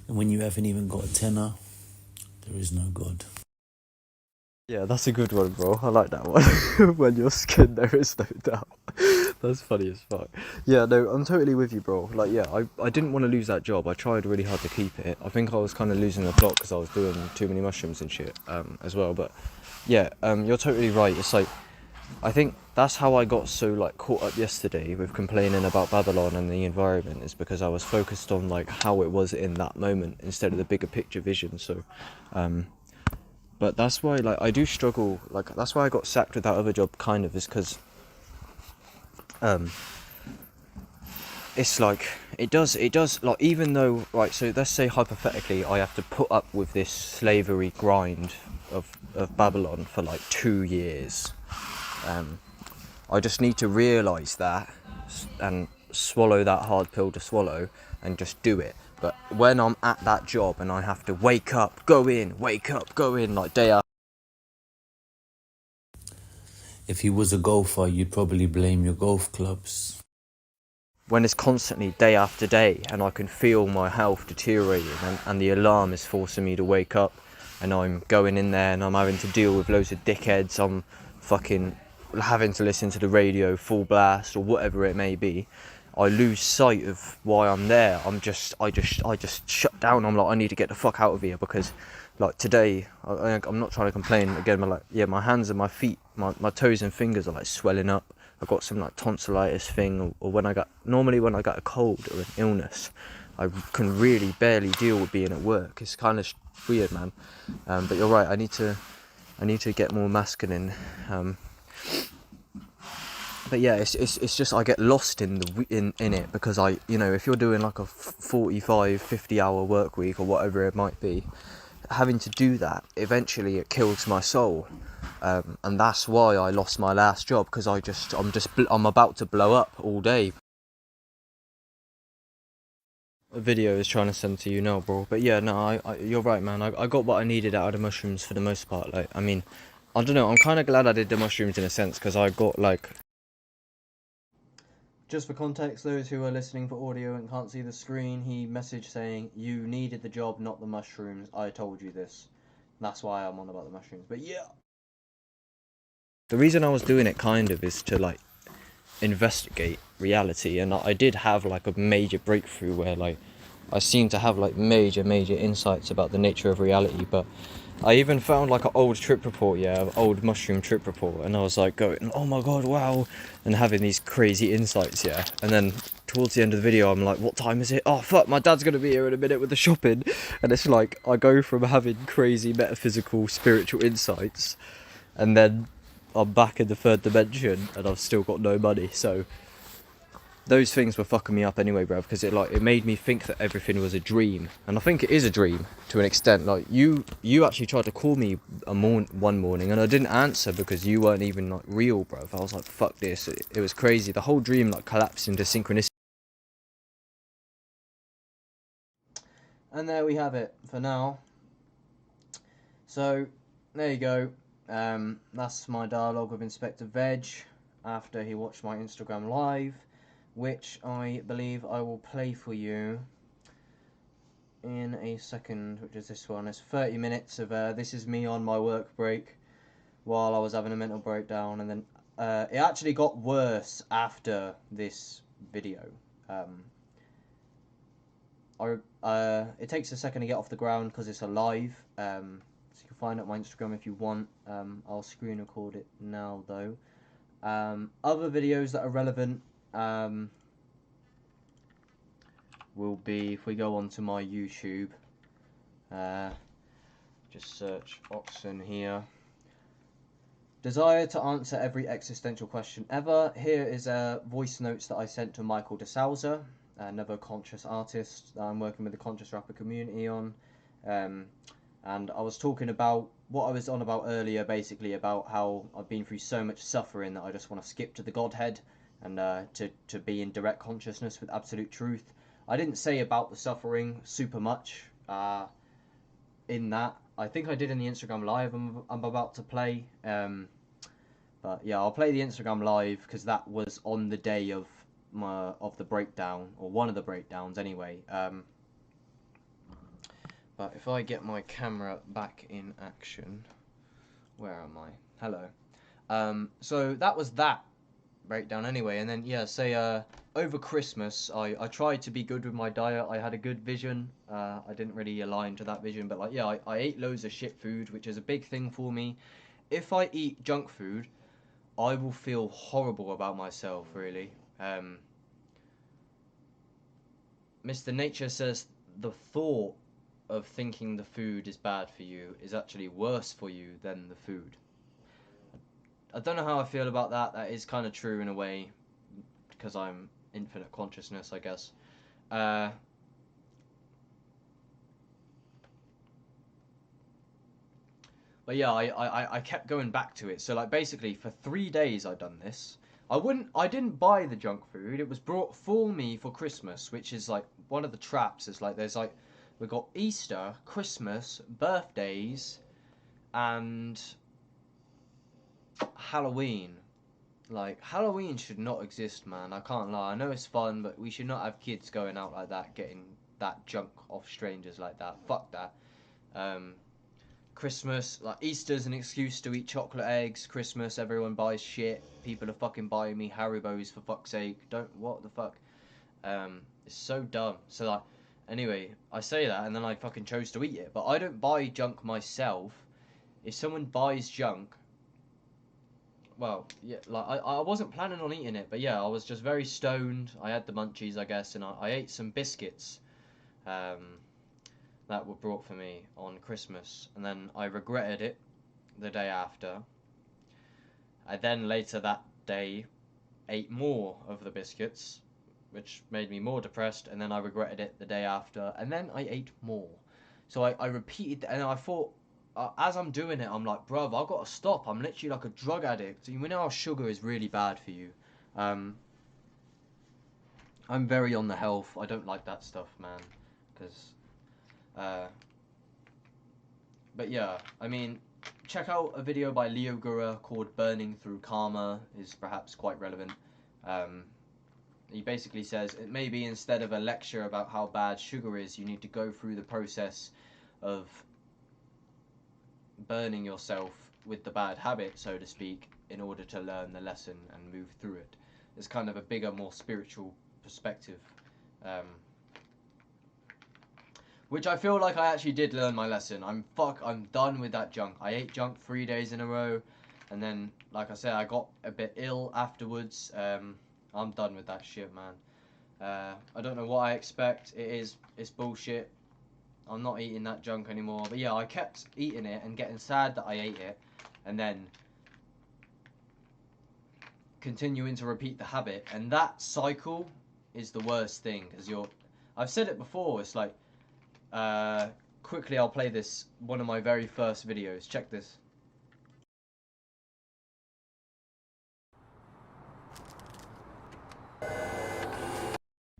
And when you haven't even got a tenner, there is no God. Yeah, that's a good one, bro. I like that one. When you're skinned, there is no doubt. That's funny as fuck. Yeah, no, I'm totally with you, bro. Like, yeah, I didn't want to lose that job. I tried really hard to keep it. I think I was kind of losing the plot because I was doing too many mushrooms and shit as well. But yeah, you're totally right. It's like, I think that's how I got so like caught up yesterday with complaining about Babylon and the environment, is because I was focused on like how it was in that moment instead of the bigger picture vision. So But that's why, like, I do struggle. Like, that's why I got sacked with that other job, kind of, is because it's like it does like, even though, right, so let's say hypothetically I have to put up with this slavery grind of Babylon for like 2 years. I just need to realise that and swallow that hard pill to swallow and just do it. But when I'm at that job and I have to wake up, go in, like day after. If you was a golfer, you'd probably blame your golf clubs. When it's constantly day after day and I can feel my health deteriorating and the alarm is forcing me to wake up and I'm going in there and I'm having to deal with loads of dickheads, I'm fucking having to listen to the radio full blast or whatever it may be, I lose sight of why I'm there. I just shut down. I'm like, I need to get the fuck out of here, because like today, I'm not trying to complain again, but like, my hands and my feet, my toes and fingers are like swelling up. I've got some like tonsillitis thing, or when I got a cold or an illness, I can really barely deal with being at work. It's kind of weird, man. But you're right. I need to get more masculine. But yeah, it's just I get lost in it, because if you're doing like a 45, 50-hour work week or whatever it might be, having to do that, eventually it kills my soul. And that's why I lost my last job, because I'm about to blow up all day. A video is trying to send to you now, bro. But yeah, no, you're right, man. I got what I needed out of the mushrooms for the most part. Like, I mean, I don't know. I'm kind of glad I did the mushrooms in a sense, because I got like. Just for context, those who are listening for audio and can't see the screen, he messaged saying, "You needed the job, not the mushrooms. I told you this." That's why I'm on about the mushrooms. But yeah. The reason I was doing it kind of is to like investigate reality, and I did have like a major breakthrough where like I seemed to have like major insights about the nature of reality. But I even found like an old trip report, old mushroom trip report, and I was like going, oh my god, wow, and having these crazy insights, and then towards the end of the video I'm like, what time is it? Oh fuck, my dad's gonna be here in a minute with the shopping. And it's like I go from having crazy metaphysical spiritual insights, and then I'm back in the third dimension and I've still got no money. So those things were fucking me up anyway, bruv, because it made me think that everything was a dream. And I think it is a dream to an extent. Like you actually tried to call me one morning and I didn't answer because you weren't even like real, bruv. I was like, fuck this. It was crazy. The whole dream like collapsed into synchronicity. And there we have it for now. So there you go. That's my dialogue with Inspector Veg after he watched my Instagram live, which I believe I will play for you in a second, which is this one. It's 30 minutes of this is me on my work break while I was having a mental breakdown, and then it actually got worse after this video. It takes a second to get off the ground because it's a live. So you can find it on my Instagram if you want. I'll screen record it now though. Other videos that are relevant will be, if we go onto my YouTube, just search OXSN here. Desire to answer every existential question ever. Here is voice notes that I sent to Michael DeSouza, another conscious artist that I'm working with the conscious rapper community on. And I was talking about what I was on about earlier, basically about how I've been through so much suffering that I just want to skip to the Godhead and to be in direct consciousness with absolute truth. I didn't say about the suffering super much in that. I think I did in the Instagram live I'm about to play. But yeah, I'll play the Instagram live because that was on the day of the breakdown, or one of the breakdowns anyway. But if I get my camera back in action, where am I? Hello. So that was that breakdown anyway, and then yeah, say over Christmas I tried to be good with my diet. I had a good vision. I didn't really align to that vision, but like yeah, I ate loads of shit food, which is a big thing for me. If I eat junk food, I will feel horrible about myself, really. Mr. Nature says the thought of thinking the food is bad for you is actually worse for you than the food. I don't know how I feel about that. That is kind of true in a way, because I'm infinite consciousness, I guess. But yeah, I kept going back to it. So like basically for 3 days I'd done this. I didn't buy the junk food. It was brought for me for Christmas, which is like one of the traps. Is like there's like we've got Easter, Christmas, birthdays, and Halloween. Like, Halloween should not exist, man. I can't lie. I know it's fun, but we should not have kids going out like that, getting that junk off strangers like that. Fuck that. Christmas, like, Easter's an excuse to eat chocolate eggs. Christmas, everyone buys shit. People are fucking buying me Haribos, for fuck's sake. What the fuck? It's so dumb. So, like, anyway, I say that, and then I fucking chose to eat it. But I don't buy junk myself. If someone buys junk, well, yeah, like, I wasn't planning on eating it, but yeah, I was just very stoned. I had the munchies, I guess, and I ate some biscuits that were brought for me on Christmas, and then I regretted it the day after. I then later that day ate more of the biscuits, which made me more depressed, and then I regretted it the day after, and then I ate more. So I repeated, and I thought, as I'm doing it, I'm like, bruv, I've got to stop. I'm literally like a drug addict. You know how sugar is really bad for you. I'm very on the health. I don't like that stuff, man. But yeah, I mean, check out a video by Leo Gura called Burning Through Karma. Is perhaps quite relevant. He basically says, it maybe instead of a lecture about how bad sugar is, you need to go through the process of burning yourself with the bad habit, so to speak, in order to learn the lesson and move through it. It's kind of a bigger, more spiritual perspective, which I feel like I actually did learn my lesson. I'm done with that junk. I ate junk 3 days in a row, and then, like I said, I got a bit ill afterwards. I'm done with that shit, man. I don't know what I expect. It's bullshit. I'm not eating that junk anymore. But yeah, I kept eating it and getting sad that I ate it, and then continuing to repeat the habit. And that cycle is the worst thing, because I've said it before, it's like, quickly I'll play this, one of my very first videos. Check this.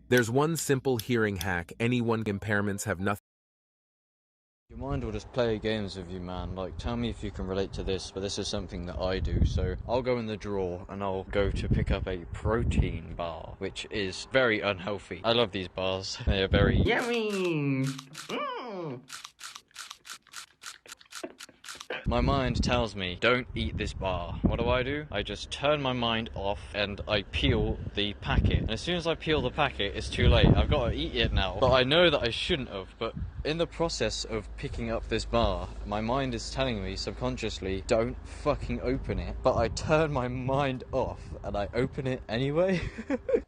There's one simple hearing hack. Anyone with impairments have nothing. Your mind will just play games with you, man. Like, tell me if you can relate to this, but this is something that I do. So I'll go in the drawer and I'll go to pick up a protein bar, which is very unhealthy. I love these bars. They are very yummy. My mind tells me, don't eat this bar. What do? I just turn my mind off and I peel the packet. And as soon as I peel the packet, it's too late. I've got to eat it now. But I know that I shouldn't have. But in the process of picking up this bar, my mind is telling me subconsciously, don't fucking open it. But I turn my mind off and I open it anyway.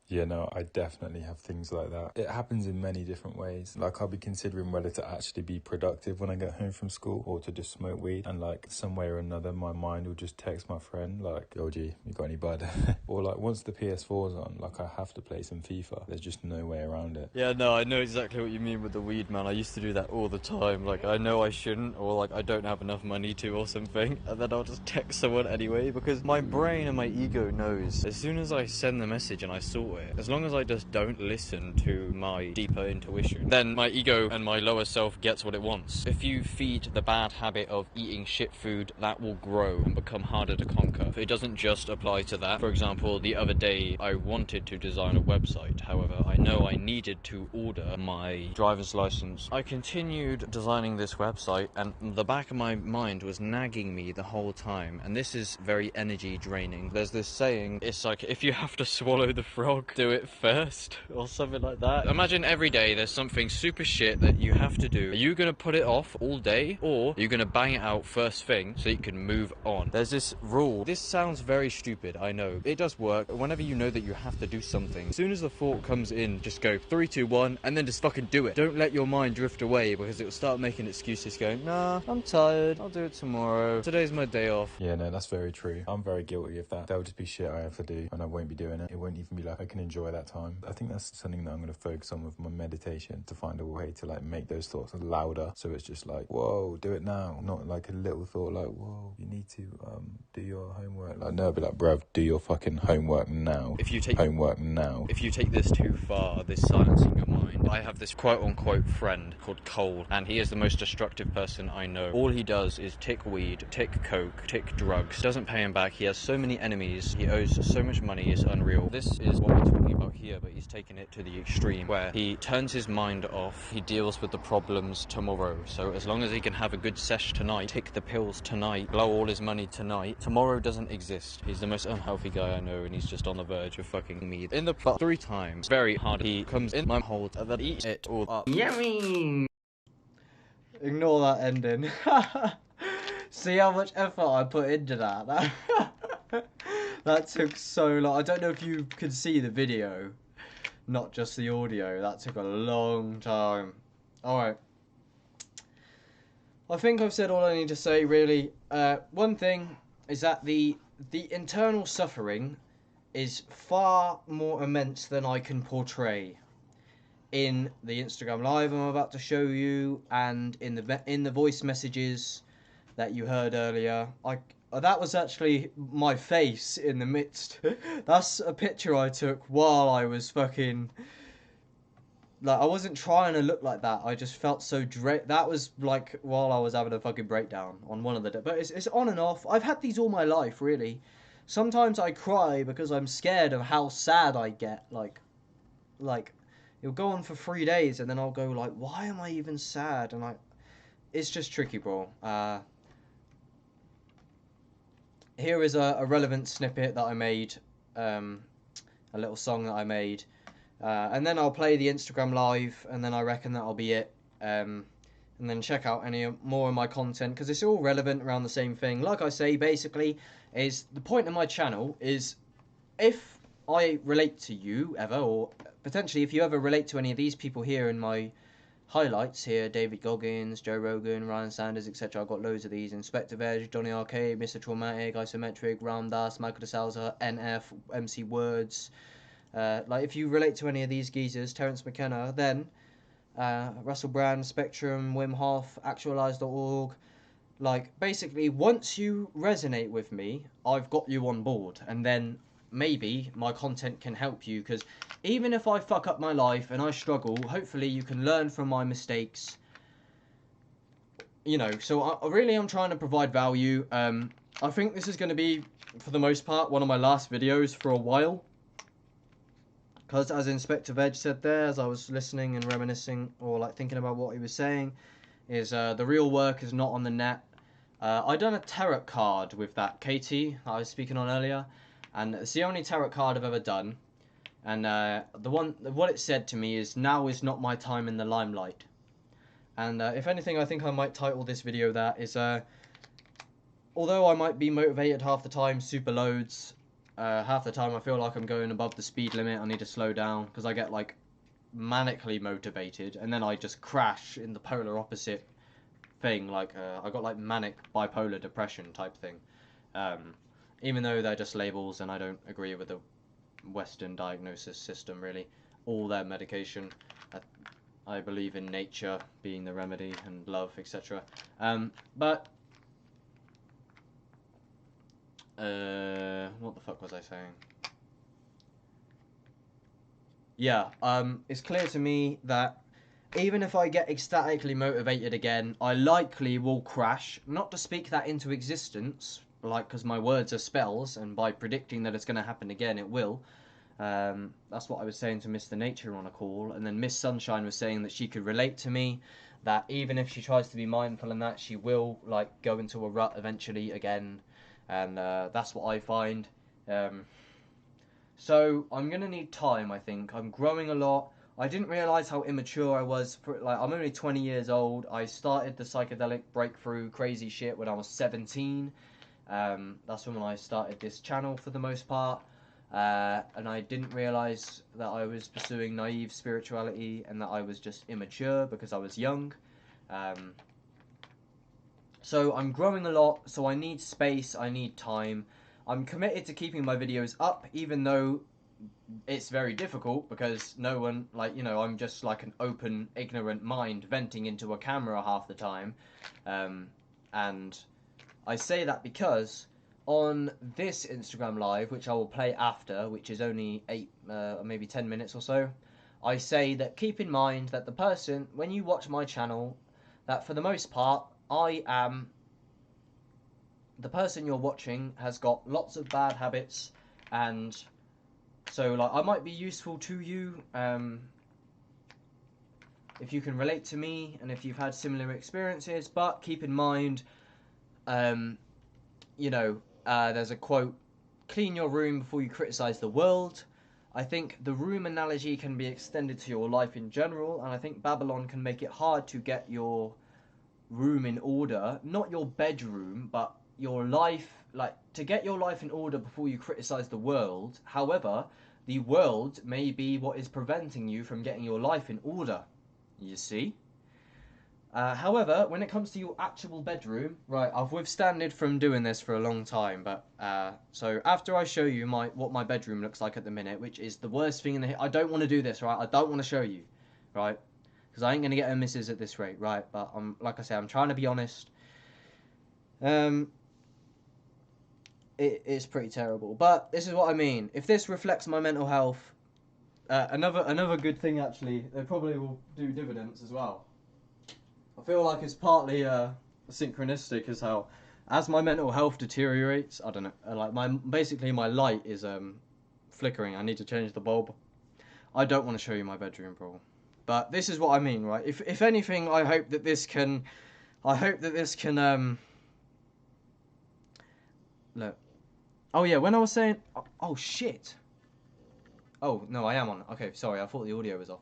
Yeah, no, I definitely have things like that. It happens in many different ways. Like, I'll be considering whether to actually be productive when I get home from school or to just smoke weed. And like, some way or another, my mind will just text my friend like, yo G, you got any bud? Or like, once the PS4's on, like, I have to play some FIFA. There's just no way around it. Yeah, no, I know exactly what you mean with the weed, man. I used to do that all the time. Like, I know I shouldn't, or like, I don't have enough money to or something. And then I'll just text someone anyway, because my brain and my ego knows. As soon as I send the message and I sort it, as long as I just don't listen to my deeper intuition, then my ego and my lower self gets what it wants. If you feed the bad habit of eating shit food, that will grow and become harder to conquer. It doesn't just apply to that. For example, the other day I wanted to design a website. However, I know I needed to order my driver's license. I continued designing this website, and the back of my mind was nagging me the whole time, and this is very energy draining. There's this saying, it's like, if you have to swallow the frog, dog do it first or something like that. Imagine every day there's something super shit that you have to do. Are you gonna put it off all day, or are you gonna bang it out first thing so you can move on? There's this rule. This sounds very stupid, I know. It does work. Whenever you know that you have to do something, as soon as the thought comes in, just go 3, 2, 1, and then just fucking do it. Don't let your mind drift away, because it will start making excuses going, nah, I'm tired, I'll do it tomorrow, today's my day off. Yeah, no, that's very true. I'm very guilty of that. There'll just be shit I have to do and I won't be doing it. It won't even be like I can enjoy that time. I think that's something that I'm going to focus on with my meditation, to find a way to like make those thoughts louder, so it's just like, whoa, do it now, not like a little thought like, whoa, you need to do your homework. Like, no, be like, bruv, do your fucking homework now. If you take homework now. If you take this too far, this silencing your mind, I have this quote-unquote friend called Cole, and he is the most destructive person I know. All he does is tick weed, tick coke, tick drugs. Doesn't pay him back. He has so many enemies. He owes so much money. It's unreal. This is what we're talking about here, but he's taken it to the extreme, where he turns his mind off. He deals with the problems tomorrow. So as long as he can have a good sesh tonight, tick the pills tonight, blow all his money tonight, tomorrow doesn't exist. He's the most unhealthy guy I know, and he's just on the verge of fucking me in the butt 3 times. Very hard. He comes in my hold and then eats it all up. Yummy! Ignore that ending. See how much effort I put into that? That took so long. I don't know if you could see the video, not just the audio. That took a long time. Alright. I think I've said all I need to say, really. One thing is that the internal suffering is far more immense than I can portray in the Instagram live I'm about to show you, and in the voice messages that you heard earlier. That was actually my face in the midst. That's a picture I took while I was fucking, like, I wasn't trying to look like that. I just felt so that was like while I was having a fucking breakdown on one of the but it's on and off. I've had these all my life, really. Sometimes I cry because I'm scared of how sad I get. Like it'll go on for 3 days and then I'll go like, why am I even sad? And it's just tricky, bro. Here is a relevant snippet that I made, a little song that I made, and then I'll play the Instagram live, and then I reckon that'll be it. And then check out any more of my content, because it's all relevant around the same thing. Like I say, basically, is the point of my channel is, if I relate to you ever, or potentially if you ever relate to any of these people here in my highlights here, David Goggins, Joe Rogan, Ryan Sanders, etc. I've got loads of these. Inspector Veg, Donny Arcade, Mr. Traumatic, Isometric, Ram Das, Michael DeSalza, NF, MC Words. Like, if you relate to any of these geezers, Terence McKenna, then Russell Brand, Spectrum, Wim Hof, Actualize.org. Like, basically, once you resonate with me, I've got you on board, and then maybe my content can help you, because even if I fuck up my life and I struggle, hopefully you can learn from my mistakes, you know. So I really am trying to provide value. I think this is going to be, for the most part, one of my last videos for a while, because as Inspector Veg said there, as I was listening and reminiscing, or like thinking about what he was saying, is the real work is not on the net. I done a tarot card with that Katie I was speaking on earlier, and it's the only tarot card I've ever done. And what it said to me is, now is not my time in the limelight. And if anything, I think I might title this video that, is although I might be motivated half the time, super loads, half the time I feel like I'm going above the speed limit, I need to slow down, because I get like manically motivated, and then I just crash in the polar opposite thing, like I got like manic bipolar depression type thing. Even though they're just labels, and I don't agree with the Western diagnosis system, really, all their medication. I believe in nature being the remedy, and love, etc. But what the fuck was I saying? Yeah, it's clear to me that even if I get ecstatically motivated again, I likely will crash. Not to speak that into existence, like, because my words are spells, and by predicting that it's going to happen again, it will. That's what I was saying to Mr. Nature on a call, and then Miss Sunshine was saying that she could relate to me, that even if she tries to be mindful in that, she will, like, go into a rut eventually again, and that's what I find. So I'm gonna need time, I think. I'm growing a lot. I didn't realize how immature I was. Like, I'm only 20 years old. I started the psychedelic breakthrough crazy shit when I was 17. That's when I started this channel for the most part. And I didn't realize that I was pursuing naive spirituality and that I was just immature because I was young. So I'm growing a lot, so I need space, I need time. I'm committed to keeping my videos up, even though it's very difficult because no one, like, you know, I'm just like an open, ignorant mind venting into a camera half the time. And I say that because on this Instagram live, which I will play after, which is only 8, maybe 10 minutes or so, I say that keep in mind that the person, when you watch my channel, that for the most part, the person you're watching has got lots of bad habits, and so like I might be useful to you if you can relate to me and if you've had similar experiences, but keep in mind, you know, there's a quote, clean your room before you criticize the world. I think the room analogy can be extended to your life in general, and I think Babylon can make it hard to get your room in order, not your bedroom, but your life, like to get your life in order before you criticize the world. However, the world may be what is preventing you from getting your life in order, you see. However, when it comes to your actual bedroom, right, I've withstanded from doing this for a long time, but so after I show you what my bedroom looks like at the minute, which is the worst thing in the, I don't want to do this, right, I don't want to show you, right, because I ain't going to get a missus at this rate, right, but I'm, like I say, I'm trying to be honest. It's pretty terrible, but this is what I mean. If this reflects my mental health, another good thing actually, they probably will do dividends as well. I feel like it's partly synchronistic as how, as my mental health deteriorates, I don't know, like basically my light is flickering. I need to change the bulb. I don't want to show you my bedroom, bro. But this is what I mean, right? If anything, I hope that this can, look. Oh yeah, when I was saying, oh shit. Oh no, I am on. Okay, sorry, I thought the audio was off.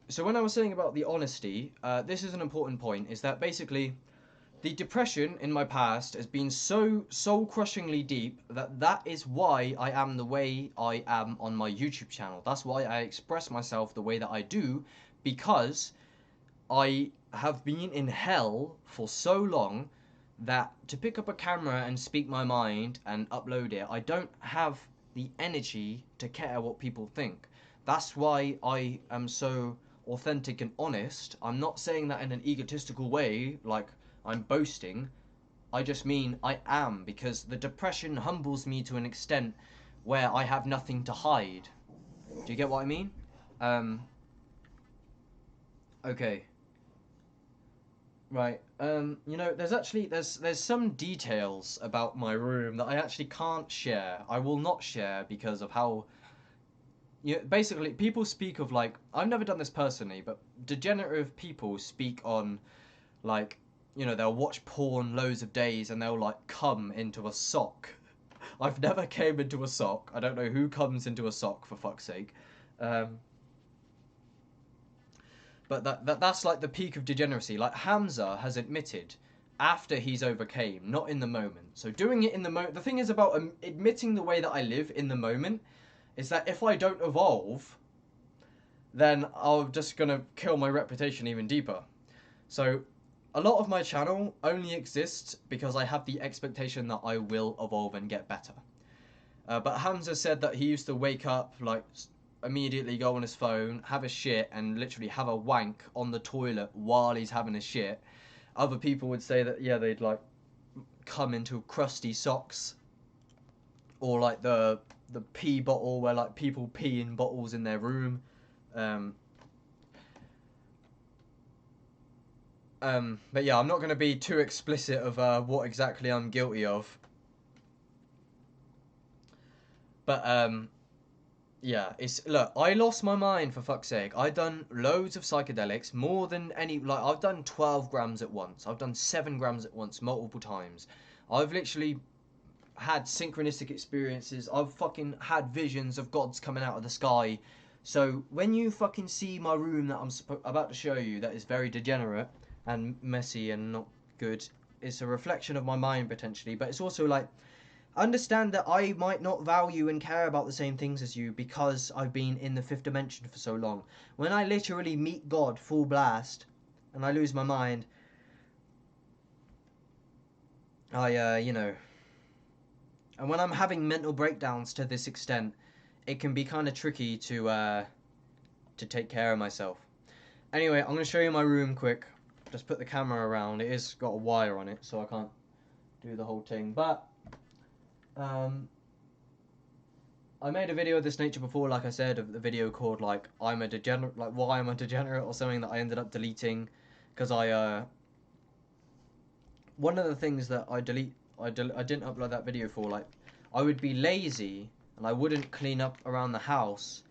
So when I was saying about the honesty, this is an important point, is that basically the depression in my past has been so soul-crushingly deep that is why I am the way I am on my YouTube channel. That's why I express myself the way that I do, because I have been in hell for so long that to pick up a camera and speak my mind and upload it, I don't have the energy to care what people think. That's why I am so authentic and honest. I'm not saying that in an egotistical way, like I'm boasting. I just mean I am, because the depression humbles me to an extent where I have nothing to hide. Do you get what I mean? Okay. Right. You know, there's some details about my room that I actually can't share. I will not share because of how, you know, basically people speak of, like, I've never done this personally, but degenerative people speak on, like, you know, they'll watch porn loads of days and they'll like come into a sock. I've never came into a sock. I don't know who comes into a sock, for fuck's sake. But that's like the peak of degeneracy. Like Hamza has admitted after he's overcame, not in the moment. So doing it in the moment, the thing is about admitting the way that I live in the moment is that if I don't evolve, then I'm just gonna kill my reputation even deeper. So a lot of my channel only exists because I have the expectation that I will evolve and get better. But Hamza said that he used to wake up, like, immediately go on his phone, have a shit, and literally have a wank on the toilet while he's having a shit. Other people would say that, yeah, they'd, like, come into crusty socks. Or, like, the pee bottle where, like, people pee in bottles in their room. But yeah, I'm not going to be too explicit of what exactly I'm guilty of. But, yeah, look, I lost my mind, for fuck's sake. I've done loads of psychedelics, more than any, like, I've done 12 grams at once. I've done 7 grams at once, multiple times. I've literally had synchronistic experiences. I've fucking had visions of gods coming out of the sky. So when you fucking see my room that I'm about to show you, that is very degenerate and messy and not good, it's a reflection of my mind potentially, but it's also like, understand that I might not value and care about the same things as you because I've been in the fifth dimension for so long. When I literally meet God full blast and I lose my mind, you know, and when I'm having mental breakdowns to this extent, it can be kind of tricky to take care of myself. Anyway, I'm going to show you my room quick. Just put the camera around. It is got a wire on it, so I can't do the whole thing. But I made a video of this nature before, like I said, of the video called like I'm a degenerate, like why I'm a degenerate or something, that I ended up deleting because one of the things that I didn't upload that video for, like, I would be lazy and I wouldn't clean up around the house,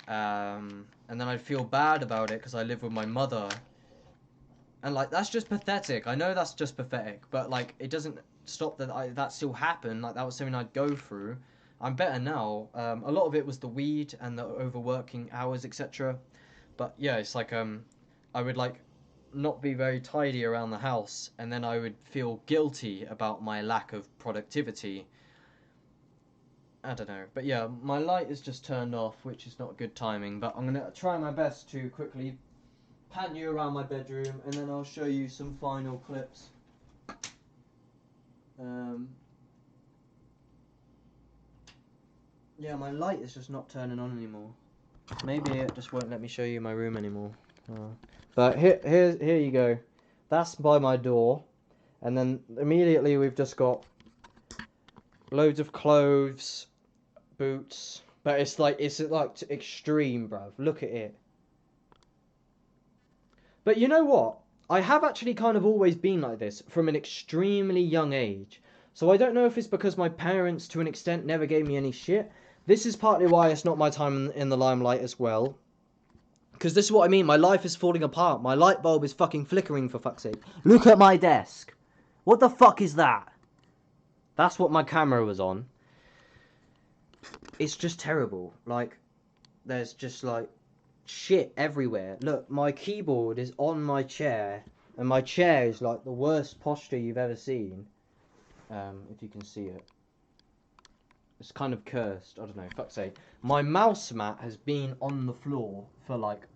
and then I'd feel bad about it because I live with my mother, and like that's just pathetic. I know that's just pathetic, but like it doesn't stop that still happened. Like that was something I'd go through. I'm better now. A lot of it was the weed and the overworking hours, etc. But yeah, it's like I would like not be very tidy around the house, and then I would feel guilty about my lack of productivity. I don't know, but yeah, my light is just turned off, which is not good timing, but I'm gonna try my best to quickly pan you around my bedroom, and then I'll show you some final clips. Yeah, my light is just not turning on anymore. Maybe it just won't let me show you my room anymore. But here you go. That's by my door, and then immediately we've just got loads of clothes, boots. But it's like extreme, bruv. Look at it. But you know what? I have actually kind of always been like this from an extremely young age. So I don't know if it's because my parents, to an extent, never gave me any shit. This is partly why it's not my time in the limelight as well. Because this is what I mean. My life is falling apart. My light bulb is fucking flickering, for fuck's sake. Look at my desk. What the fuck is that? That's what my camera was on. It's just terrible. Like, there's just like shit everywhere. Look, my keyboard is on my chair, and my chair is like the worst posture you've ever seen. If you can see it. It's kind of cursed. I don't know, fuck's sake. My mouse mat has been on the floor for like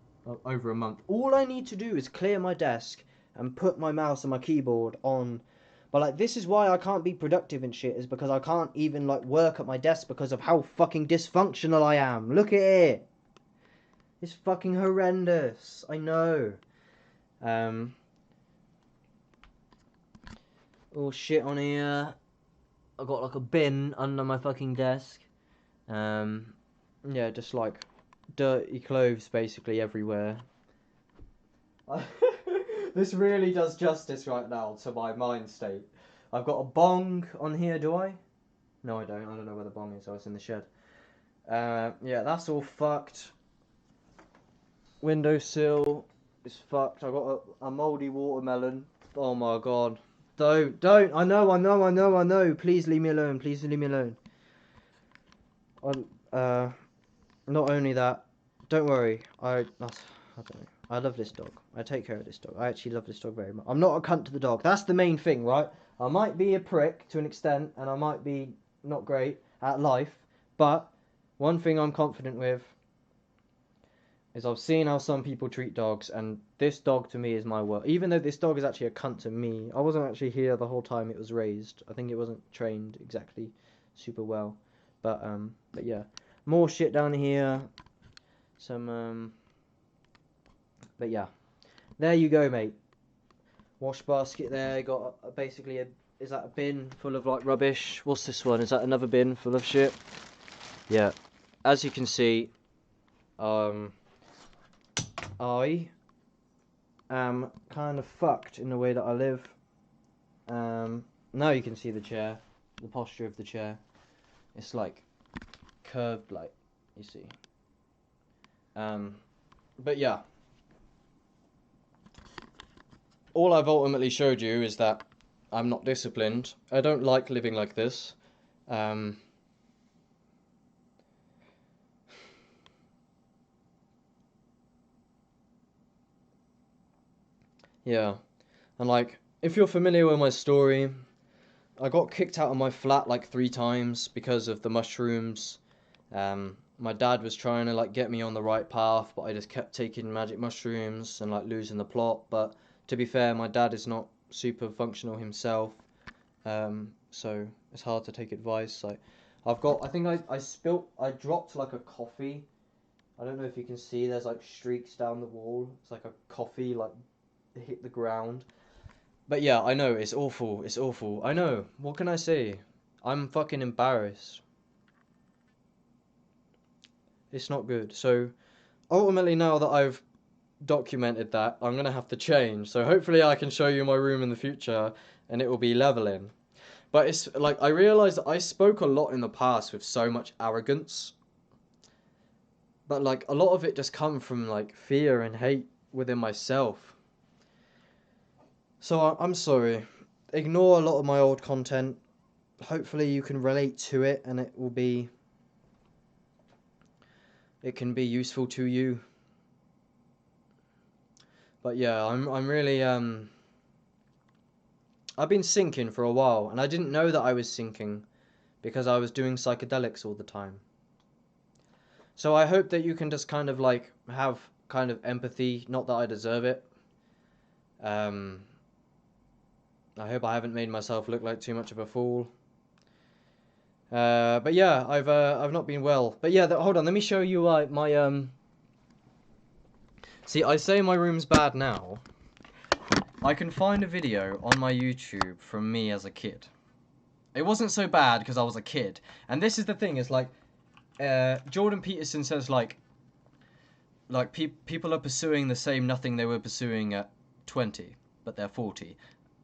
over a month. All I need to do is clear my desk and put my mouse and my keyboard on. But like, this is why I can't be productive and shit, is because I can't even like work at my desk because of how fucking dysfunctional I am. Look at it. It's fucking horrendous. I know. All shit on here. I got like a bin under my fucking desk. Yeah, just like dirty clothes basically everywhere. This really does justice right now to my mind state. I've got a bong on here, do I? No, I don't. I don't know where the bong is. Oh, it's in the shed. Yeah, that's all fucked. Windowsill is fucked. I got a mouldy watermelon. Oh my god. Don't. I know. Please leave me alone. Please leave me alone. Not only that, don't worry. I don't know. I love this dog. I take care of this dog. I actually love this dog very much. I'm not a cunt to the dog. That's the main thing, right? I might be a prick to an extent, and I might be not great at life, but one thing I'm confident with is I've seen how some people treat dogs, and this dog to me is my world. Even though this dog is actually a cunt to me, I wasn't actually here the whole time it was raised. I think it wasn't trained exactly super well. But yeah. More shit down here. Some, but yeah. There you go, mate. Wash basket there. Got basically is that a bin full of like rubbish? What's this one? Is that another bin full of shit? Yeah. As you can see, I am kind of fucked in the way that I live. Now you can see the chair, the posture of the chair. It's like curved, like you see. But yeah, all I've ultimately showed you is that I'm not disciplined. I don't like living like this. Um, yeah, and like, if you're familiar with my story, I got kicked out of my flat like 3 times because of the mushrooms. My dad was trying to like get me on the right path, but I just kept taking magic mushrooms and like losing the plot. But to be fair, my dad is not super functional himself, so it's hard to take advice. Like, I think I dropped like a coffee. I don't know if you can see, there's like streaks down the wall. It's like a coffee like hit the ground. But yeah, I know, it's awful, it's awful. I know, what can I say? I'm fucking embarrassed. It's not good. So, ultimately now that I've documented that, I'm gonna have to change. So hopefully I can show you my room in the future and it will be leveling. But it's like, I realised that I spoke a lot in the past with so much arrogance. But like, a lot of it just come from like fear and hate within myself. So I'm sorry. Ignore a lot of my old content. Hopefully you can relate to it and it can be useful to you. But yeah, I'm really I've been sinking for a while and I didn't know that I was sinking because I was doing psychedelics all the time. So I hope that you can just kind of like have kind of empathy, not that I deserve it. I hope I haven't made myself look like too much of a fool. But yeah, I've not been well. But yeah, hold on, let me show you my See, I say my room's bad now. I can find a video on my YouTube from me as a kid. It wasn't so bad because I was a kid. And this is the thing, is like, Jordan Peterson says like people are pursuing the same nothing they were pursuing at 20, but they're 40.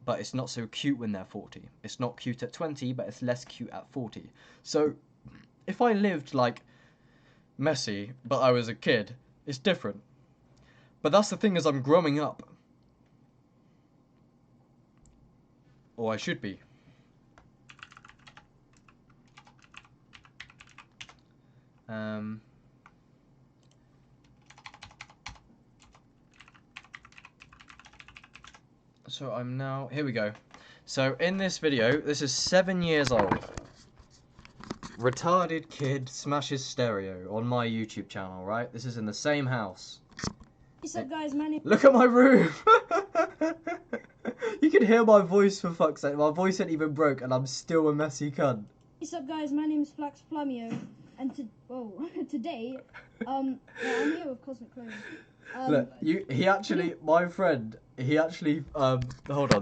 But it's not so cute when they're 40. It's not cute at 20, but it's less cute at 40. So, if I lived like Messi, but I was a kid, it's different. But that's the thing, is I'm growing up. Or I should be. So I'm now, here we go. So in this video, this is 7 years old. Retarded kid smashes stereo on my YouTube channel, right? This is in the same house. What's up, guys? My name. Look at my room. You can hear my voice, for fuck's sake. My voice ain't even broke, and I'm still a messy cunt. What's up, guys? My name is Flax Plumio, and today, I'm here with Cosmic Clone. Look, my friend, hold on,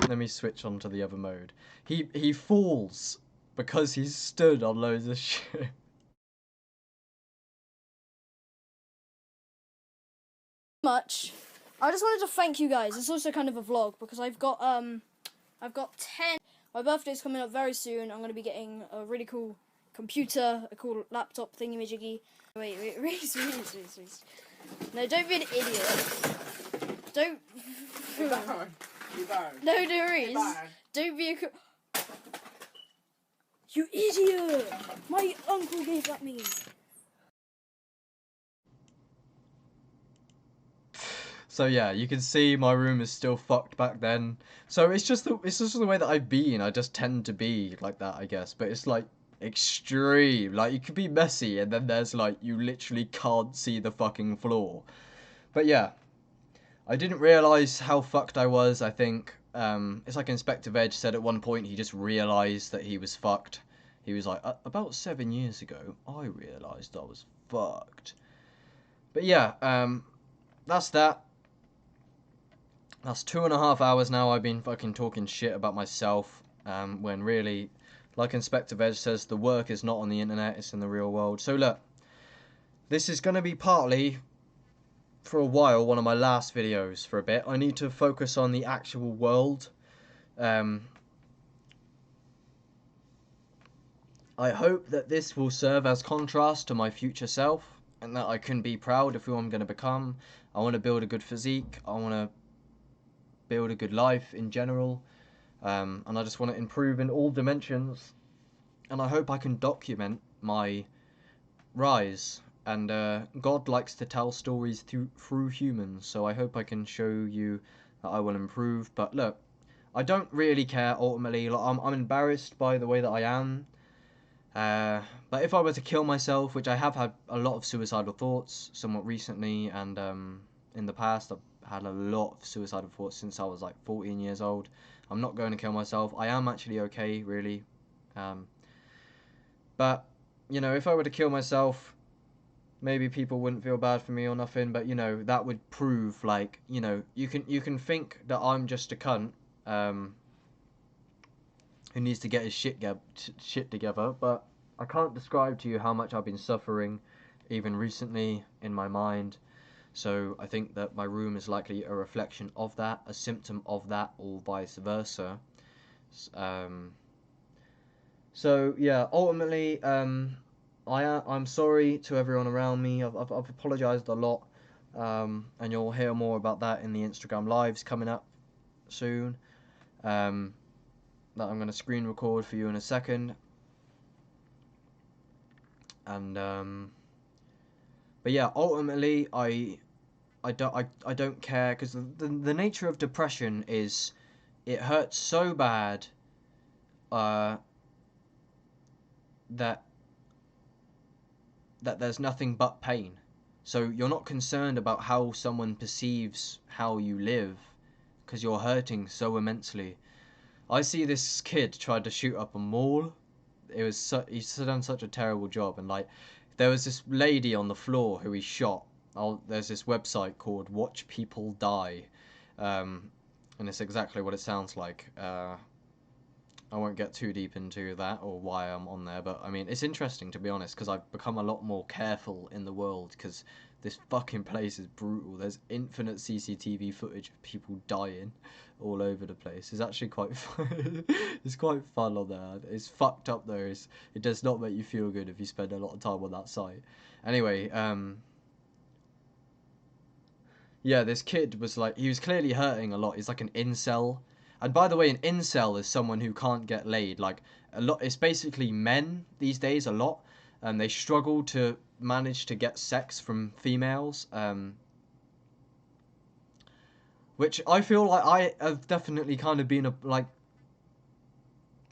let me switch on to the other mode. He falls because he's stood on loads of shit. I just wanted to thank you guys. It's also kind of a vlog because I've got 10. My birthday's coming up very soon. I'm gonna be getting a really cool computer, a cool laptop thingy-majiggy. Wait, Reese. No, don't be an idiot. Don't. No, Reese. Don't be a. You idiot! My uncle gave that me. So yeah, you can see my room is still fucked back then. So it's just the way that I've been. I just tend to be like that, I guess. But it's like extreme. Like, you could be messy and then there's like, you literally can't see the fucking floor. But yeah, I didn't realise how fucked I was, I think. It's like Inspector Veg said at one point, he just realised that he was fucked. He was like, about 7 years ago, I realised I was fucked. But yeah, that's that. That's 2.5 hours now I've been fucking talking shit about myself, when really, like Inspector Veg says, the work is not on the internet, it's in the real world. So look, this is going to be partly, for a while, one of my last videos for a bit. I need to focus on the actual world. I hope that this will serve as contrast to my future self, and that I can be proud of who I'm going to become. I want to build a good physique, I want to build a good life in general, and I just want to improve in all dimensions. and I hope I can document my rise. And God likes to tell stories through humans, so I hope I can show you that I will improve. But look, I don't really care ultimately. Like, I'm embarrassed by the way that I am. But if I were to kill myself, which I have had a lot of suicidal thoughts somewhat recently, and in the past I've had a lot of suicidal thoughts since I was like 14 years old. I'm not going to kill myself. I am actually okay, really. But, you know, if I were to kill myself, maybe people wouldn't feel bad for me or nothing, but, you know, that would prove, like, you know, you can think that I'm just a cunt, who needs to get his shit together, but I can't describe to you how much I've been suffering, even recently, in my mind. So I think that my room is likely a reflection of that, a symptom of that, or vice versa. So yeah, ultimately, I'm sorry to everyone around me. I've apologized a lot, and you'll hear more about that in the Instagram lives coming up soon. That I'm going to screen record for you in a second. And but yeah, ultimately I don't care, because the nature of depression is it hurts so bad that there's nothing but pain. So you're not concerned about how someone perceives how you live, because you're hurting so immensely. I see this kid tried to shoot up a mall. He's done such a terrible job, and like there was this lady on the floor who he shot. There's this website called Watch People Die, and it's exactly what it sounds like. I won't get too deep into that or why I'm on there, but I mean, it's interesting, to be honest, because I've become a lot more careful in the world, because this fucking place is brutal. There's infinite CCTV footage of people dying all over the place. It's actually quite fun. It's quite fun on there. It's fucked up though. It does not make you feel good if you spend a lot of time on that site. Anyway, yeah, this kid was like, he was clearly hurting a lot. He's like an incel. And by the way, an incel is someone who can't get laid. Like, a lot, it's basically men these days a lot, and they struggle to manage to get sex from females. Which I feel like I have definitely kind of been like,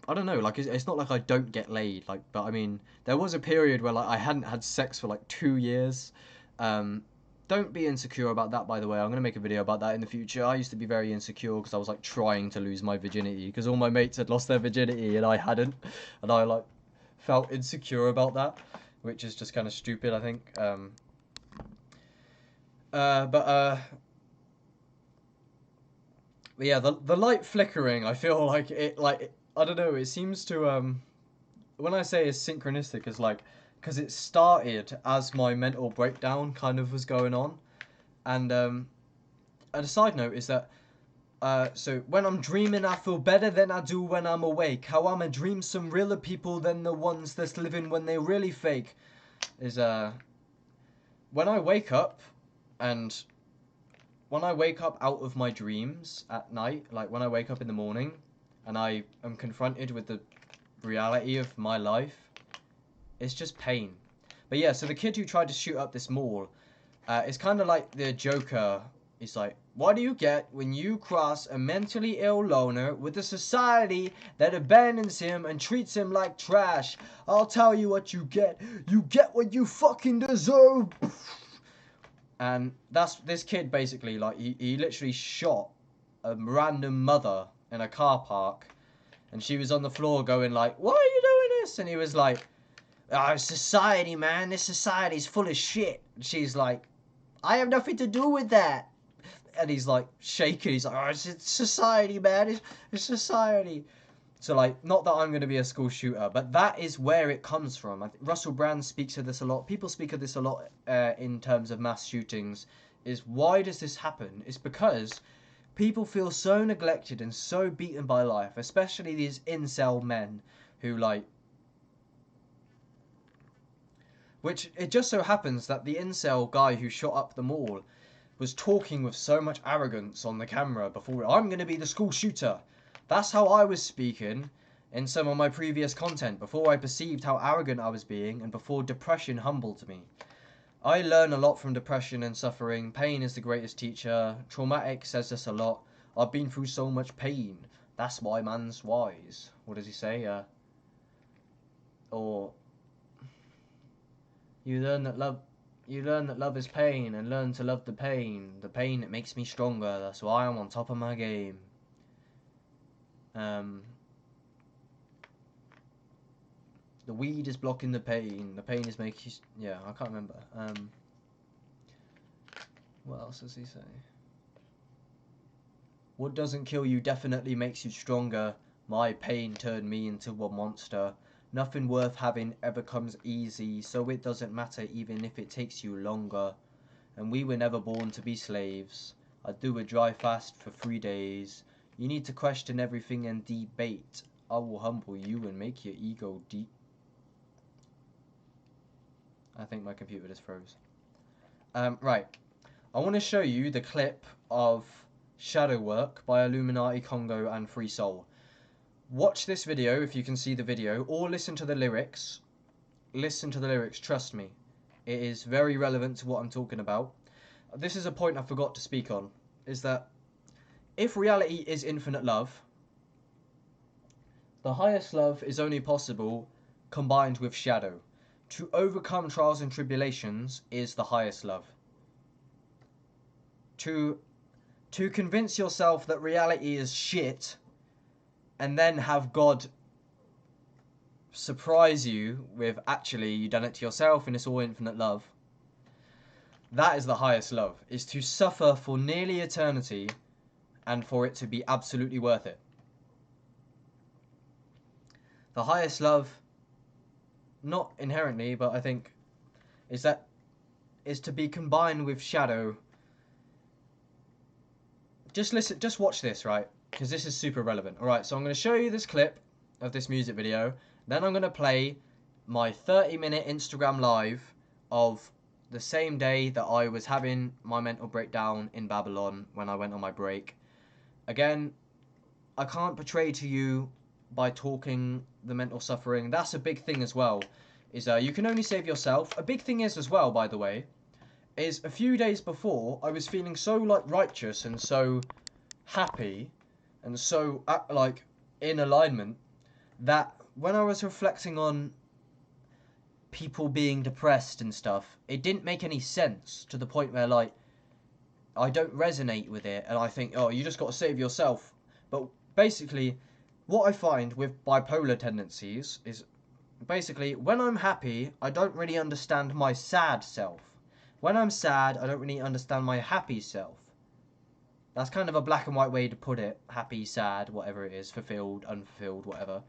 I don't know, like it's not like I don't get laid, like, but I mean, there was a period where like I hadn't had sex for like 2 years. Don't be insecure about that, by the way. I'm going to make a video about that in the future. I used to be very insecure because I was like trying to lose my virginity because all my mates had lost their virginity and I hadn't. And I like felt insecure about that, which is just kind of stupid, I think. But yeah, the light flickering, I feel like I don't know, it seems to, when I say it's synchronistic, it's like, because it started as my mental breakdown kind of was going on. And a side note is that, so when I'm dreaming, I feel better than I do when I'm awake. How I'm a dream some realer people than the ones that's living when they really fake. Is, when I wake up, and when I wake up out of my dreams at night, like when I wake up in the morning, and I am confronted with the reality of my life, it's just pain. But yeah, so the kid who tried to shoot up this mall, it's kind of like the Joker. He's like, what do you get when you cross a mentally ill loner with a society that abandons him and treats him like trash? I'll tell you what you get. You get what you fucking deserve. And that's this kid basically, like, he literally shot a random mother in a car park. And she was on the floor going like, why are you doing this? And he was like, oh, society, man. This society's full of shit. And she's like, I have nothing to do with that. And he's like shaking. He's like, oh, it's society, man. It's society. So like, not that I'm going to be a school shooter, but that is where it comes from. I think Russell Brand speaks of this a lot. People speak of this a lot in terms of mass shootings. Is why does this happen? It's because people feel so neglected and so beaten by life, especially these incel men who like. Which, it just so happens that the incel guy who shot up the mall was talking with so much arrogance on the camera before, I'm going to be the school shooter. That's how I was speaking. in some of my previous content, before I perceived how arrogant I was being, and before depression humbled me. I learn a lot from depression and suffering. Pain is the greatest teacher. Traumatic says this a lot. I've been through so much pain. That's why man's wise. What does he say? Or you learn that love is pain, and learn to love the pain. The pain, it makes me stronger. That's why I'm on top of my game. The weed is blocking the pain. The pain is making you... Yeah, I can't remember. What else does he say? What doesn't kill you definitely makes you stronger. My pain turned me into a monster. Nothing worth having ever comes easy, so it doesn't matter even if it takes you longer. And we were never born to be slaves. I'd do a dry fast for 3 days. You need to question everything and debate. I will humble you and make your ego deep. I think my computer just froze. Right. I want to show you the clip of Shadow Work by Illuminati Congo and Free Soul. Watch this video if you can see the video, or listen to the lyrics. Listen to the lyrics, trust me. It is very relevant to what I'm talking about. This is a point I forgot to speak on, is that if reality is infinite love, the highest love is only possible combined with shadow. To overcome trials and tribulations is the highest love. To convince yourself that reality is shit, and then have God surprise you with, actually, you done it to yourself and it's all infinite love. That is the highest love, is to suffer for nearly eternity and for it to be absolutely worth it. The highest love, not inherently, but I think, is to be combined with shadow. Just watch this, right? Because this is super relevant. Alright, so I'm going to show you this clip of this music video. Then I'm going to play my 30-minute Instagram live of the same day that I was having my mental breakdown in Babylon when I went on my break. Again, I can't portray to you by talking the mental suffering. That's a big thing as well. Is you can only save yourself. A big thing is as well, by the way, is a few days before I was feeling so like righteous and so happy and so like in alignment that when I was reflecting on people being depressed and stuff, it didn't make any sense, to the point where like I don't resonate with it and I think, oh, you just got to save yourself. But basically what I find with bipolar tendencies is basically when I'm happy I don't really understand my sad self. When I'm sad I don't really understand my happy self. That's kind of a black and white way to put it. Happy, sad, whatever it is, fulfilled, unfulfilled, whatever.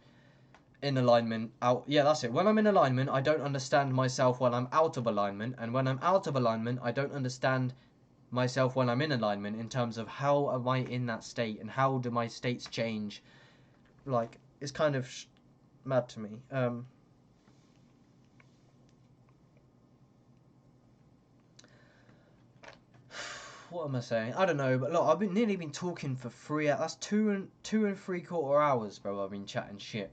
In alignment, out. Yeah, that's it. When I'm in alignment, I don't understand myself when I'm out of alignment. And when I'm out of alignment, I don't understand myself when I'm in alignment, in terms of how am I in that state and how do my states change. Like, it's kind of mad to me. What am I saying? I don't know, but look, I've nearly been talking for 3 hours. That's 2 3/4 hours, bro. I've been chatting shit.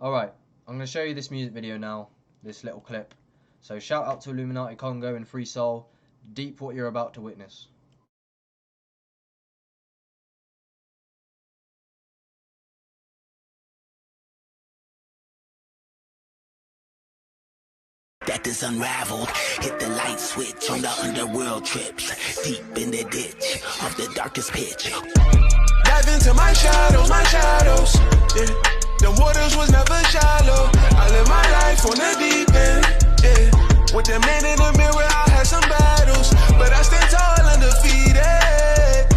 Alright, I'm going to show you this music video now, this little clip. So shout out to Illuminati Congo and Free Soul. Deep what you're about to witness. That is unraveled. Hit the light switch on the underworld trips. Deep in the ditch of the darkest pitch. Dive into my shadows, yeah. The waters was never shallow. I live my life on the deep end, yeah. With the man in the mirror, I had some battles, but I stand tall undefeated.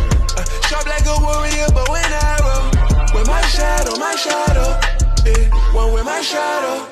Sharp like a warrior, bow and arrow. With my shadow, yeah. One with my shadow,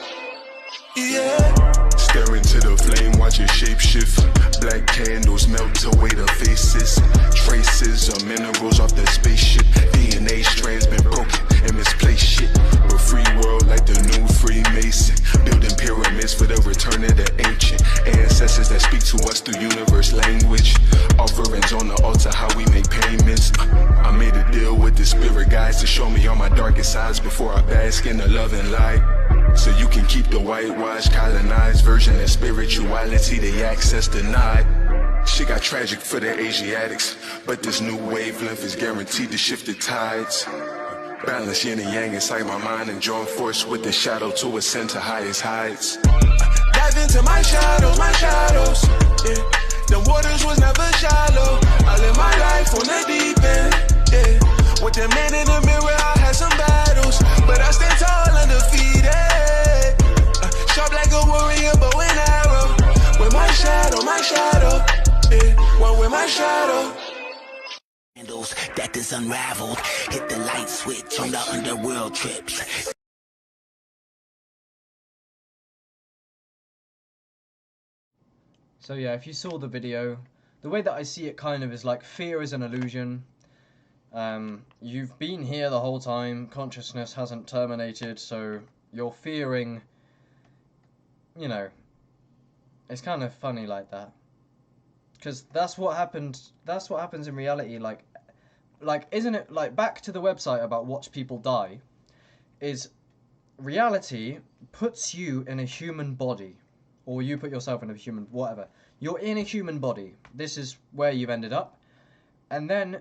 yeah. Staring to the flame, watch it shape shift. Black candles melt away the faces. Traces of minerals off the spaceship. DNA strands been broken and misplaced shit. But free world like the new Freemason. Building pyramids for the return of the ancient ancestors that speak to us through universe language. Offerings on the altar, how we make payments. I made a deal with the spirit guides to show me all my darkest sides before I bask in the love and light. So you can keep the whitewashed, colonized version of spirituality, the access denied. Shit got tragic for the Asiatics, but this new wavelength is guaranteed to shift the tides. Balance yin and yang inside my mind and join force with the shadow to ascend to highest heights. Dive into my shadows, yeah. The waters was never shallow. I live my life on the deep end, yeah. With the man in the mirror, I had some battles, but I stand tall undefeated. Sharp like a warrior, bow and arrow. With my shadow, yeah. One with my shadow. That is unraveled. Hit the light switch on the underworld trips. So yeah, if you saw the video, the way that I see it kind of is like fear is an illusion. You've been here the whole time, consciousness hasn't terminated, so you're fearing, you know, it's kind of funny like that. Because that's what happens in reality, like, isn't it, like, back to the website about watch people die, is reality puts you in a human body. Or you put yourself in a human, whatever. You're in a human body. This is where you've ended up. And then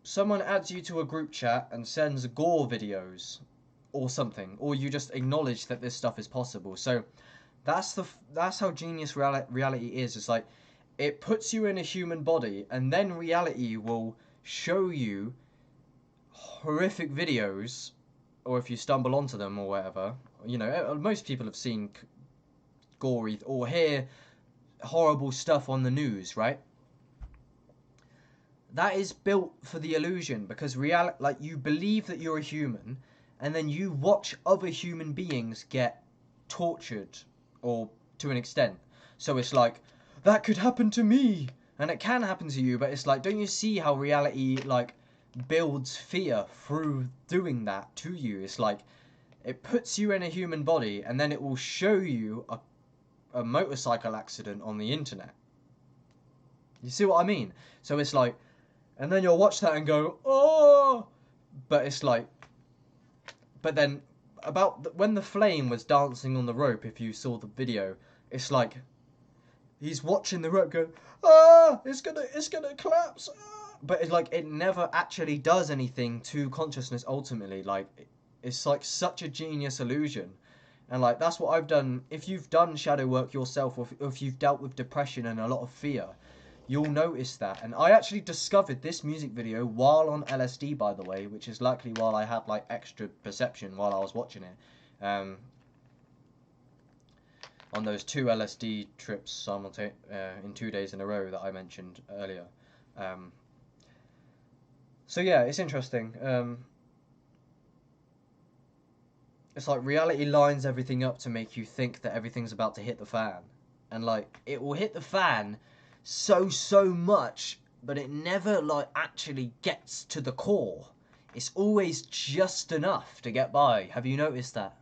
someone adds you to a group chat and sends gore videos or something. Or you just acknowledge that this stuff is possible. So that's how genius reality is. It's like, it puts you in a human body and then reality will show you horrific videos, or if you stumble onto them or whatever. You know, most people have seen gory or hear horrible stuff on the news, right? That is built for the illusion, because reality, like, you believe that you're a human and then you watch other human beings get tortured, or to an extent. So it's like, that could happen to me, and it can happen to you, but it's like, don't you see how reality, like, builds fear through doing that to you? It's like, it puts you in a human body and then it will show you a motorcycle accident on the internet. You see what I mean? So it's like, and then you'll watch that and go, oh, but it's like, but then when the flame was dancing on the rope, if you saw the video, it's like, he's watching the rope go, ah, it's gonna collapse, ah. But it's like, it never actually does anything to consciousness ultimately. Like, it's like such a genius illusion. And like, that's what I've done. If you've done shadow work yourself, or if you've dealt with depression and a lot of fear, you'll notice that. And I actually discovered this music video while on LSD, by the way, which is likely while I had like extra perception while I was watching it. On those 2 LSD trips in 2 days in a row that I mentioned earlier. So yeah, it's interesting. It's like reality lines everything up to make you think that everything's about to hit the fan. And like, it will hit the fan so much, but it never like actually gets to the core. It's always just enough to get by. Have you noticed that?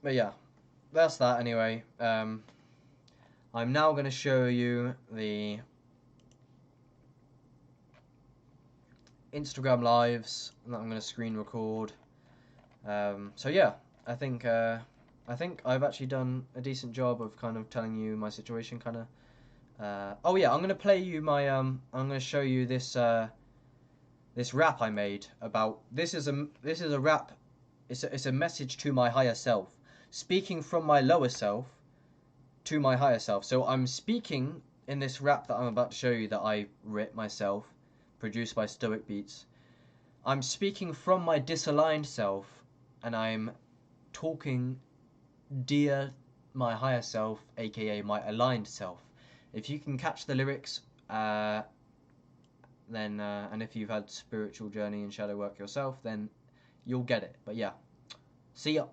But yeah, that's that anyway. I'm now going to show you the Instagram lives that I'm going to screen record. So yeah, I think I've actually done a decent job of kind of telling you my situation, kind of. Oh yeah, I'm going to play you my I'm going to show you this this rap I made about this is a rap. It's a message to my higher self, speaking from my lower self to my higher self. So I'm speaking in this rap that I'm about to show you that I writ myself, produced by Stoic Beats. I'm speaking from my disaligned self, and I'm talking dear my higher self, aka my aligned self. If you can catch the lyrics, then and if you've had spiritual journey and shadow work yourself, then you'll get it. But yeah, see ya.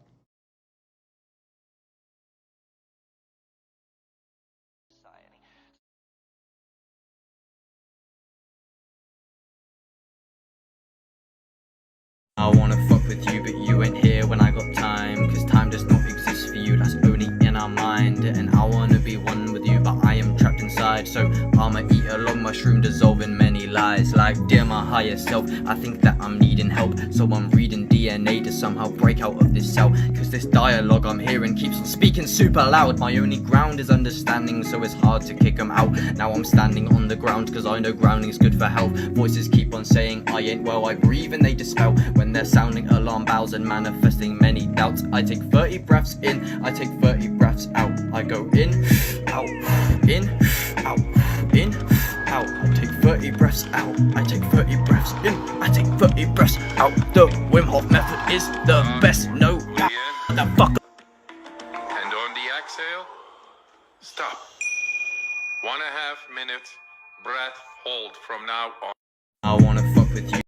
I wanna fuck with you, but you ain't here when I got time. Cause time does not exist for you, that's only in our mind. And I wanna be one with you, but I am trapped inside. inside. So I'ma eat a long mushroom, dissolving many lies. Like, dear my higher self, I think that I'm needing help. So I'm reading DNA to somehow break out of this cell. Cause this dialogue I'm hearing keeps on speaking super loud. My only ground is understanding, so it's hard to kick them out. Now I'm standing on the ground, cause I know grounding's good for health. Voices keep on saying I ain't well, I breathe and they dispel. When they're sounding alarm bells and manifesting many doubts. I take 30 breaths in, I take 30 breaths out. I go in, out, in, out, in, out. I take 30 breaths out, I take 30 breaths in, I take 30 breaths out. The Wim Hof method is the best, no doubt. The fuck. And on the exhale, stop. 1.5 minute breath hold from now on. I wanna fuck with you.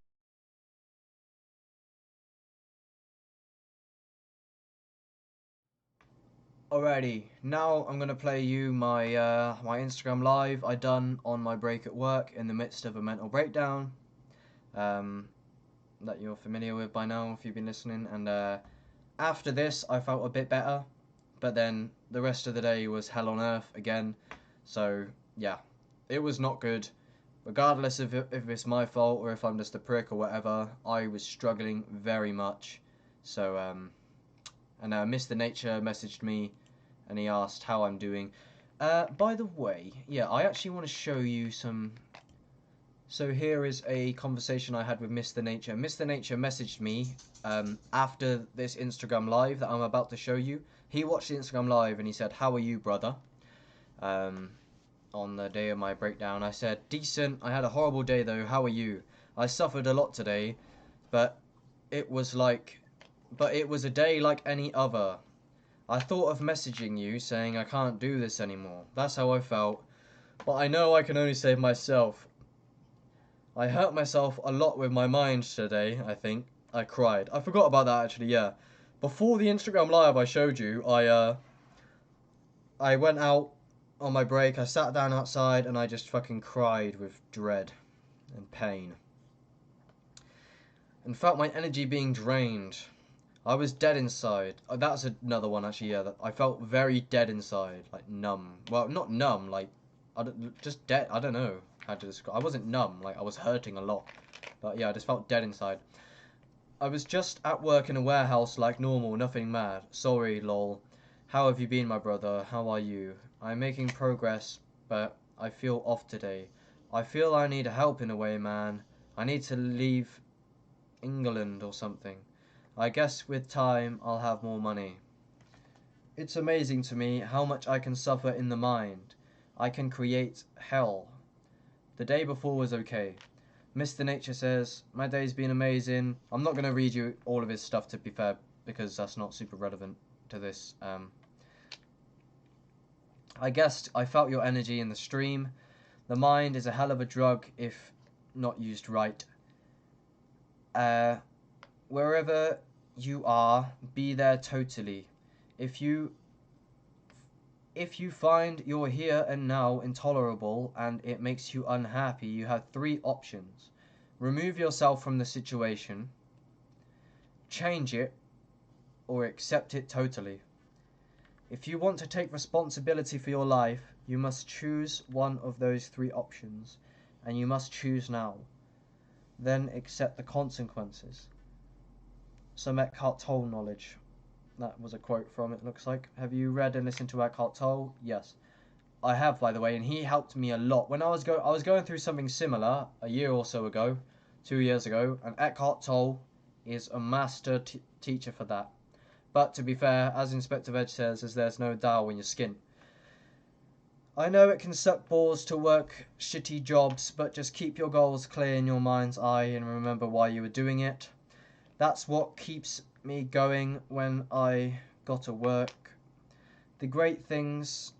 Alrighty, now I'm gonna play you my my Instagram live I done on my break at work in the midst of a mental breakdown, that you're familiar with by now if you've been listening. And after this, I felt a bit better, but then the rest of the day was hell on earth again. So yeah, it was not good. Regardless if it's my fault or if I'm just a prick or whatever, I was struggling very much. So and Mr. Nature messaged me and he asked how I'm doing. By the way, yeah, I actually want to show you some. So here is a conversation I had with Mr. Nature. Mr. Nature messaged me after this Instagram live that I'm about to show you. He watched the Instagram live and he said, "How are you, brother?" On the day of my breakdown. I said, "Decent. I had a horrible day though. How are you? I suffered a lot today, but it was a day like any other. I thought of messaging you saying I can't do this anymore. That's how I felt. But I know I can only save myself. I hurt myself a lot with my mind today, I think. I cried." I forgot about that actually, yeah. Before the Instagram live I showed you, I went out on my break, I sat down outside and I just fucking cried with dread and pain. And felt my energy being drained. I was dead inside. That's another one actually, yeah. That I felt very dead inside, like numb. Well, not numb, like just dead. I don't know how to describe. I wasn't numb, like I was hurting a lot, but yeah, I just felt dead inside. I was just at work in a warehouse like normal, nothing mad. Sorry, lol. How have you been, my brother? How are you? I'm making progress, but I feel off today. I feel I need help in a way, man. I need to leave England or something. I guess with time I'll have more money. It's amazing to me how much I can suffer in the mind. I can create hell. The day before was okay. Mr. Nature says, "My day's been amazing." I'm not going to read you all of his stuff, to be fair, because that's not super relevant to this. I guess I felt your energy in the stream. The mind is a hell of a drug if not used right. Wherever you are, be there totally. If you find your here and now intolerable and it makes you unhappy, you have 3 options. Remove yourself from the situation, change it, or accept it totally. If you want to take responsibility for your life, you must choose one of those 3 options, and you must choose now. Then accept the consequences. Some Eckhart Tolle knowledge. That was a quote from it, looks like. Have you read and listened to Eckhart Tolle? Yes. I have, by the way, and he helped me a lot. When I was going through something similar a year or so ago, 2 years ago, and Eckhart Tolle is a master teacher for that. But to be fair, as Inspector Veg says, there's no Tao in your skin. I know it can suck balls to work shitty jobs, but just keep your goals clear in your mind's eye and remember why you were doing it. That's what keeps me going when I got to work. The great things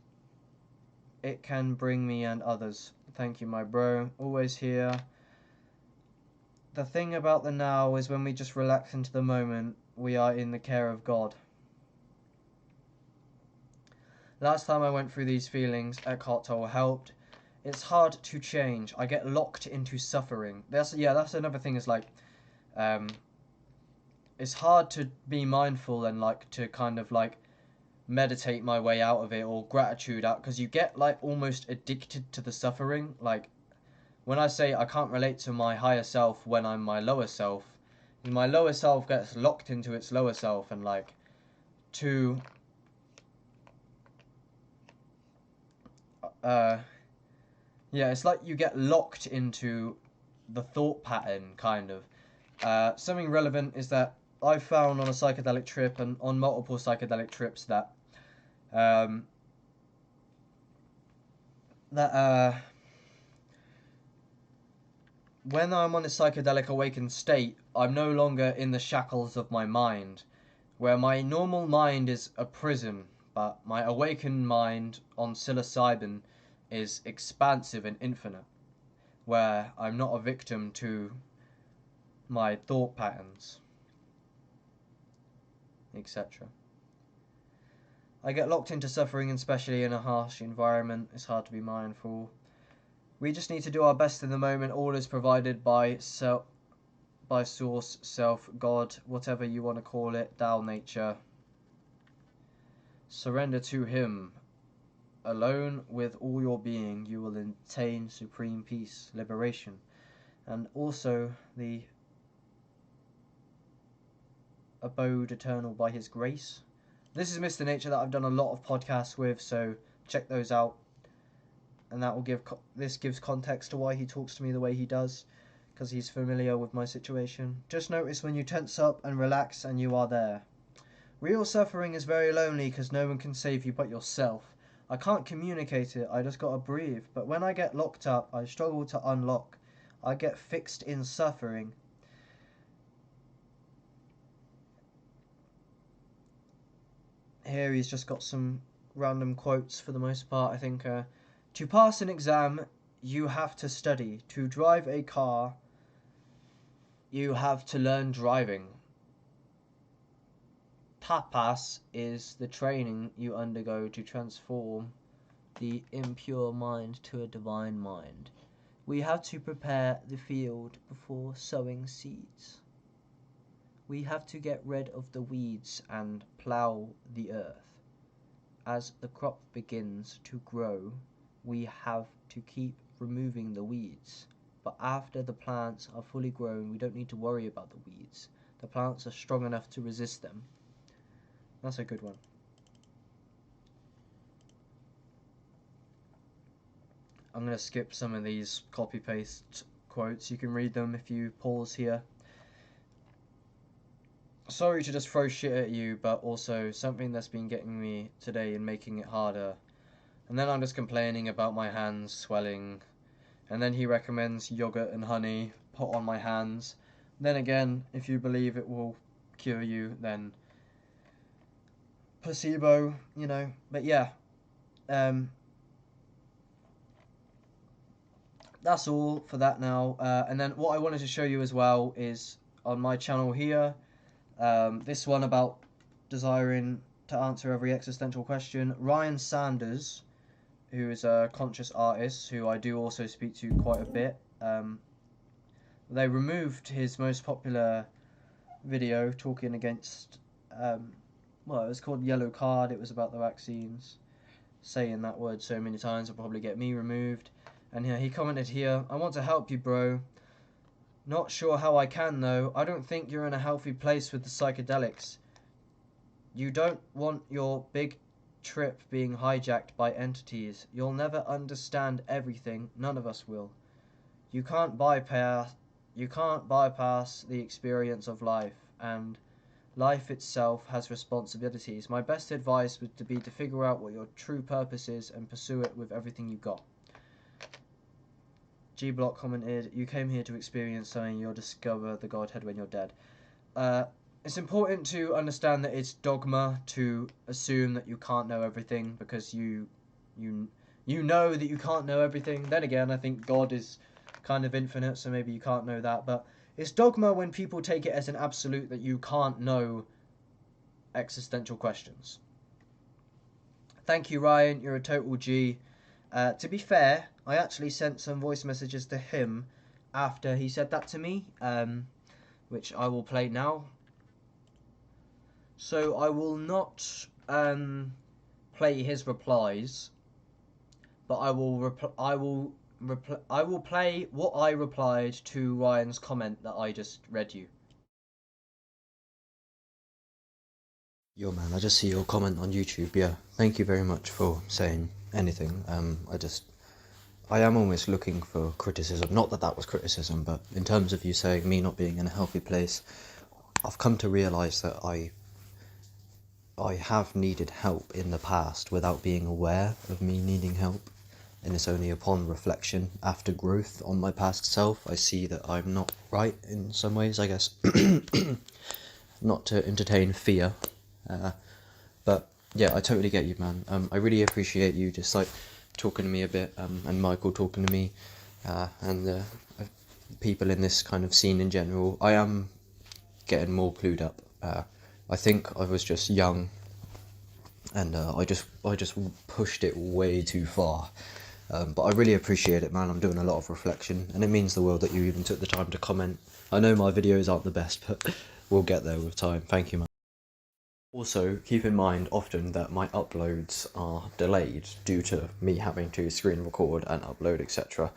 it can bring me and others. Thank you, my bro. Always here. The thing about the now is when we just relax into the moment, we are in the care of God. Last time I went through these feelings, Eckhart Tolle helped. It's hard to change. I get locked into suffering. That's another thing is like, it's hard to be mindful and like to kind of like meditate my way out of it or gratitude out, because you get like almost addicted to the suffering. Like when I say I can't relate to my higher self when I'm my lower self, my lower self gets locked into its lower self, and like to yeah, it's like you get locked into the thought pattern, kind of. Something relevant is that I found on a psychedelic trip and on multiple psychedelic trips that when I'm on a psychedelic awakened state, I'm no longer in the shackles of my mind, where my normal mind is a prison, but my awakened mind on psilocybin is expansive and infinite, where I'm not a victim to my thought patterns, etc. I get locked into suffering, and especially in a harsh environment, it's hard to be mindful. We just need to do our best in the moment. All is provided by source, self, God, whatever you want to call it, Tao, nature. Surrender to Him. Alone with all your being, you will attain supreme peace, liberation, and also the abode eternal by His grace. This is Mr. Nature that I've done a lot of podcasts with, so check those out. And that will gives context to why he talks to me the way he does, because he's familiar with my situation. Just notice when you tense up and relax and you are there. Real suffering is very lonely because no one can save you but yourself. I can't communicate it, I just gotta breathe. But when I get locked up, I struggle to unlock. I get fixed in suffering. Here he's just got some random quotes for the most part, I think. To pass an exam, you have to study. To drive a car, you have to learn driving. Tapas is the training you undergo to transform the impure mind to a divine mind. We have to prepare the field before sowing seeds. We have to get rid of the weeds and plough the earth. As the crop begins to grow, we have to keep removing the weeds. But after the plants are fully grown, we don't need to worry about the weeds. The plants are strong enough to resist them. That's a good one. I'm going to skip some of these copy-paste quotes. You can read them if you pause here. Sorry to just throw shit at you, but also something that's been getting me today and making it harder. And then I'm just complaining about my hands swelling. And then he recommends yogurt and honey put on my hands. Then again, if you believe it will cure you, then placebo, you know. But yeah, that's all for that now. And then what I wanted to show you as well is on my channel here, this one about desiring to answer every existential question. Ryan Sanders, who is a conscious artist, who I do also speak to quite a bit. They removed his most popular video talking against, well, it was called Yellow Card. It was about the vaccines. Saying that word so many times will probably get me removed. And he commented here, I want to help you, bro. Not sure how I can, though. I don't think you're in a healthy place with the psychedelics. You don't want your big trip being hijacked by entities. You'll never understand everything. None of us will. You can't bypass the experience of life, and life itself has responsibilities. My best advice would be to figure out what your true purpose is and pursue it with everything you got. G Block commented, you came here to experience something, you'll discover the Godhead when you're dead. It's important to understand that it's dogma to assume that you can't know everything, because you know that you can't know everything. Then again, I think God is kind of infinite, so maybe you can't know that. But it's dogma when people take it as an absolute that you can't know existential questions. Thank you, Ryan. You're a total G. To be fair, I actually sent some voice messages to him after he said that to me, which I will play now. So I will not play his replies, but I will play what I replied to Ryan's comment that I just read you. Yo man, I just see your comment on YouTube. Yeah, thank you very much for saying anything. I am always looking for criticism. Not that that was criticism, but in terms of you saying me not being in a healthy place, I've come to realise that I have needed help in the past without being aware of me needing help. And it's only upon reflection, after growth on my past self, I see that I'm not right in some ways, I guess. Not to entertain fear. But yeah, I totally get you, man. I really appreciate you just like talking to me a bit, and Michael talking to me, and people in this kind of scene in general. I am getting more clued up. I think I was just young, and I just pushed it way too far. But I really appreciate it, man. I'm doing a lot of reflection, and it means the world that you even took the time to comment. I know my videos aren't the best, but we'll get there with time. Thank you, man. Also, keep in mind often that my uploads are delayed due to me having to screen record and upload, etc.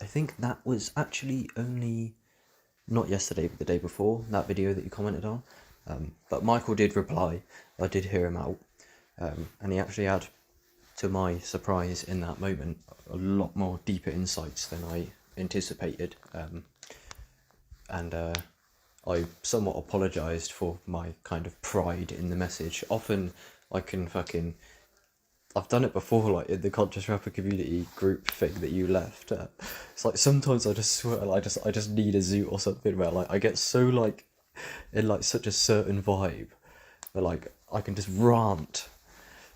I think that was actually only, not yesterday, but the day before, that video that you commented on. But Michael did reply, I did hear him out, and he actually had, to my surprise in that moment, a lot more deeper insights than I anticipated. I somewhat apologised for my kind of pride in the message. Often I can I've done it before, like in the conscious rapper community group thing that you left. It's like sometimes I just swear, like, I just need a zoot or something where like I get so like in like such a certain vibe where like I can just rant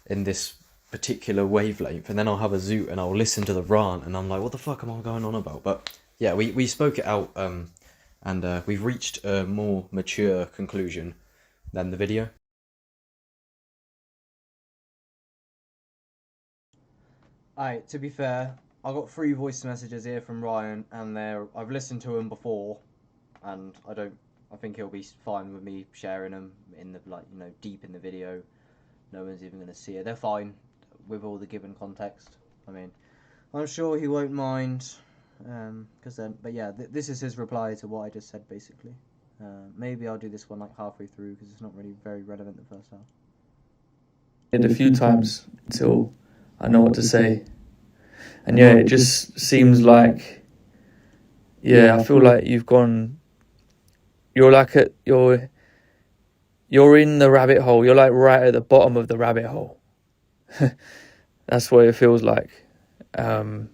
in this particular wavelength, and then I'll have a zoot and I'll listen to the rant and I'm like, what the fuck am I going on about? But yeah, we spoke it out, and we've reached a more mature conclusion than the video. Alright, to be fair, I got 3 voice messages here from Ryan, and I've listened to them before, and I think he'll be fine with me sharing them in the, like, you know, deep in the video. No one's even going to see it. They're fine with all the given context. I mean, I'm sure he won't mind. But yeah, this is his reply to what I just said, basically. Maybe I'll do this one like halfway through, because it's not really very relevant the first half. A few times until I know what to say, and yeah, it just seems like, yeah, I feel like you're in the rabbit hole. You're like right at the bottom of the rabbit hole. That's what it feels like. And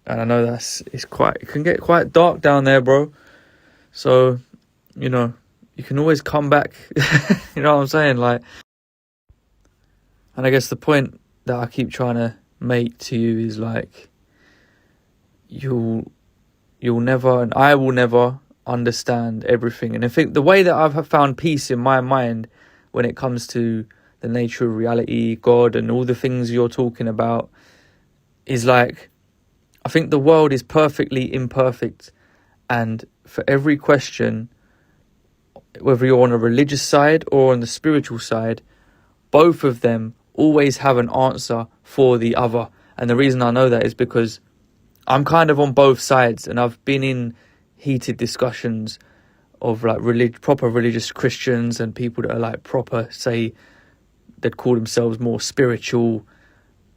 I know it can get quite dark down there, bro. So, you know, you can always come back. You know what I'm saying? Like, and I guess the point that I keep trying to make to you is like, you'll never, and I will never understand everything. And I think the way that I've found peace in my mind when it comes to the nature of reality, God, and all the things you're talking about is like, I think the world is perfectly imperfect, and for every question, whether you're on a religious side or on the spiritual side, both of them always have an answer for the other. And the reason I know that is because I'm kind of on both sides, and I've been in heated discussions of like proper religious Christians and people that are like proper, say, they'd call themselves more spiritual,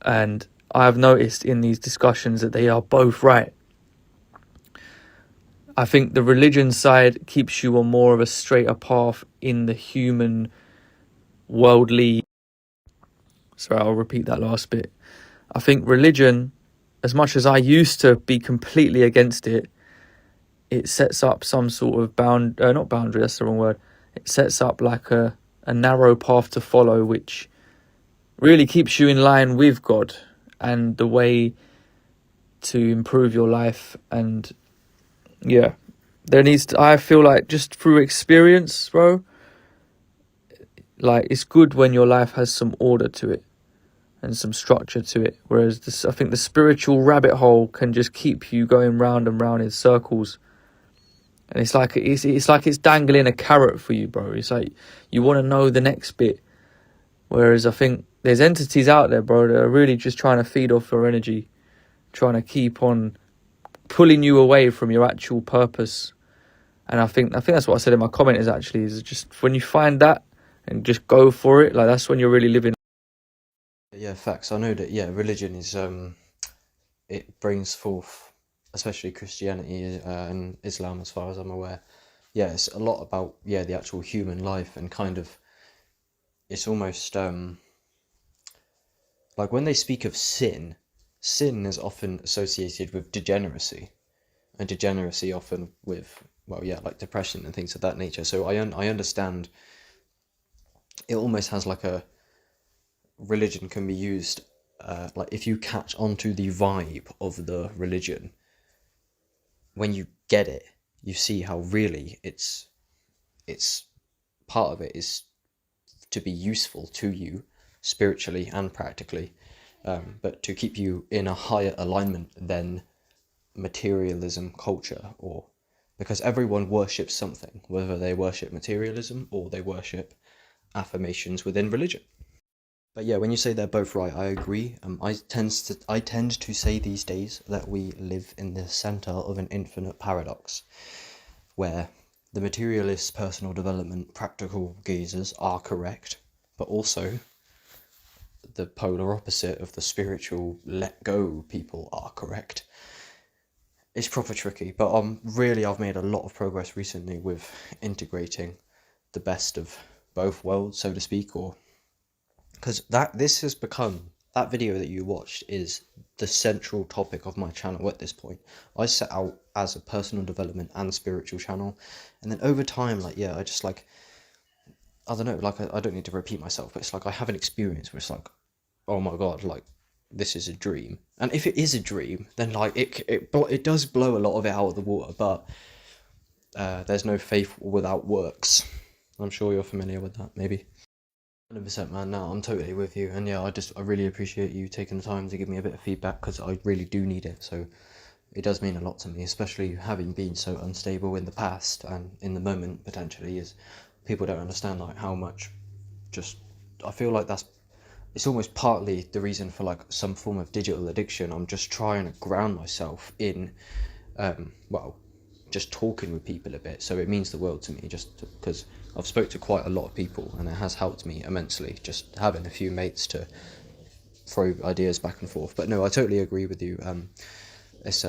and I've noticed in these discussions that they are both right. I think the religion side keeps you on more of a straighter path in the human, worldly... Sorry, I'll repeat that last bit. I think religion, as much as I used to be completely against it, it sets up some sort of not boundary, that's the wrong word. It sets up like a narrow path to follow, which really keeps you in line with God and the way to improve your life. And yeah, I feel like just through experience, bro, like it's good when your life has some order to it and some structure to it. Whereas I think the spiritual rabbit hole can just keep you going round and round in circles. And it's like it's dangling a carrot for you, bro. It's like you want to know the next bit. Whereas I think there's entities out there, bro, that are really just trying to feed off your energy, trying to keep on pulling you away from your actual purpose. And I think that's what I said in my comment is just when you find that and just go for it, like that's when you're really living. Yeah, facts. I know that, yeah, religion is, it brings forth, especially Christianity and Islam, as far as I'm aware. Yeah, it's a lot about, yeah, the actual human life, and kind of, it's almost, like when they speak of sin, sin is often associated with degeneracy, and degeneracy often with, well, yeah, like depression and things of that nature. So I understand it almost has like a, religion can be used, like if you catch onto the vibe of the religion, when you get it, you see how really it's part of it is to be useful to you spiritually and practically, but to keep you in a higher alignment than materialism culture, or because everyone worships something, whether they worship materialism or they worship affirmations within religion. But yeah, when you say they're both right, I agree. I tend to say these days that we live in the center of an infinite paradox, where the materialist personal development practical gazers are correct, but also the polar opposite of the spiritual let go people are correct. It's proper tricky, but really I've made a lot of progress recently with integrating the best of both worlds, so to speak, or because this has become, that video that you watched is the central topic of my channel at this point. I set out as a personal development and spiritual channel, and then over time, like, yeah, I just like, I don't know, like, I don't need to repeat myself, but it's like I have an experience where it's like, oh my god, like, this is a dream. And if it is a dream, then like it does blow a lot of it out of the water, but there's no faith without works. I'm sure you're familiar with that, maybe. 100%, man. No, I'm totally with you, and yeah, I really appreciate you taking the time to give me a bit of feedback, because I really do need it. So it does mean a lot to me, especially having been so unstable in the past and in the moment potentially. Is people don't understand like how much, just I feel like it's almost partly the reason for like some form of digital addiction. I'm just trying to ground myself in, well, just talking with people a bit, so it means the world to me, just because I've spoke to quite a lot of people, and it has helped me immensely just having a few mates to throw ideas back and forth. But no, I totally agree with you. It's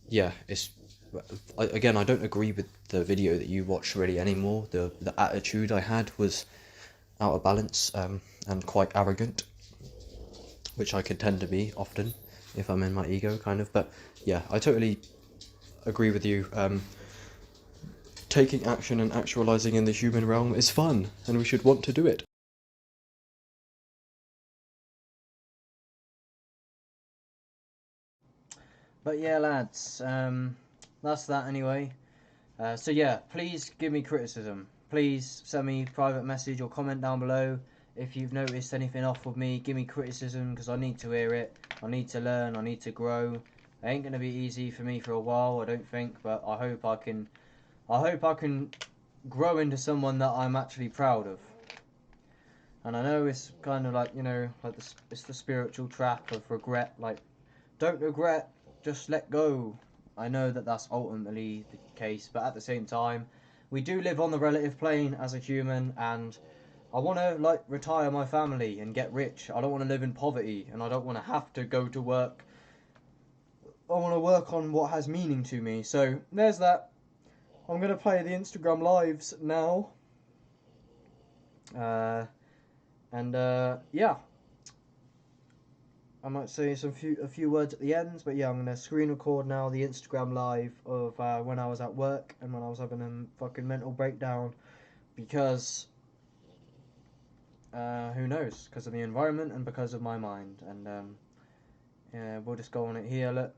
yeah, it's again, I don't agree with the video that you watched really anymore. The attitude I had was out of balance, and quite arrogant, which I could tend to be often if I'm in my ego, kind of. But yeah, I totally agree with you. Taking action and actualizing in the human realm is fun, and we should want to do it. But yeah, lads, that's that anyway. So yeah, please give me criticism. Please send me a private message or comment down below if you've noticed anything off with me. Give me criticism, because I need to hear it. I need to learn. I need to grow. It ain't gonna be easy for me for a while, I don't think, but I hope I can grow into someone that I'm actually proud of. And I know it's kind of like, you know, like it's the spiritual trap of regret. Like, don't regret, just let go. I know that that's ultimately the case, but at the same time, we do live on the relative plane as a human, and I want to like retire my family and get rich. I don't want to live in poverty, and I don't want to have to go to work. I want to work on what has meaning to me. So there's that. I'm going to play the Instagram lives now. Yeah. I might say a few words at the end, but yeah, I'm going to screen record now the Instagram live of when I was at work and when I was having a fucking mental breakdown, because who knows, because of the environment and because of my mind. And yeah, we'll just go on it here. Look,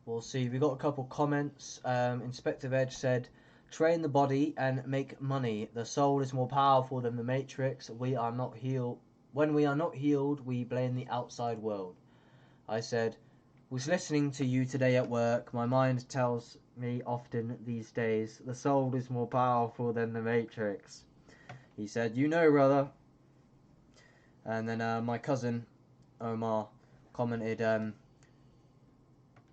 we'll see. We got a couple comments. Inspector Veg said, "Train the body and make money. The soul is more powerful than the matrix. We are not healed. When we are not healed, we blame the outside world." I said, "Was listening to you today at work. My mind tells me often these days, the soul is more powerful than the matrix." he said, "You know, brother." And then my cousin Omar commented,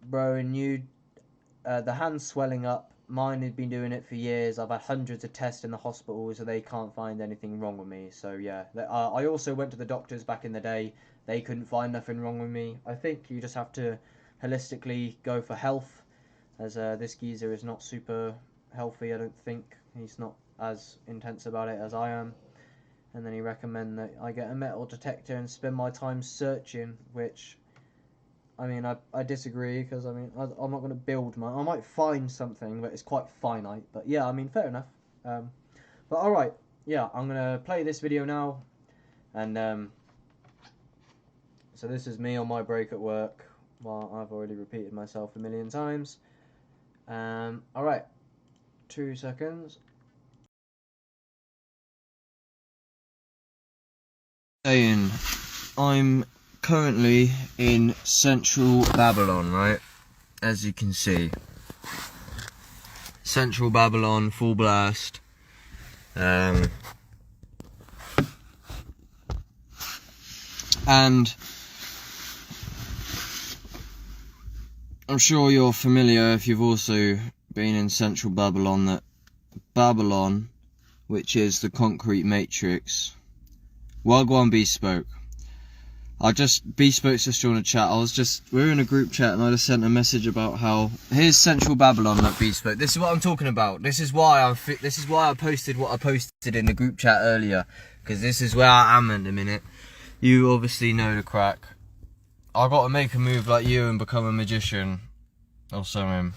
"Bro, and you, the hand's swelling up. Mine had been doing it for years. I've had hundreds of tests in the hospital, so they can't find anything wrong with me." So yeah, I also went to the doctors back in the day. They couldn't find nothing wrong with me. I think you just have to holistically go for health, as this geezer is not super healthy. I don't think he's not as intense about it as I am. And then he recommended that I get a metal detector and spend my time searching, which, I mean, I disagree, because, I mean, I'm not going to build I might find something, but it's quite finite. But yeah, I mean, fair enough. But alright, yeah, I'm going to play this video now. And, so this is me on my break at work. Well, I've already repeated myself a million times. Alright, 2 seconds. I'm currently in central Babylon, right? As you can see, central Babylon, full blast. And I'm sure you're familiar, if you've also been in central Babylon, that Babylon, which is the concrete matrix. Wagwan Bespoke. Bespoke's just joined a chat. We're in a group chat, and I just sent a message about how, here's central Babylon, not Bespoke. This is what I'm talking about. This is why I posted what I posted in the group chat earlier, because this is where I am in a minute. You obviously know the crack. I got to make a move like you and become a magician or something.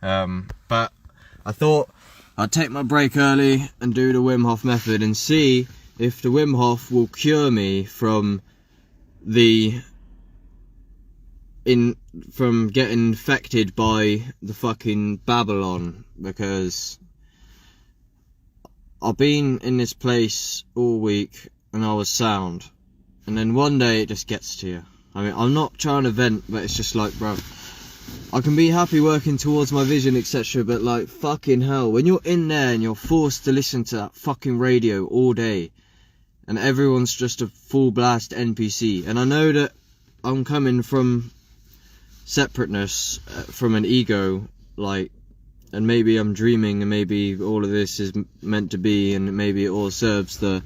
But I thought I'd take my break early and do the Wim Hof method and see if the Wim Hof will cure me from getting infected by the fucking Babylon, because I've been in this place all week and I was sound, and then one day it just gets to you. I mean, I'm not trying to vent, but it's just like, bro, I can be happy working towards my vision, etc., but like, fucking hell, when you're in there and you're forced to listen to that fucking radio all day, and everyone's just a full blast NPC, and I know that I'm coming from separateness, from an ego, like, and maybe I'm dreaming, and maybe all of this is meant to be, and maybe it all serves the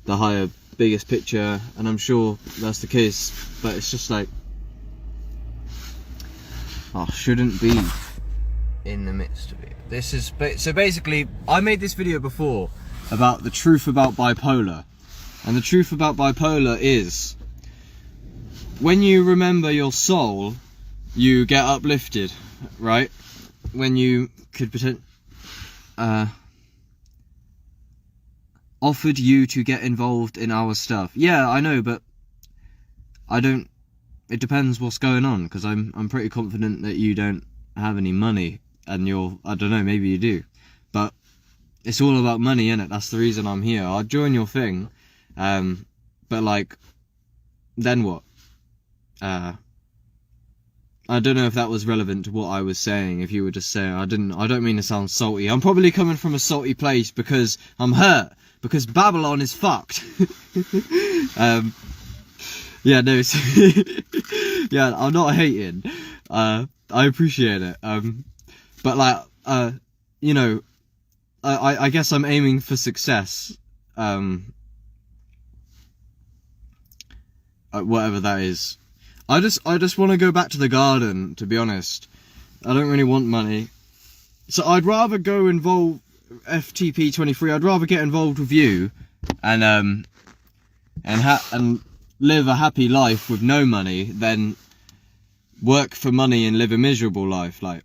higher, biggest picture, and I'm sure that's the case, but it's just like, I shouldn't be in the midst of it. So basically, I made this video before about the truth about bipolar. And the truth about bipolar is, when you remember your soul, you get uplifted, right? When you could offered you to get involved in our stuff. Yeah, I know, but it depends what's going on, because I'm pretty confident that you don't have any money, and I don't know, maybe you do. But it's all about money, innit? That's the reason I'm here. I'll join your thing. But like, then what? I don't know if that was relevant to what I was saying, if you were just saying, I don't mean to sound salty. I'm probably coming from a salty place because I'm hurt, because Babylon is fucked. Yeah, no, yeah, I'm not hating, I appreciate it, but like, you know, I guess I'm aiming for success, whatever that is. I just want to go back to the garden, to be honest. I don't really want money, so I'd rather go involve FTP23. I'd rather get involved with you, and live a happy life with no money than work for money and live a miserable life. Like,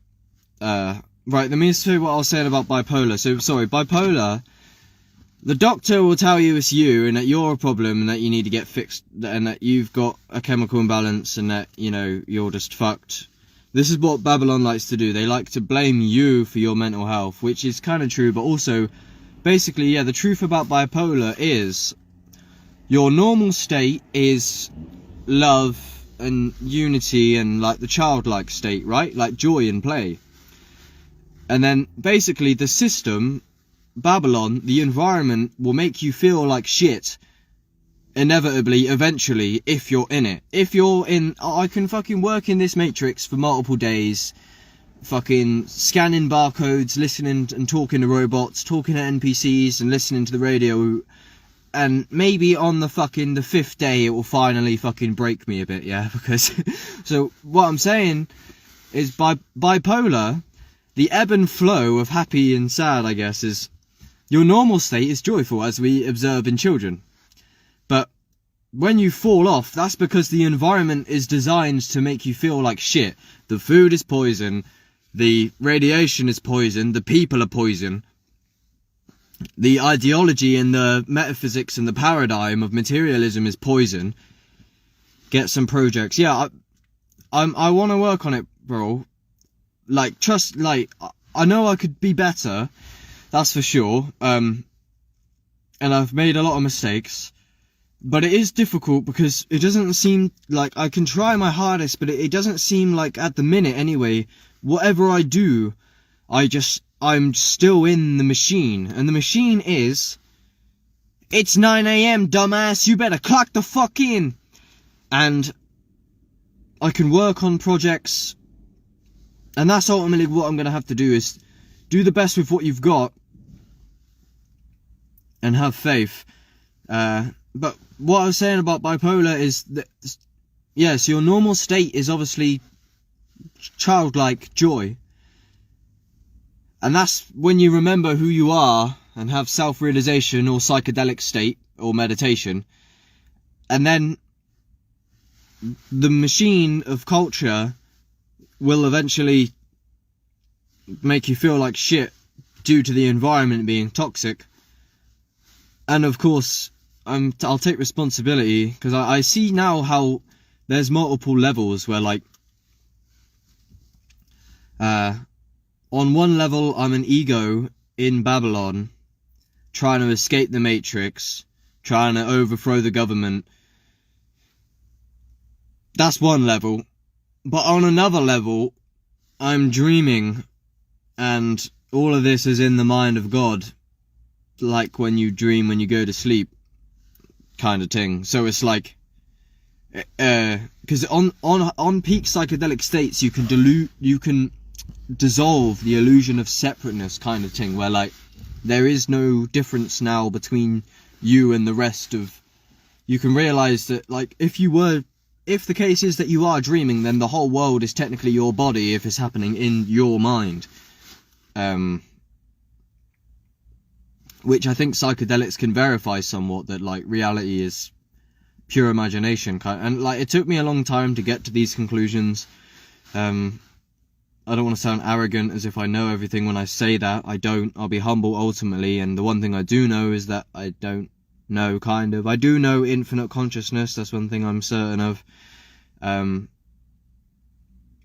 right, let me say what I was saying about bipolar. So, sorry, bipolar, the doctor will tell you it's you, and that you're a problem, and that you need to get fixed, and that you've got a chemical imbalance, and that, you know, you're just fucked. This is what Babylon likes to do. They like to blame you for your mental health, which is kind of true, but also, basically, yeah, the truth about bipolar is, your normal state is love and unity and like the childlike state, right? Like joy and play. And then basically the system Babylon, the environment will make you feel like shit. Inevitably, eventually, if you're in it. If you're in, I can fucking work in this matrix for multiple days, fucking scanning barcodes, listening and talking to robots, talking to NPCs and listening to the radio, and maybe on the 5th day it will finally fucking break me a bit, yeah, because, so what I'm saying is bipolar, the ebb and flow of happy and sad, I guess, is, your normal state is joyful, as we observe in children. But when you fall off, that's because the environment is designed to make you feel like shit. The food is poison, the radiation is poison, the people are poison, the ideology and the metaphysics and the paradigm of materialism is poison. Get some projects. Yeah, I want to work on it, bro. Like, trust, like, I know I could be better, that's for sure, and I've made a lot of mistakes. But it is difficult because it doesn't seem like I can try my hardest, but it doesn't seem like at the minute anyway, whatever I do, I'm still in the machine. And the machine is, it's 9 AM, dumbass, you better clock the fuck in. And I can work on projects, and that's ultimately what I'm going to have to do, is do the best with what you've got and have faith. But what I was saying about bipolar is that, yes, your normal state is obviously childlike joy. And that's when you remember who you are and have self-realization or psychedelic state or meditation. And then the machine of culture will eventually make you feel like shit due to the environment being toxic. And of course, I'll take responsibility, because I see now how there's multiple levels where, like, on one level I'm an ego in Babylon, trying to escape the Matrix, trying to overthrow the government. That's one level. But on another level, I'm dreaming, and all of this is in the mind of God, like when you dream when you go to sleep, kind of thing. So it's like, because on peak psychedelic states, you can dissolve the illusion of separateness, kind of thing, where, like, there is no difference now between you and the rest of. You can realize that, like, if the case is that you are dreaming, then the whole world is technically your body if it's happening in your mind. Which I think psychedelics can verify somewhat, that, like, reality is pure imagination. And, like, it took me a long time to get to these conclusions. I don't want to sound arrogant as if I know everything when I say that. I don't. I'll be humble ultimately, and the one thing I do know is that I don't know, kind of. I do know infinite consciousness, that's one thing I'm certain of.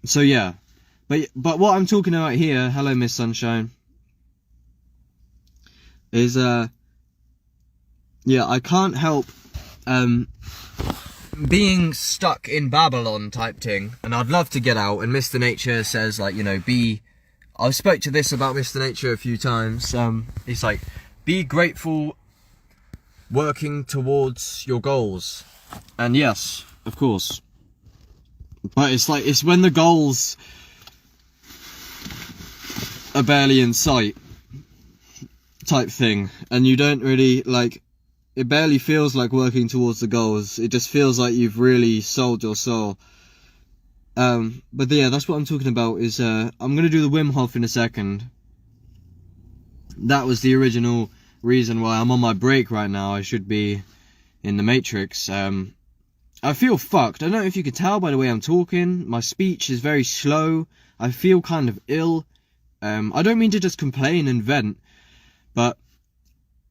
So yeah. But what I'm talking about here, hello Miss Sunshine, is, yeah, I can't help, being stuck in Babylon type thing, and I'd love to get out, and Mr. Nature says, like, you know, I spoke to this about Mr. Nature a few times, he's like, be grateful, working towards your goals, and yes, of course, but it's like, it's when the goals are barely in sight, type thing, and you don't really, like, it barely feels like working towards the goals. It just feels like you've really sold your soul. But yeah, that's what I'm talking about, is, I'm gonna do the Wim Hof in a second. That was the original reason why I'm on my break right now. I should be in the Matrix. I feel fucked. I don't know if you can tell by the way I'm talking. My speech is very slow. I feel kind of ill. I don't mean to just complain and vent, but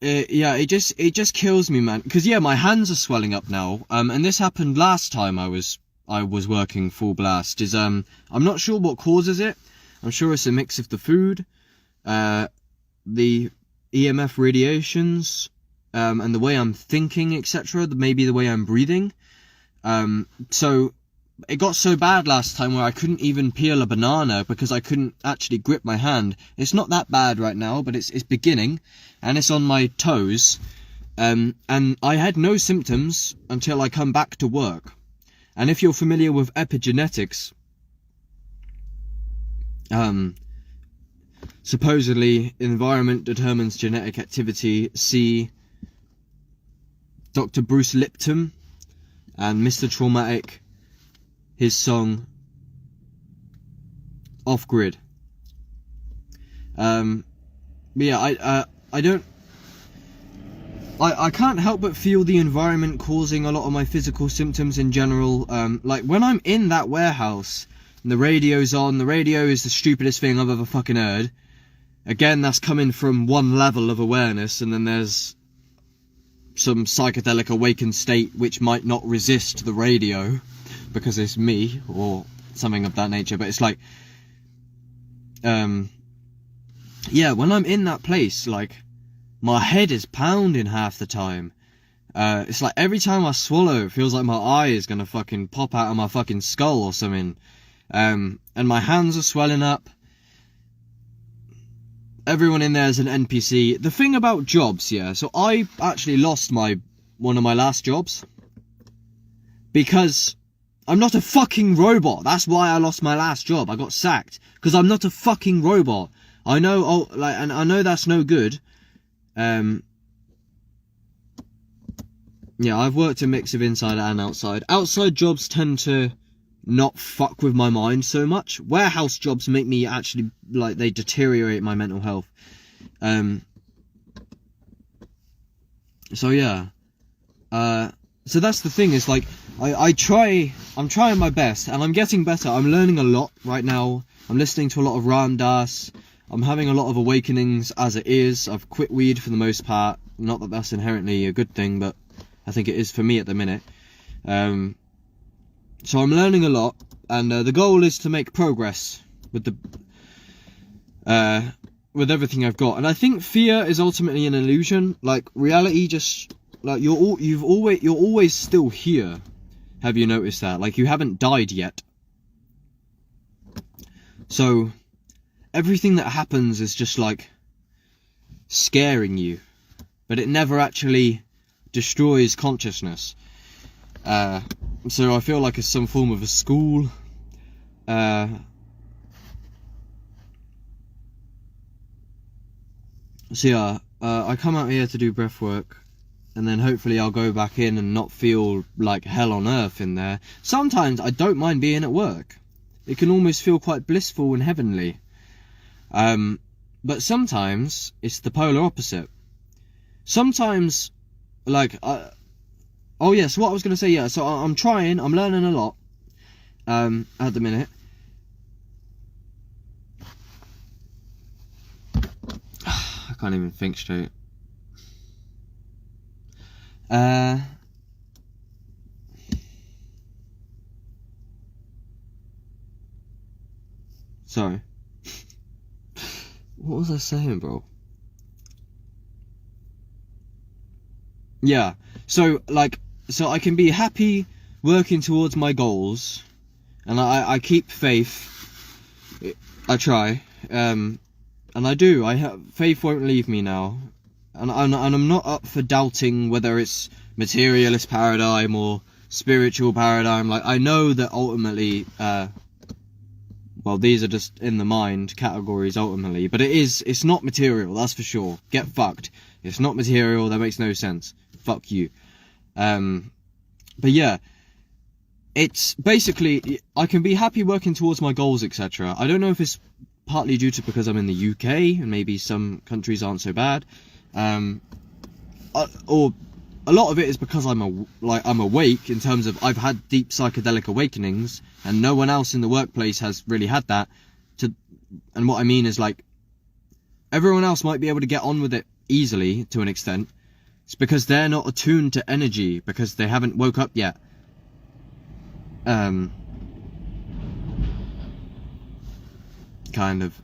yeah, it just kills me, man. Because yeah, my hands are swelling up now. And this happened last time I was working full blast. I'm not sure what causes it. I'm sure it's a mix of the food, the EMF radiations, and the way I'm thinking, etc. Maybe the way I'm breathing. So it got so bad last time where I couldn't even peel a banana because I couldn't actually grip my hand. It's not that bad right now, but it's beginning, and it's on my toes. And I had no symptoms until I come back to work. And if you're familiar with epigenetics, supposedly environment determines genetic activity. See Dr. Bruce Lipton and Mr. Traumatic, his song Off Grid. Yeah, I can't help but feel the environment causing a lot of my physical symptoms in general. Like when I'm in that warehouse and the radio's on, the radio is the stupidest thing I've ever fucking heard. Again, that's coming from one level of awareness, and then there's some psychedelic awakened state which might not resist the radio because it's me or something of that nature. But it's like, yeah, when I'm in that place, like, my head is pounding half the time. It's like every time I swallow, it feels like my eye is gonna fucking pop out of my fucking skull or something. And my hands are swelling up. Everyone in there is an NPC. The thing about jobs, yeah, so I actually lost one of my last jobs because I'm not a fucking robot. That's why I lost my last job. I got sacked because I'm not a fucking robot. I know, and I know that's no good. Yeah, I've worked a mix of inside and outside. Outside jobs tend to not fuck with my mind so much. Warehouse jobs make me actually, like, they deteriorate my mental health. So yeah. So that's the thing, is like, I'm trying my best, and I'm getting better. I'm learning a lot right now. I'm listening to a lot of Ram Dass. I'm having a lot of awakenings as it is. I've quit weed for the most part. Not that that's inherently a good thing, but I think it is for me at the minute. So I'm learning a lot, and the goal is to make progress with everything I've got. And I think fear is ultimately an illusion. Like, reality just, like, you're always still here. Have you noticed that? Like, you haven't died yet. So everything that happens is just like scaring you, but it never actually destroys consciousness. So I feel like it's some form of a school. So yeah, I come out here to do breath work, and then hopefully I'll go back in and not feel like hell on earth in there. Sometimes I don't mind being at work. It can almost feel quite blissful and heavenly. But sometimes it's the polar opposite. Sometimes, like, oh yes, what I was going to say, yeah, so I'm learning a lot, at the minute. I can't even think straight. Sorry. What was I saying, bro? Yeah, so, like, so I can be happy working towards my goals, and I keep faith. I try, and I do. Faith won't leave me now, and I'm not up for doubting whether it's materialist paradigm or spiritual paradigm. Like, I know that ultimately, well, these are just in the mind categories ultimately, but it's not material, that's for sure. Get fucked. It's not material, that makes no sense. Fuck you. But yeah, it's basically, I can be happy working towards my goals, etc. I don't know if it's partly due to because I'm in the UK, and maybe some countries aren't so bad, or a lot of it is because I'm awake, in terms of I've had deep psychedelic awakenings, and no one else in the workplace has really had that. And what I mean is, like, everyone else might be able to get on with it easily to an extent. It's because they're not attuned to energy, because they haven't woke up yet. Kind of.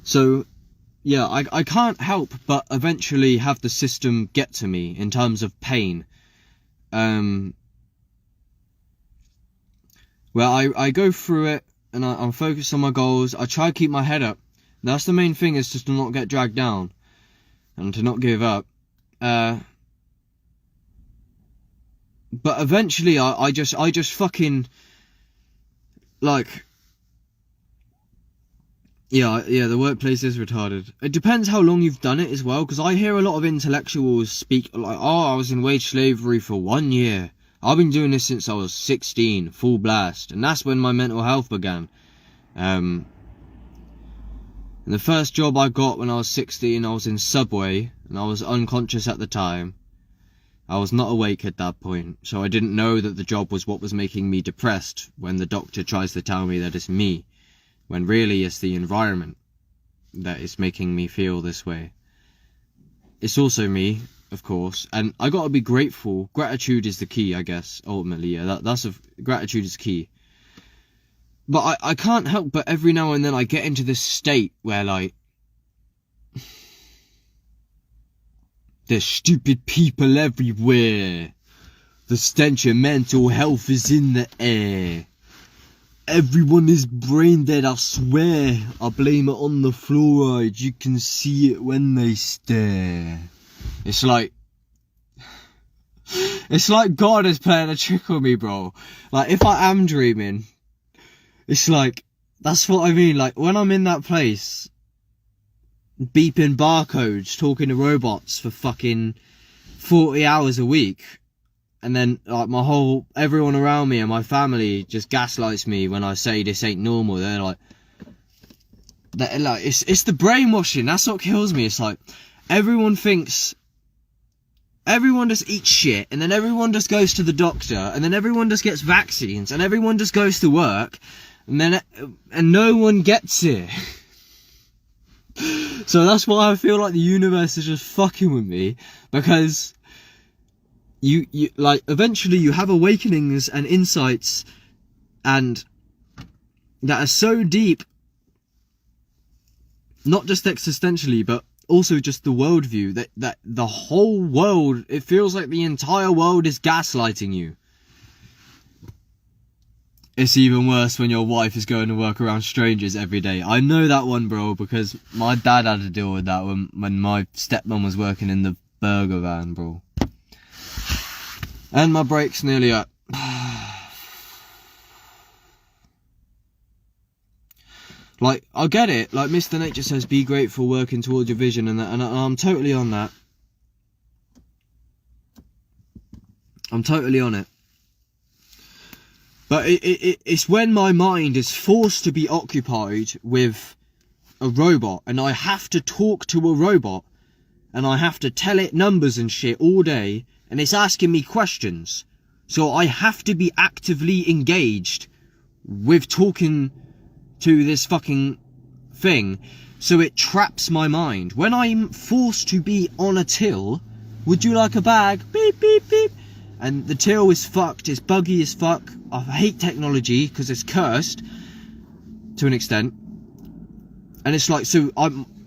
So, yeah, I can't help but eventually have the system get to me in terms of pain. Well, I go through it, and I'm focused on my goals. I try to keep my head up. That's the main thing, is just to not get dragged down and to not give up. But eventually I just fucking, like, yeah, the workplace is retarded. It depends how long you've done it as well, because I hear a lot of intellectuals speak like, oh, I was in wage slavery for 1 year. I've been doing this since I was 16, full blast. And that's when my mental health began. And the first job I got when I was 16, I was in Subway, and I was unconscious at the time. I was not awake at that point, so I didn't know that the job was what was making me depressed when the doctor tries to tell me that it's me, when really it's the environment that is making me feel this way. It's also me, of course, and I gotta be grateful. Gratitude is the key, I guess, ultimately. Yeah, gratitude is key. But I can't help but every now and then I get into this state where, like, there's stupid people everywhere. The stench of mental health is in the air. Everyone is brain dead, I swear. I blame it on the fluoride. You can see it when they stare. It's like God is playing a trick on me, bro. Like, if I am dreaming, it's like, that's what I mean. Like, when I'm in that place, beeping barcodes, talking to robots for fucking 40 hours a week, and then, like, everyone around me and my family just gaslights me when I say this ain't normal. They're like, it's the brainwashing. That's what kills me. It's like, everyone just eats shit, and then everyone just goes to the doctor, and then everyone just gets vaccines, and everyone just goes to work, and no one gets it. So that's why I feel like the universe is just fucking with me, because you like, eventually you have awakenings and insights, and that are so deep, not just existentially, but also just the worldview, that the whole world, it feels like the entire world is gaslighting you. It's even worse when your wife is going to work around strangers every day. I know that one, bro, because my dad had to deal with that when my stepmom was working in the burger van, bro. And my break's nearly up. Like, I get it. Like, Mr. Nature says, be grateful, working towards your vision, and that, and I'm totally on that. I'm totally on it. But it's when my mind is forced to be occupied with a robot, and I have to talk to a robot, and I have to tell it numbers and shit all day, and it's asking me questions. So I have to be actively engaged with talking to this fucking thing. So it traps my mind. When I'm forced to be on a till, would you like a bag? Beep, beep, beep. And the till is fucked, it's buggy as fuck. I hate technology because it's cursed to an extent. And it's like, so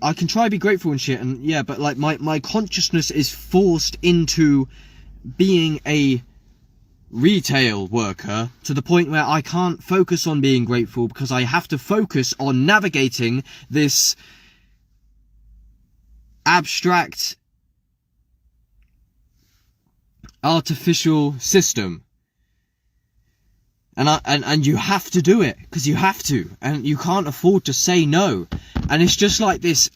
I can try to be grateful and shit, and yeah, but like my consciousness is forced into being a retail worker to the point where I can't focus on being grateful, because I have to focus on navigating this abstract artificial system. And you have to do it, because you have to, and you can't afford to say no. And it's just like this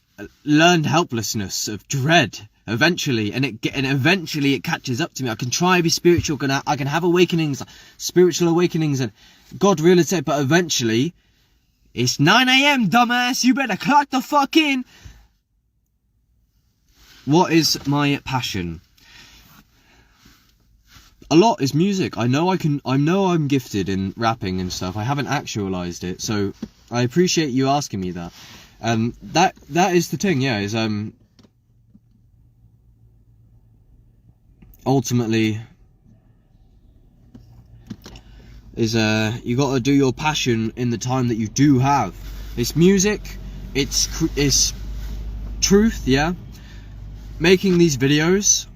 learned helplessness of dread eventually, and eventually it catches up to me. I can try to be spiritual, I can have awakenings, spiritual awakenings, and God really said, but eventually it's 9 AM, dumbass, you better clock the fuck in. What is my passion? A lot is music. I know I'm gifted in rapping and stuff. I haven't actualized it, so I appreciate you asking me that. That is the thing, yeah, is ultimately is you got to do your passion in the time that you do have. It's music. It's truth, yeah, making these videos,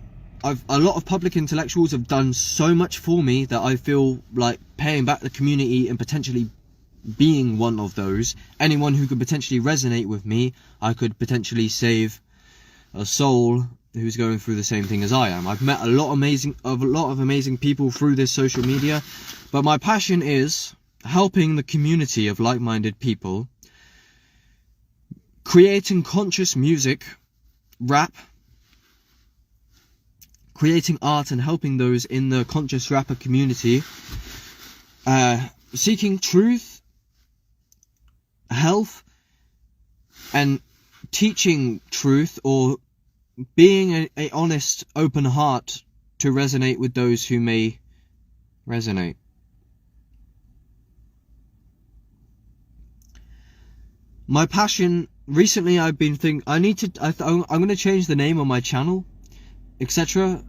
a lot of public intellectuals have done so much for me that I feel like paying back the community and potentially being one of those. Anyone who could potentially resonate with me, I could potentially save a soul who's going through the same thing as I am. I've met a lot of amazing people through this social media, but my passion is helping the community of like-minded people, creating conscious music, rap, creating art, and helping those in the conscious rapper community, seeking truth, health, and teaching truth, or being a honest, open heart to resonate with those who may resonate. My passion, recently I've been thinking, I'm going to change the name on my channel, etc.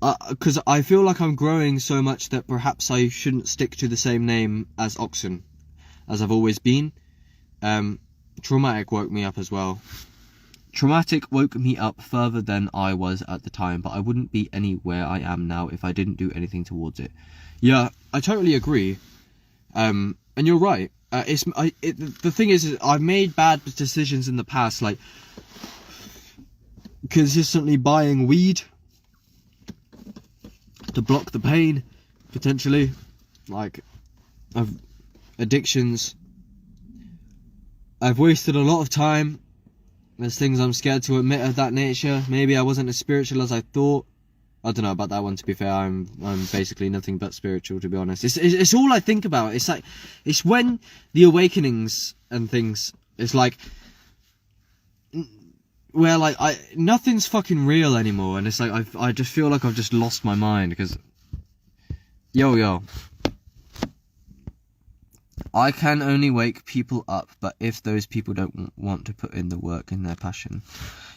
Because I feel like I'm growing so much that perhaps I shouldn't stick to the same name as OXSN, as I've always been. Traumatic woke me up as well. Traumatic woke me up further than I was at the time, but I wouldn't be anywhere I am now if I didn't do anything towards it. Yeah, I totally agree. And you're right. The thing is, I've made bad decisions in the past, like consistently buying weed to block the pain, potentially, like addictions. I've wasted a lot of time. There's things I'm scared to admit of that nature. Maybe I wasn't as spiritual as I thought. I don't know about that one, to be fair. I'm basically nothing but spiritual, to be honest. It's all I think about. It's like, it's when the awakenings and things, it's like, where like nothing's fucking real anymore, and it's like I just feel like I've just lost my mind, because yo, I can only wake people up, but if those people don't want to put in the work and their passion.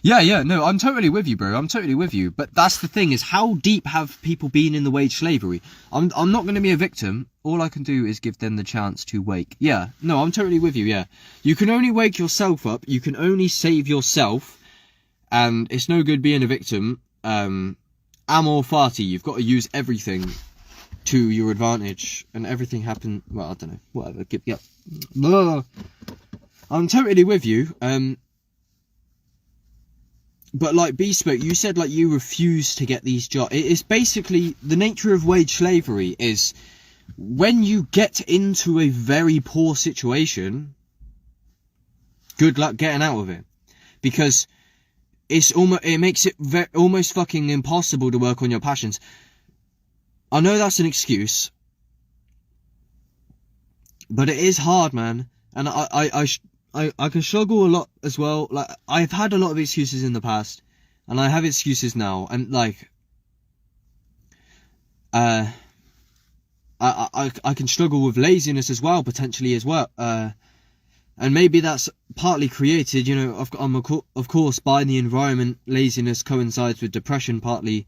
Yeah, no, I'm totally with you, bro. I'm totally with you. But that's the thing, is how deep have people been in the wage slavery? I'm not going to be a victim. All I can do is give them the chance to wake. Yeah, no, I'm totally with you, yeah. You can only wake yourself up. You can only save yourself. And it's no good being a victim. Amor fati, you've got to use everything to your advantage, and everything happened. Well, I don't know, whatever. Yep. I'm totally with you. But like Bespoke, you said like you refuse to get these jobs. It's basically the nature of wage slavery is when you get into a very poor situation, good luck getting out of it, because it makes it almost fucking impossible to work on your passions. I know that's an excuse, but it is hard, man. And I can struggle a lot as well. Like, I've had a lot of excuses in the past, and I have excuses now. And like, I can struggle with laziness as well, potentially as well. And maybe that's partly created, you know, of course, by the environment. Laziness coincides with depression partly.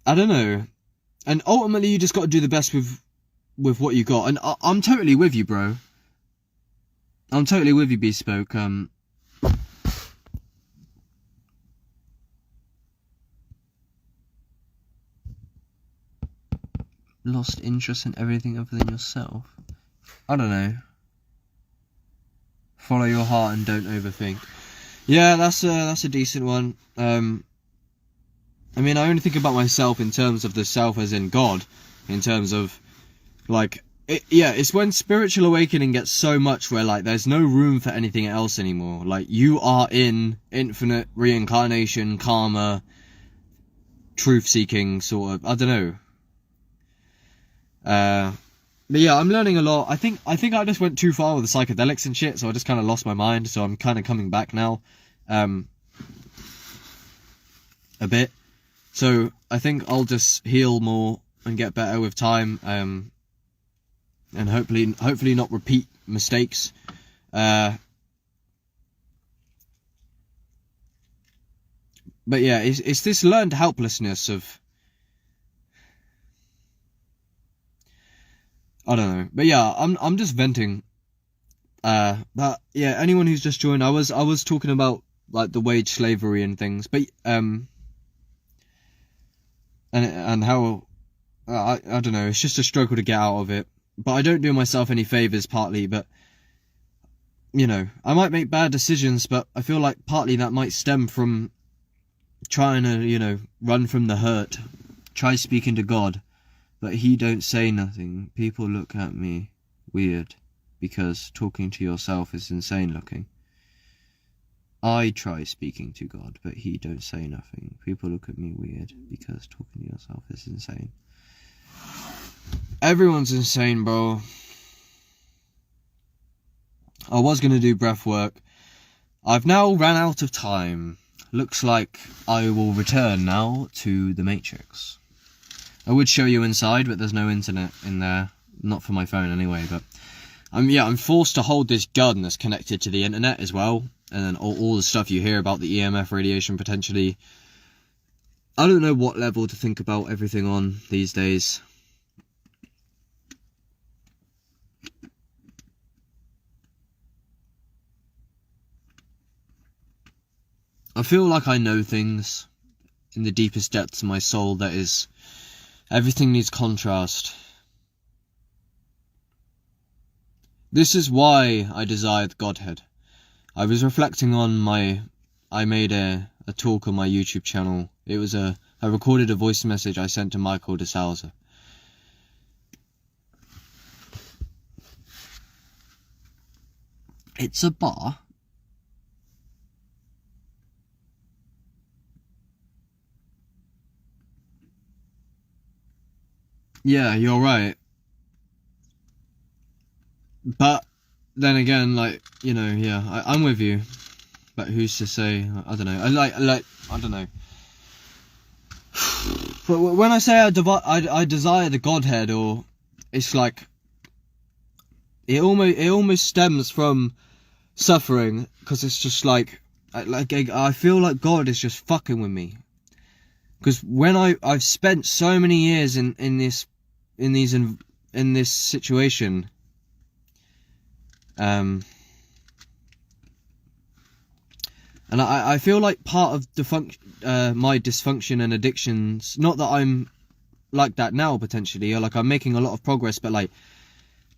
I don't know. And ultimately, you just got to do the best with what you got. And I'm totally with you, bro. I'm totally with you, Bespoke. Lost interest in everything other than yourself. I don't know. Follow your heart and don't overthink. Yeah, that's a decent one. I mean, I only think about myself in terms of the self as in God, in terms of, like, it's when spiritual awakening gets so much where, like, there's no room for anything else anymore. Like, you are in infinite reincarnation, karma, truth-seeking, sort of, I don't know. But yeah, I'm learning a lot. I think I just went too far with the psychedelics and shit, so I just kind of lost my mind, so I'm kind of coming back now, a bit. So I think I'll just heal more and get better with time, and hopefully not repeat mistakes. But yeah, it's this learned helplessness of I don't know. But yeah, I'm just venting. But yeah, anyone who's just joined, I was talking about like the wage slavery and things, but and how I don't know, it's just a struggle to get out of it. But I don't do myself any favors, partly, but you know, I might make bad decisions, but I feel like partly that might stem from trying to, you know, run from the hurt. Try speaking to God, but he don't say nothing. People look at me weird because talking to yourself is insane looking. I try speaking to God, but he don't say nothing. People look at me weird because talking to yourself is insane. Everyone's insane, bro. I was going to do breath work. I've now ran out of time. Looks like I will return now to the Matrix. I would show you inside, but there's no internet in there. Not for my phone anyway, but I'm forced to hold this gun that's connected to the internet as well. And then all the stuff you hear about the EMF radiation potentially. I don't know what level to think about everything on these days. I feel like I know things in the deepest depths of my soul. That is, everything needs contrast. This is why I desire the Godhead. I was reflecting on I made a talk on my YouTube channel. It was I recorded a voice message I sent to Michael de Souza. It's a bar. Yeah, you're right. But then again, like, you know, yeah, I'm with you. But who's to say? I don't know. I don't know. But when I say I desire the Godhead, or it's like it almost stems from suffering, because it's just like I feel like God is just fucking with me. Because when I've spent so many years in this situation, and I feel like part of my dysfunction and addictions, not that I'm like that now potentially, or like I'm making a lot of progress, but like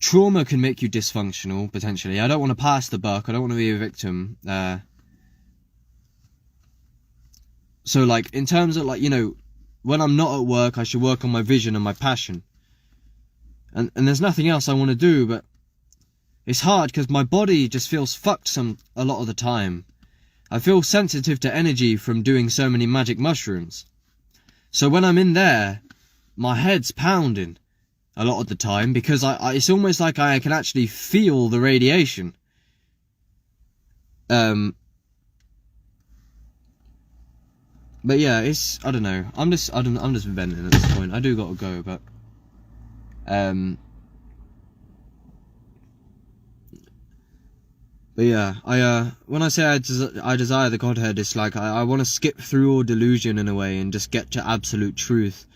trauma can make you dysfunctional potentially. I don't want to pass the buck. I don't want to be a victim. So like in terms of like, you know, when I'm not at work, I should work on my vision and my passion. And there's nothing else I want to do, but it's hard because my body just feels fucked a lot of the time. I feel sensitive to energy from doing so many magic mushrooms. So when I'm in there, my head's pounding a lot of the time because it's almost like I can actually feel the radiation. But yeah, I don't know. I'm just venting at this point. I do gotta go, but but yeah, when I say I desire the Godhead, it's like I want to skip through all delusion in a way and just get to absolute truth,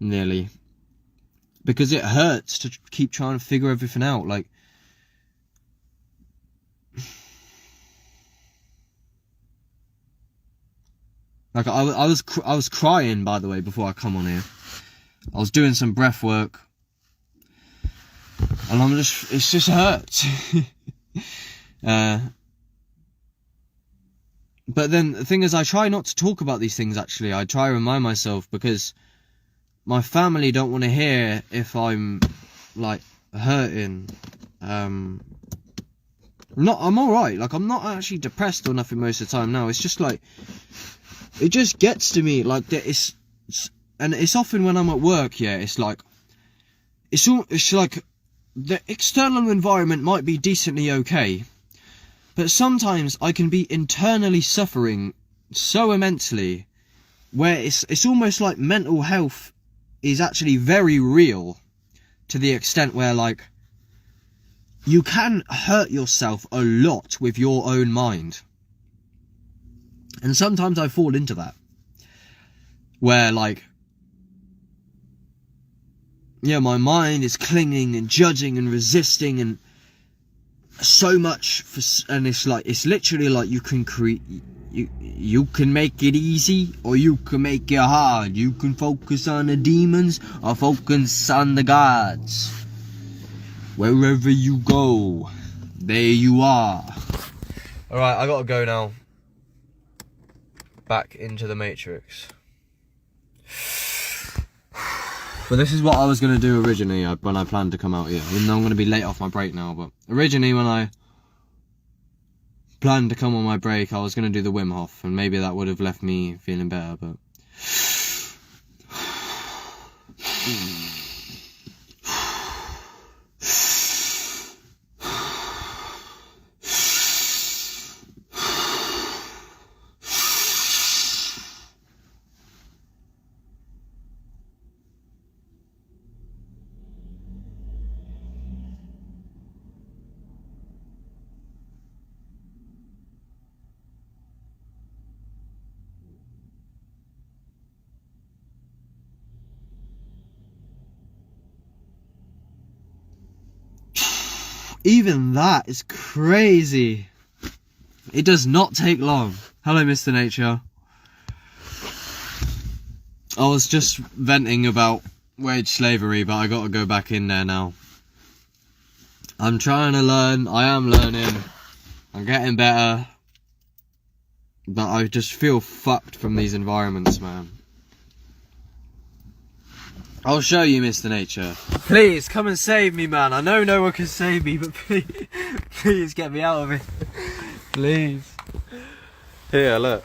nearly. Because it hurts to keep trying to figure everything out, like. Like I was crying, by the way, before I come on here. I was doing some breath work, and it just hurts. But then the thing is, I try not to talk about these things. Actually, I try to remind myself, because my family don't want to hear if I'm like hurting. I'm all right. Like I'm not actually depressed or nothing most of the time now. It's just like. It just gets to me, like, that and it's often when I'm at work, yeah, it's like, it's like, the external environment might be decently okay, but sometimes I can be internally suffering so immensely, where it's almost like mental health is actually very real, to the extent where, like, you can hurt yourself a lot with your own mind. And sometimes I fall into that, where like yeah, my mind is clinging and judging and resisting and so much and it's literally like you can create, you can make it easy or you can make it hard. You can focus on the demons or focus on the gods. Wherever you go, there you are. Alright, I gotta go now. Back into the Matrix. But this is what I was going to do originally when I planned to come out here. Even though I'm going to be late off my break now. But originally when I planned to come on my break, I was going to do the Wim Hof. And maybe that would have left me feeling better. But even that is crazy. It does not take long. Hello, Mr. Nature. I was just venting about wage slavery, but I got to go back in there now. I'm trying to learn. I am learning. I'm getting better. But I just feel fucked from these environments, man. I'll show you, Mr. Nature. Please, come and save me, man. I know no one can save me, but please get me out of it. Please. Here, look.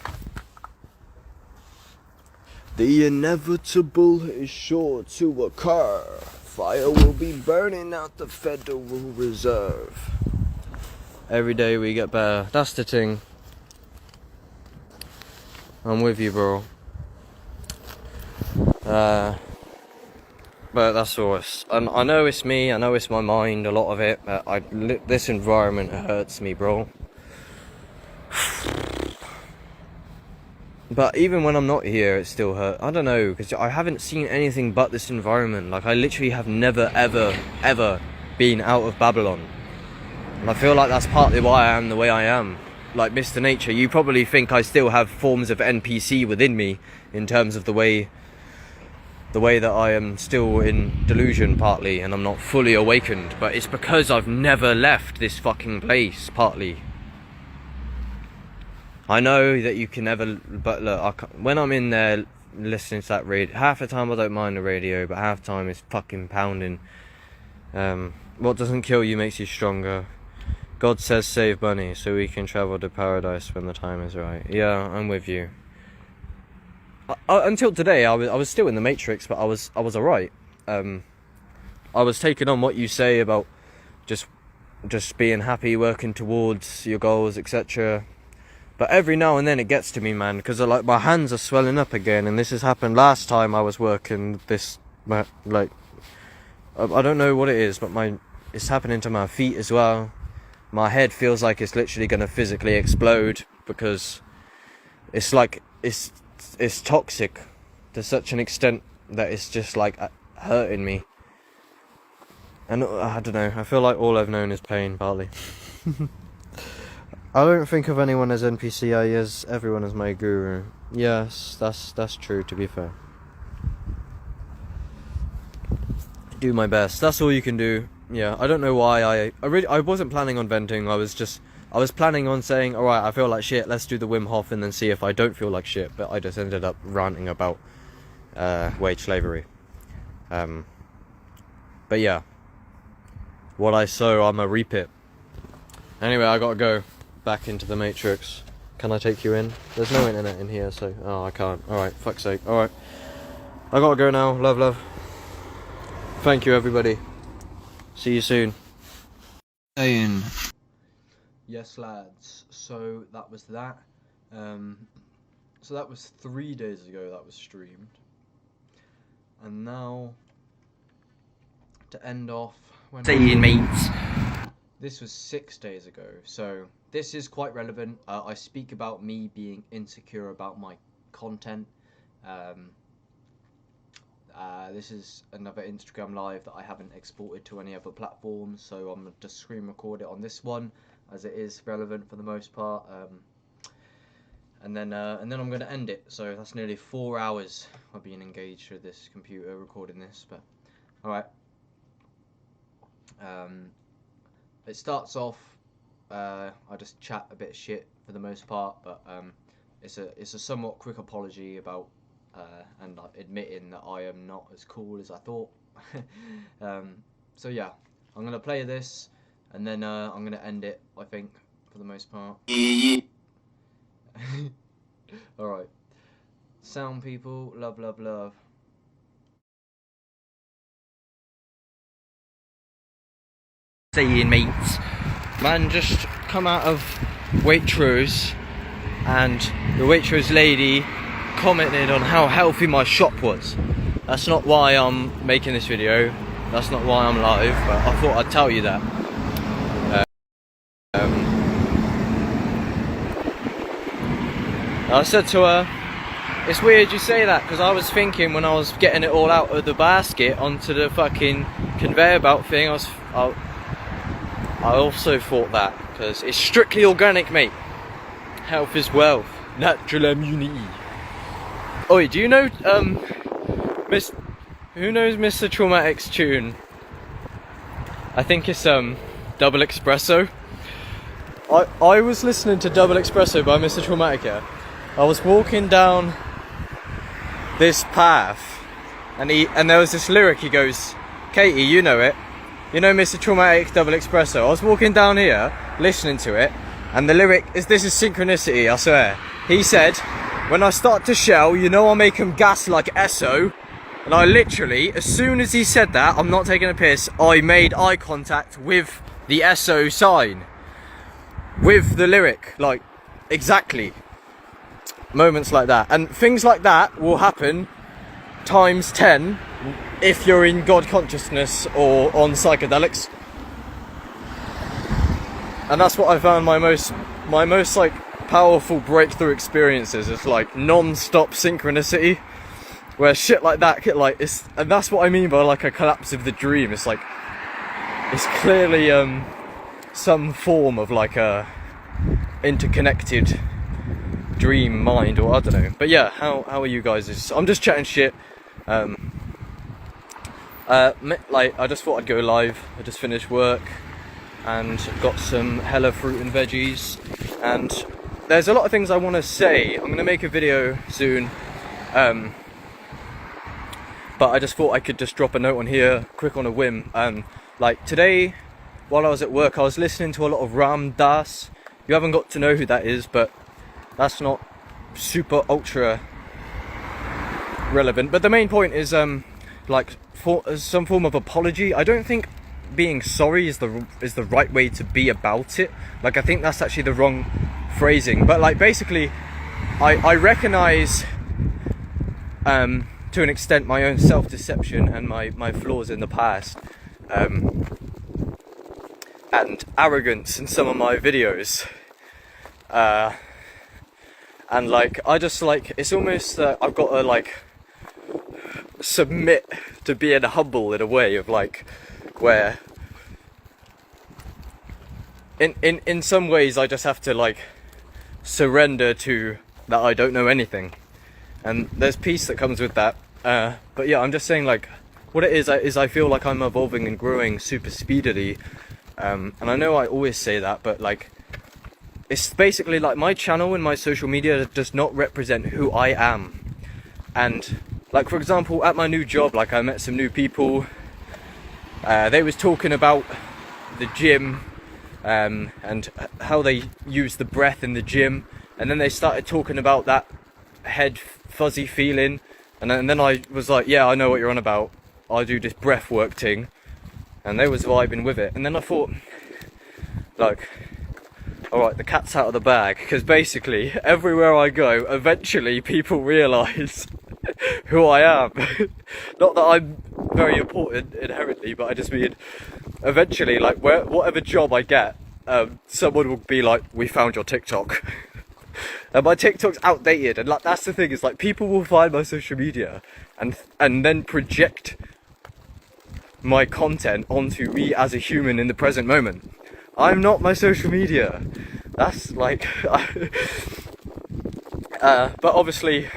The inevitable is sure to occur. Fire will be burning out the Federal Reserve. Every day we get better. That's the thing. I'm with you, bro. But that's all. I know it's me. I know it's my mind. A lot of it. But this environment hurts me, bro. But even when I'm not here, it still hurts. I don't know, because I haven't seen anything but this environment. Like, I literally have never, ever been out of Babylon. And I feel like that's partly why I am the way I am. Like Mr. Nature, you probably think I still have forms of NPC within me in terms of the way that I am still in delusion partly and I'm not fully awakened, but it's because I've never left this fucking place partly. I know that you can never, but look, when I'm in there listening to that radio, half the time I don't mind the radio, but half the time it's fucking pounding. What doesn't kill you makes you stronger. God says save money so we can travel to paradise when the time is right. Yeah, I'm with you. Until today, I was still in the Matrix, but I was alright. I was taking on what you say about just being happy, working towards your goals, etc. But every now and then it gets to me, man, because like my hands are swelling up again, and this has happened last time I was working. Like I don't know what it is, but it's happening to my feet as well. My head feels like it's literally going to physically explode because it's like it's toxic to such an extent that it's just like hurting me. And I don't know, I feel like all I've known is pain, partly. I don't think of anyone as NPC, as everyone as my guru. Yes, that's true, to be fair. Do my best, that's all you can do. Yeah, I don't know why I wasn't planning on venting. I was planning on saying, alright, I feel like shit, let's do the Wim Hof and then see if I don't feel like shit, but I just ended up ranting about wage slavery. But yeah, what I sow, I'ma reap it. Anyway, I gotta go back into the Matrix. Can I take you in? There's no internet in here, so I can't. Alright, fuck's sake. Alright, I gotta go now. Love. Thank you, everybody. See you soon. Yes, lads. So that was that. So that was 3 days ago that was streamed. And now, to end off, this was 6 days ago. So this is quite relevant. I speak about me being insecure about my content. This is another Instagram live that I haven't exported to any other platform, so I'm going to just screen record it on this one, as it is relevant for the most part. And then I'm going to end it. So that's nearly 4 hours of being engaged with this computer recording this. But all right. It starts off. I just chat a bit of shit for the most part, but it's a somewhat quick apology about and admitting that I am not as cool as I thought. So yeah, I'm gonna play this, and then I'm gonna end it, I think, for the most part. Alright. Sound people, love, love, love. Saying, mates, man just come out of Waitrose, and the Waitrose lady commented on how healthy my shop was. That's not why I'm making this video, that's not why I'm live, but I thought I'd tell you that. I said to her, it's weird you say that, because I was thinking when I was getting it all out of the basket onto the fucking conveyor belt thing, I also thought that, because it's strictly organic, mate. Health is wealth. Natural immunity. Oi, do you know, who knows Mr. Traumatic's tune? I think it's, Double Espresso. I was listening to Double Espresso by Mr. Traumatic, yeah. I was walking down this path, and there was this lyric, he goes, Katie, you know it. You know Mr. Traumatic Double Espresso. I was walking down here, listening to it, and the lyric is, this is synchronicity, I swear. He said, when I start to shell, you know I'll make them gas like Esso. And I literally, as soon as he said that, I'm not taking a piss, I made eye contact with the Esso sign. With the lyric, like, exactly. Moments like that. And things like that will happen times 10 if you're in God consciousness or on psychedelics. And that's what I found my most like powerful breakthrough experiences. It's like non-stop synchronicity, where shit like that like it's, and that's what I mean by like a collapse of the dream. It's like it's clearly some form of like a interconnected dream mind, or I don't know. But yeah, how are you guys? I'm just chatting shit. Like I just thought I'd go live. I just finished work and got some hella fruit and veggies, and there's a lot of things I want to say. I'm gonna make a video soon, but I just thought I could just drop a note on here quick on a whim. Like today while I was at work, I was listening to a lot of Ram Dass. You haven't got to know who that is, but that's not super ultra relevant. But the main point is like some form of apology. I don't think being sorry is the right way to be about it. Like I think that's actually the wrong phrasing. But like basically I recognize to an extent my own self-deception and my flaws in the past, and arrogance in some of my videos, and like I just like, it's almost I've got to like submit to being humble in a way of like, where in some ways I just have to like surrender to that I don't know anything, and there's peace that comes with that. But yeah, I'm just saying like what it is I feel like I'm evolving and growing super speedily, and I know I always say that, but like it's basically like my channel and my social media does not represent who I am. And like for example at my new job, like I met some new people, they was talking about the gym, and how they use the breath in the gym, and then they started talking about that head fuzzy feeling, and then I was like, yeah, I know what you're on about, I do this breath work thing, and they was vibing with it. And then I thought, like, alright, the cat's out of the bag, because basically everywhere I go, eventually people realise who I am. Not that I'm very important inherently, but I just mean eventually, like whatever job I get, someone will be like, we found your TikTok. And my TikTok's outdated, and like that's the thing, is like people will find my social media and then project my content onto me as a human in the present moment. I'm not my social media. That's like but obviously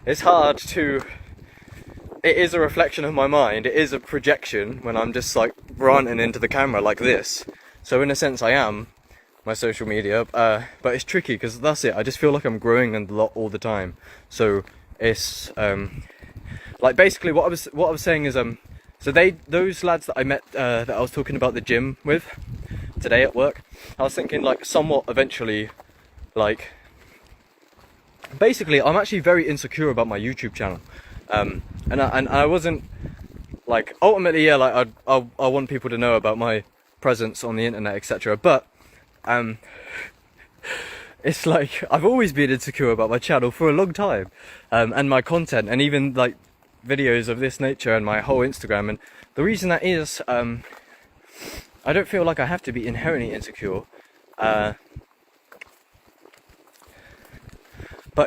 it's hard to, it is a reflection of my mind, it is a projection when I'm just like ranting into the camera like this. So in a sense I am my social media, but it's tricky because that's it, I just feel like I'm growing a lot all the time. So it's like basically what I was saying is so those lads that I met that I was talking about the gym with today at work, I was thinking like somewhat eventually, like basically I'm actually very insecure about my YouTube channel, and I wasn't like, ultimately yeah, like I want people to know about my presence on the internet, etc. But it's like I've always been insecure about my channel for a long time, and my content, and even like videos of this nature and my whole Instagram. And the reason that is, I don't feel like I have to be inherently insecure, but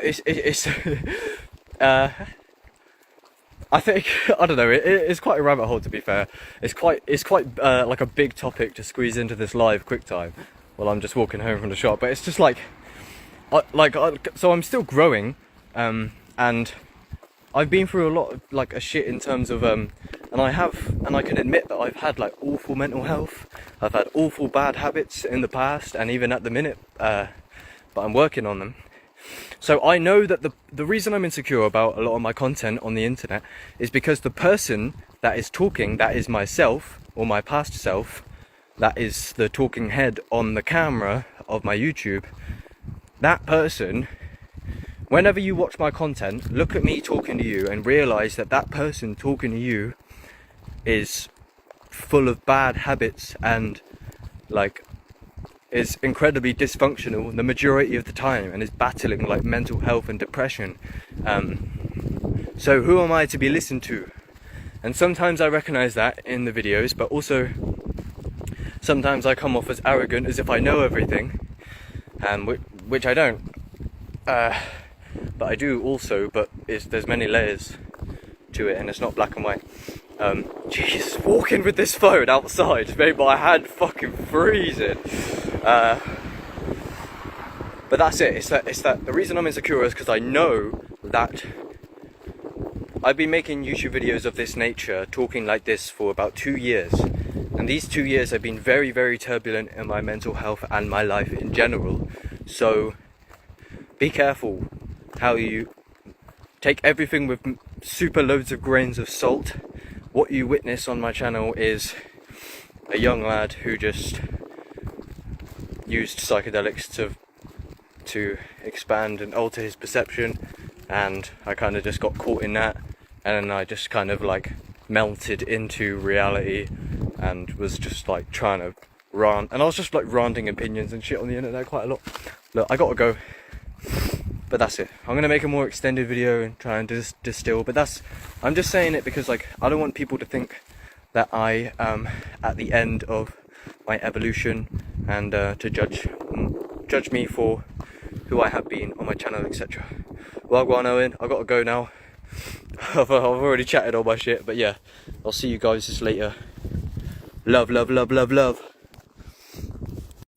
it's I think, I don't know, it's quite a rabbit hole, to be fair. It's quite like a big topic to squeeze into this live quick time while I'm just walking home from the shop. But it's just like so I'm still growing, and I've been through a lot of like a shit in terms of and I can admit that I've had like awful mental health. I've had awful bad habits in the past and even at the minute, but I'm working on them. So I know that the reason I'm insecure about a lot of my content on the internet is because the person that is talking, that is myself or my past self, that is the talking head on the camera of my YouTube, that person, whenever you watch my content, look at me talking to you and realise that that person talking to you is full of bad habits and like is incredibly dysfunctional the majority of the time and is battling like mental health and depression. So who am I to be listened to? And sometimes I recognise that in the videos, but also sometimes I come off as arrogant, as if I know everything, which I don't. But I do also, but there's many layers to it and it's not black and white. Jeez, walking with this phone outside made my hand fucking freezing. But that's it. It's that the reason I'm insecure is because I know that I've been making YouTube videos of this nature, talking like this for about 2 years, and these 2 years have been very, very turbulent in my mental health and my life in general. So be careful how you take everything with super loads of grains of salt. What you witness on my channel is a young lad who just used psychedelics to expand and alter his perception, and I kind of just got caught in that, and I just kind of like melted into reality and was just like trying to rant, and I was just like ranting opinions and shit on the internet quite a lot. Look, I gotta go, but that's it. I'm gonna make a more extended video and try and distill, but I'm just saying it because like I don't want people to think that I am at the end of my evolution and to judge me for who I have been on my channel, etc. Well, go on, Owen, I gotta go now. I've already chatted all my shit, but yeah, I'll see you guys just later. Love, love, love, love, love.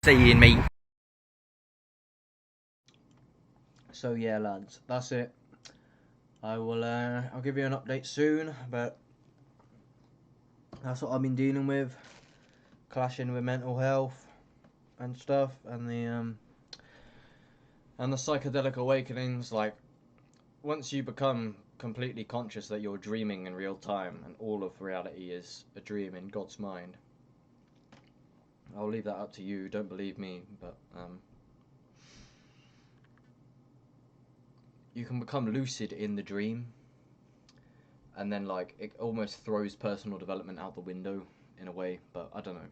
See you, mate. So yeah, lads, that's it. I'll give you an update soon, but that's what I've been dealing with, clashing with mental health and stuff, and the psychedelic awakenings. Like, once you become completely conscious that you're dreaming in real time and all of reality is a dream in God's mind, I'll leave that up to you. Don't believe me, but you can become lucid in the dream, and then like it almost throws personal development out the window in a way. But I don't know.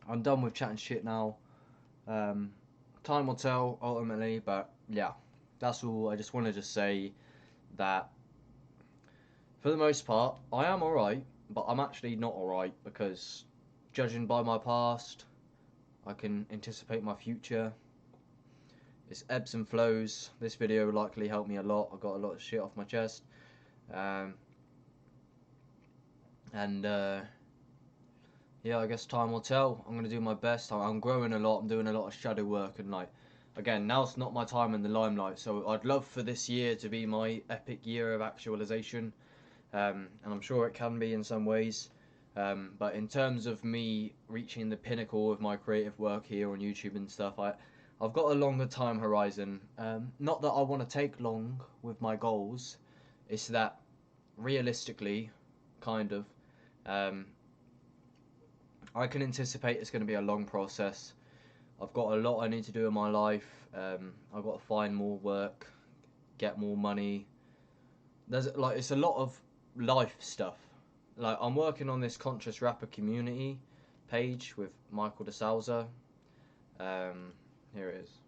I'm done with chatting shit now. Time will tell ultimately, but yeah, that's all. I just wanted to say that for the most part I am alright, but I'm actually not alright, because judging by my past I can anticipate my future. it's ebbs and flows. This video likely helped me a lot. I got a lot of shit off my chest. Yeah, I guess time will tell. I'm gonna do my best. I'm growing a lot. I'm doing a lot of shadow work, and like, again, now's not my time in the limelight. So I'd love for this year to be my epic year of actualization, and I'm sure it can be in some ways. But in terms of me reaching the pinnacle of my creative work here on YouTube and stuff, I've got a longer time horizon. Not that I want to take long with my goals. It's that realistically, kind of. I can anticipate it's going to be a long process. I've got a lot I need to do in my life. I've got to find more work, get more money. There's like, it's a lot of life stuff. Like, I'm working on this conscious rapper community page with Michael DeSalza. Here it is.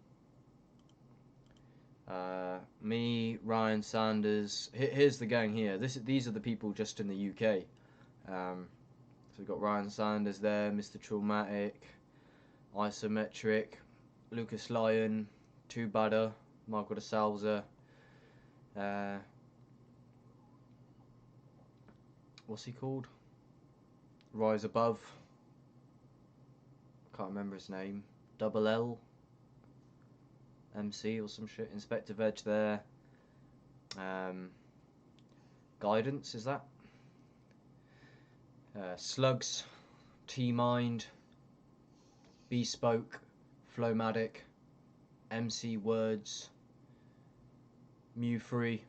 Me, Ryan Sanders. Here's the gang here. These are the people just in the UK. So we've got Ryan Sanders there, Mr. Traumatic, Isometric, Lucas Lyon, Two Badder, Michael DeSalza. What's he called? Rise Above. Can't remember his name. Double L. MC or some shit. Inspector Veg there. Guidance, is that? Slugs, T-Mind, Bespoke, Flowmatic, MC Words, Mew3.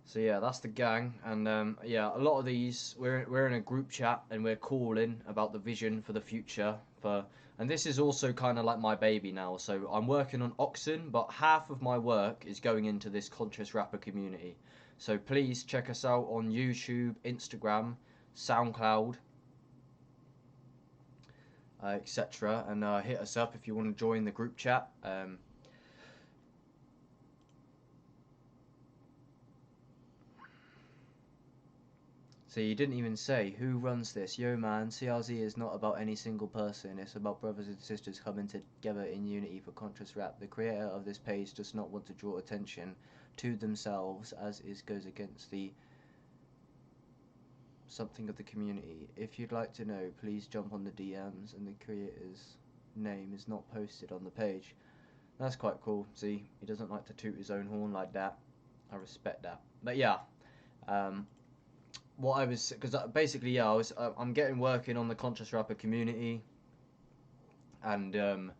So yeah, that's the gang, and yeah, a lot of these we're in a group chat and we're calling about the vision for the future and this is also kind of like my baby now. So I'm working on OXSN, but half of my work is going into this conscious rapper community. So please check us out on YouTube, Instagram, SoundCloud, etc. And hit us up if you want to join the group chat. So you didn't even say who runs this. Yo man, CRZ is not about any single person. It's about brothers and sisters coming together in unity for conscious rap. The creator of this page does not want to draw attention to themselves, as is goes against the something of the community. If you'd like to know, please jump on the DMs, and the creator's name is not posted on the page. That's quite cool. See, he doesn't like to toot his own horn like that. I respect that. But yeah, what I was, because basically, yeah, I'm getting working on the conscious rapper community, and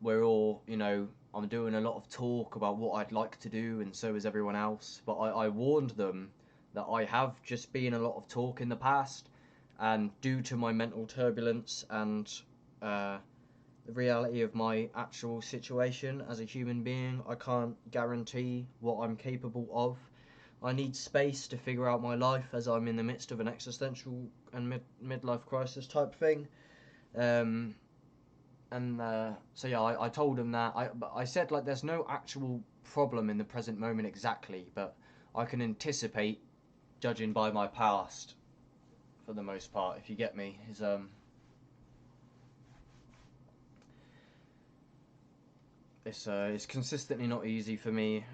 we're all, you know, I'm doing a lot of talk about what I'd like to do, and so is everyone else. But I warned them that I have just been a lot of talk in the past, and due to my mental turbulence and the reality of my actual situation as a human being, I can't guarantee what I'm capable of. I need space to figure out my life, as I'm in the midst of an existential and midlife crisis type thing. So yeah, I told him that. I said, like, there's no actual problem in the present moment exactly, but I can anticipate, judging by my past, for the most part, if you get me. It's consistently not easy for me.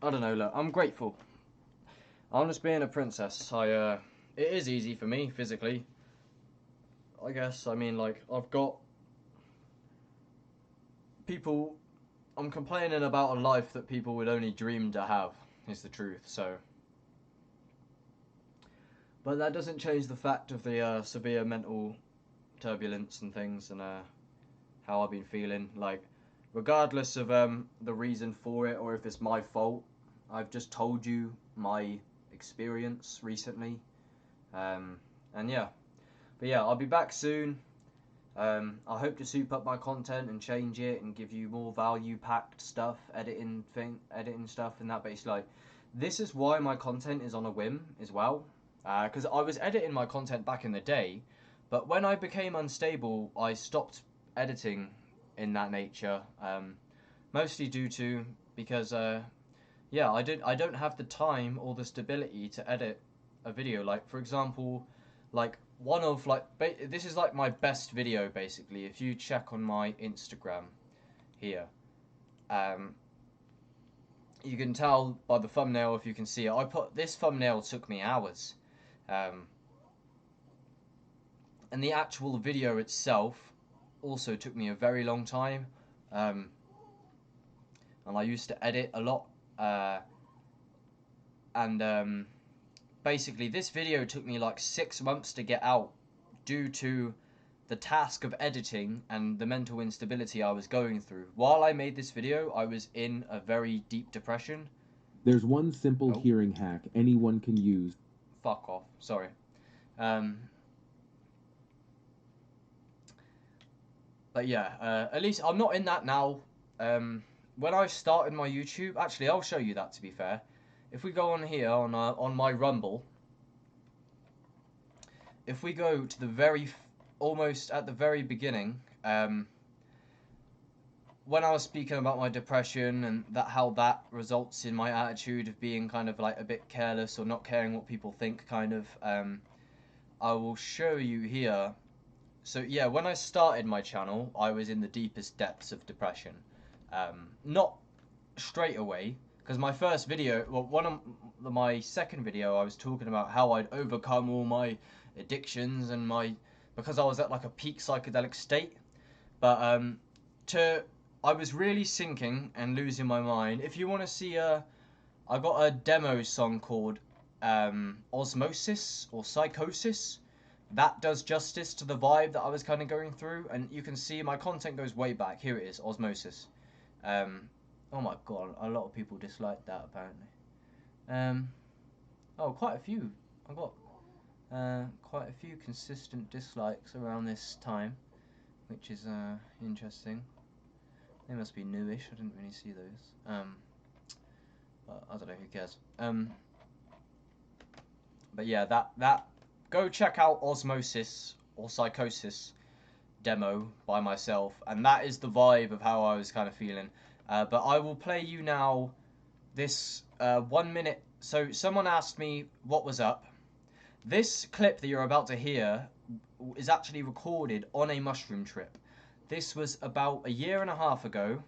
I don't know, look, I'm grateful. I'm just being a princess. It is easy for me, physically, I guess. I mean, like, I've got people, I'm complaining about a life that people would only dream to have, is the truth, so. But that doesn't change the fact of the severe mental turbulence and things, and how I've been feeling. Like, regardless of the reason for it, or if it's my fault, I've just told you my experience recently, and yeah. But yeah, I'll be back soon. I hope to soup up my content and change it and give you more value-packed stuff, editing stuff and that. But it's like, this is why my content is on a whim as well, because I was editing my content back in the day, but when I became unstable, I stopped editing in that nature, mostly due to, because yeah, I don't have the time or the stability to edit a video. Like, for example, like, one of, like, this is like my best video, basically. If you check on my Instagram, here. You can tell by the thumbnail if you can see it. This thumbnail took me hours. And the actual video itself also took me a very long time. And I used to edit a lot. Basically this video took me like 6 months to get out due to the task of editing and the mental instability I was going through. While I made this video, I was in a very deep depression. There's one simple hearing hack anyone can use. Fuck off, sorry. But yeah, at least I'm not in that now. When I started my YouTube, actually I'll show you that, to be fair. If we go on here, on my Rumble, if we go to the almost at the very beginning, when I was speaking about my depression and how that results in my attitude of being kind of like a bit careless or not caring what people think, kind of, I will show you here. So yeah, when I started my channel, I was in the deepest depths of depression. Not straight away, because my first video, well, my second video, I was talking about how I'd overcome all my addictions and because I was at like a peak psychedelic state. But I was really sinking and losing my mind. If you want to see I got a demo song called Osmosis or Psychosis. That does justice to the vibe that I was kind of going through, and you can see my content goes way back. Here it is, Osmosis. Oh my god, a lot of people disliked that apparently. Oh, quite a few. I got quite a few consistent dislikes around this time, which is interesting. They must be newish. I didn't really see those. But I don't know. Who cares? But yeah, that go check out Osmosis or Psychosis demo by myself, and that is the vibe of how I was kind of feeling. But I will play you now this 1 minute. So someone asked me what was up. This clip that you're about to hear is actually recorded on a mushroom trip. This was about 1.5 years ago,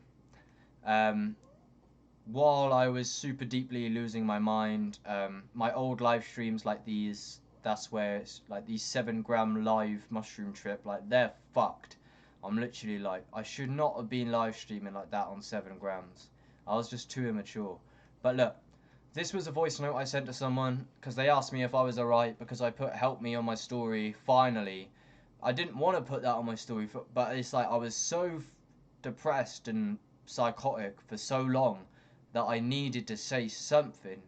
while I was super deeply losing my mind. My old live streams like these, that's where it's like these 7-gram live mushroom trip, like they're fucked. I'm literally like, I should not have been live streaming like that on 7 grams. I was just too immature. But look, this was a voice note I sent to someone because they asked me if I was alright because I put help me on my story finally. I didn't want to put that on my story, but it's like I was so depressed and psychotic for so long that I needed to say something.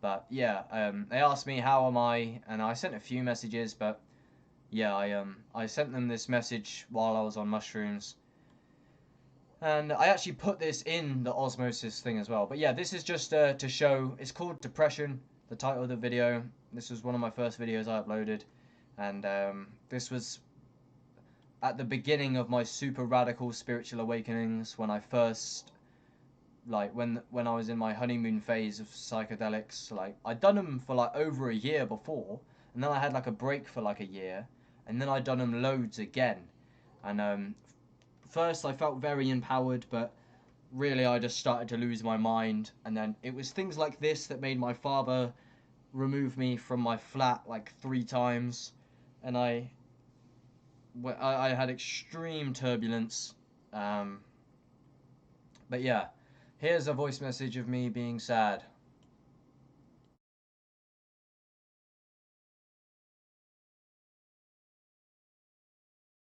But yeah, they asked me how am I, and I sent a few messages, but yeah, I sent them this message while I was on mushrooms. And I actually put this in the Osmosis thing as well. But yeah, this is just to show, it's called Depression, the title of the video. This was one of my first videos I uploaded. And this was at the beginning of my super radical spiritual awakenings, when I first, like, when I was in my honeymoon phase of psychedelics. Like, I'd done them for like over 1 year before, and then I had like a break for like 1 year, and then I'd done them loads again. And first I felt very empowered, but really I just started to lose my mind. And then it was things like this that made my father remove me from my flat like 3 times, and I had extreme turbulence. But yeah, here's a voice message of me being sad.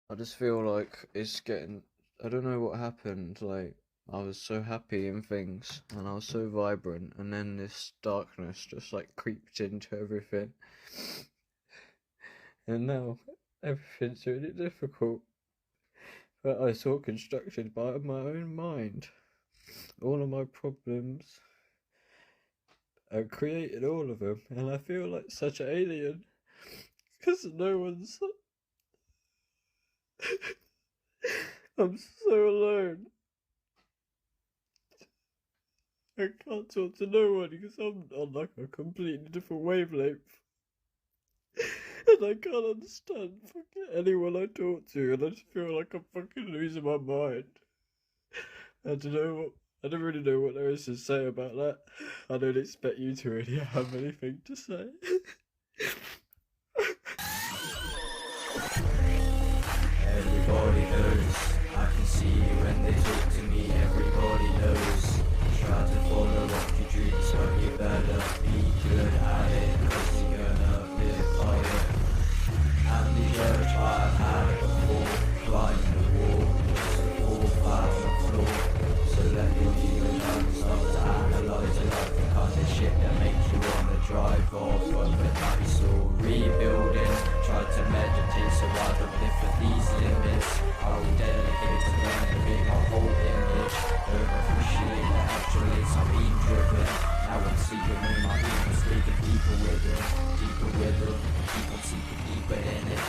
I just feel like it's getting, I don't know what happened, like, I was so happy in things, and I was so vibrant, and then this darkness just, like, creeped into everything. And now, everything's really difficult. But I saw constructed by my own mind. All of my problems, I created all of them, and I feel like such an alien, because no one's... I'm so alone. I can't talk to no one because I'm on like a completely different wavelength. And I can't understand fucking anyone I talk to, and I just feel like I'm fucking losing my mind. I don't know. I don't really know what there is to say about that. I don't expect you to really have anything to say. Everybody knows, I can see you when they talk to me, everybody knows. Try to follow what you dreams, but you better be good at it, cause you're gonna live by it. And the urge I've had before, climbing the wall, to fall flat on the floor. So let your ego down, start to analyse your life, the kind of shit that makes you wanna drive off of a nice or rebuilding. Try to meditate so I don't live for these limits. I will dedicate to renovating my whole image. Don't appreciate the actual limits I've been driven. Now I'm sleeping in my demons, digging deeper with them, keep on seeking deeper in it.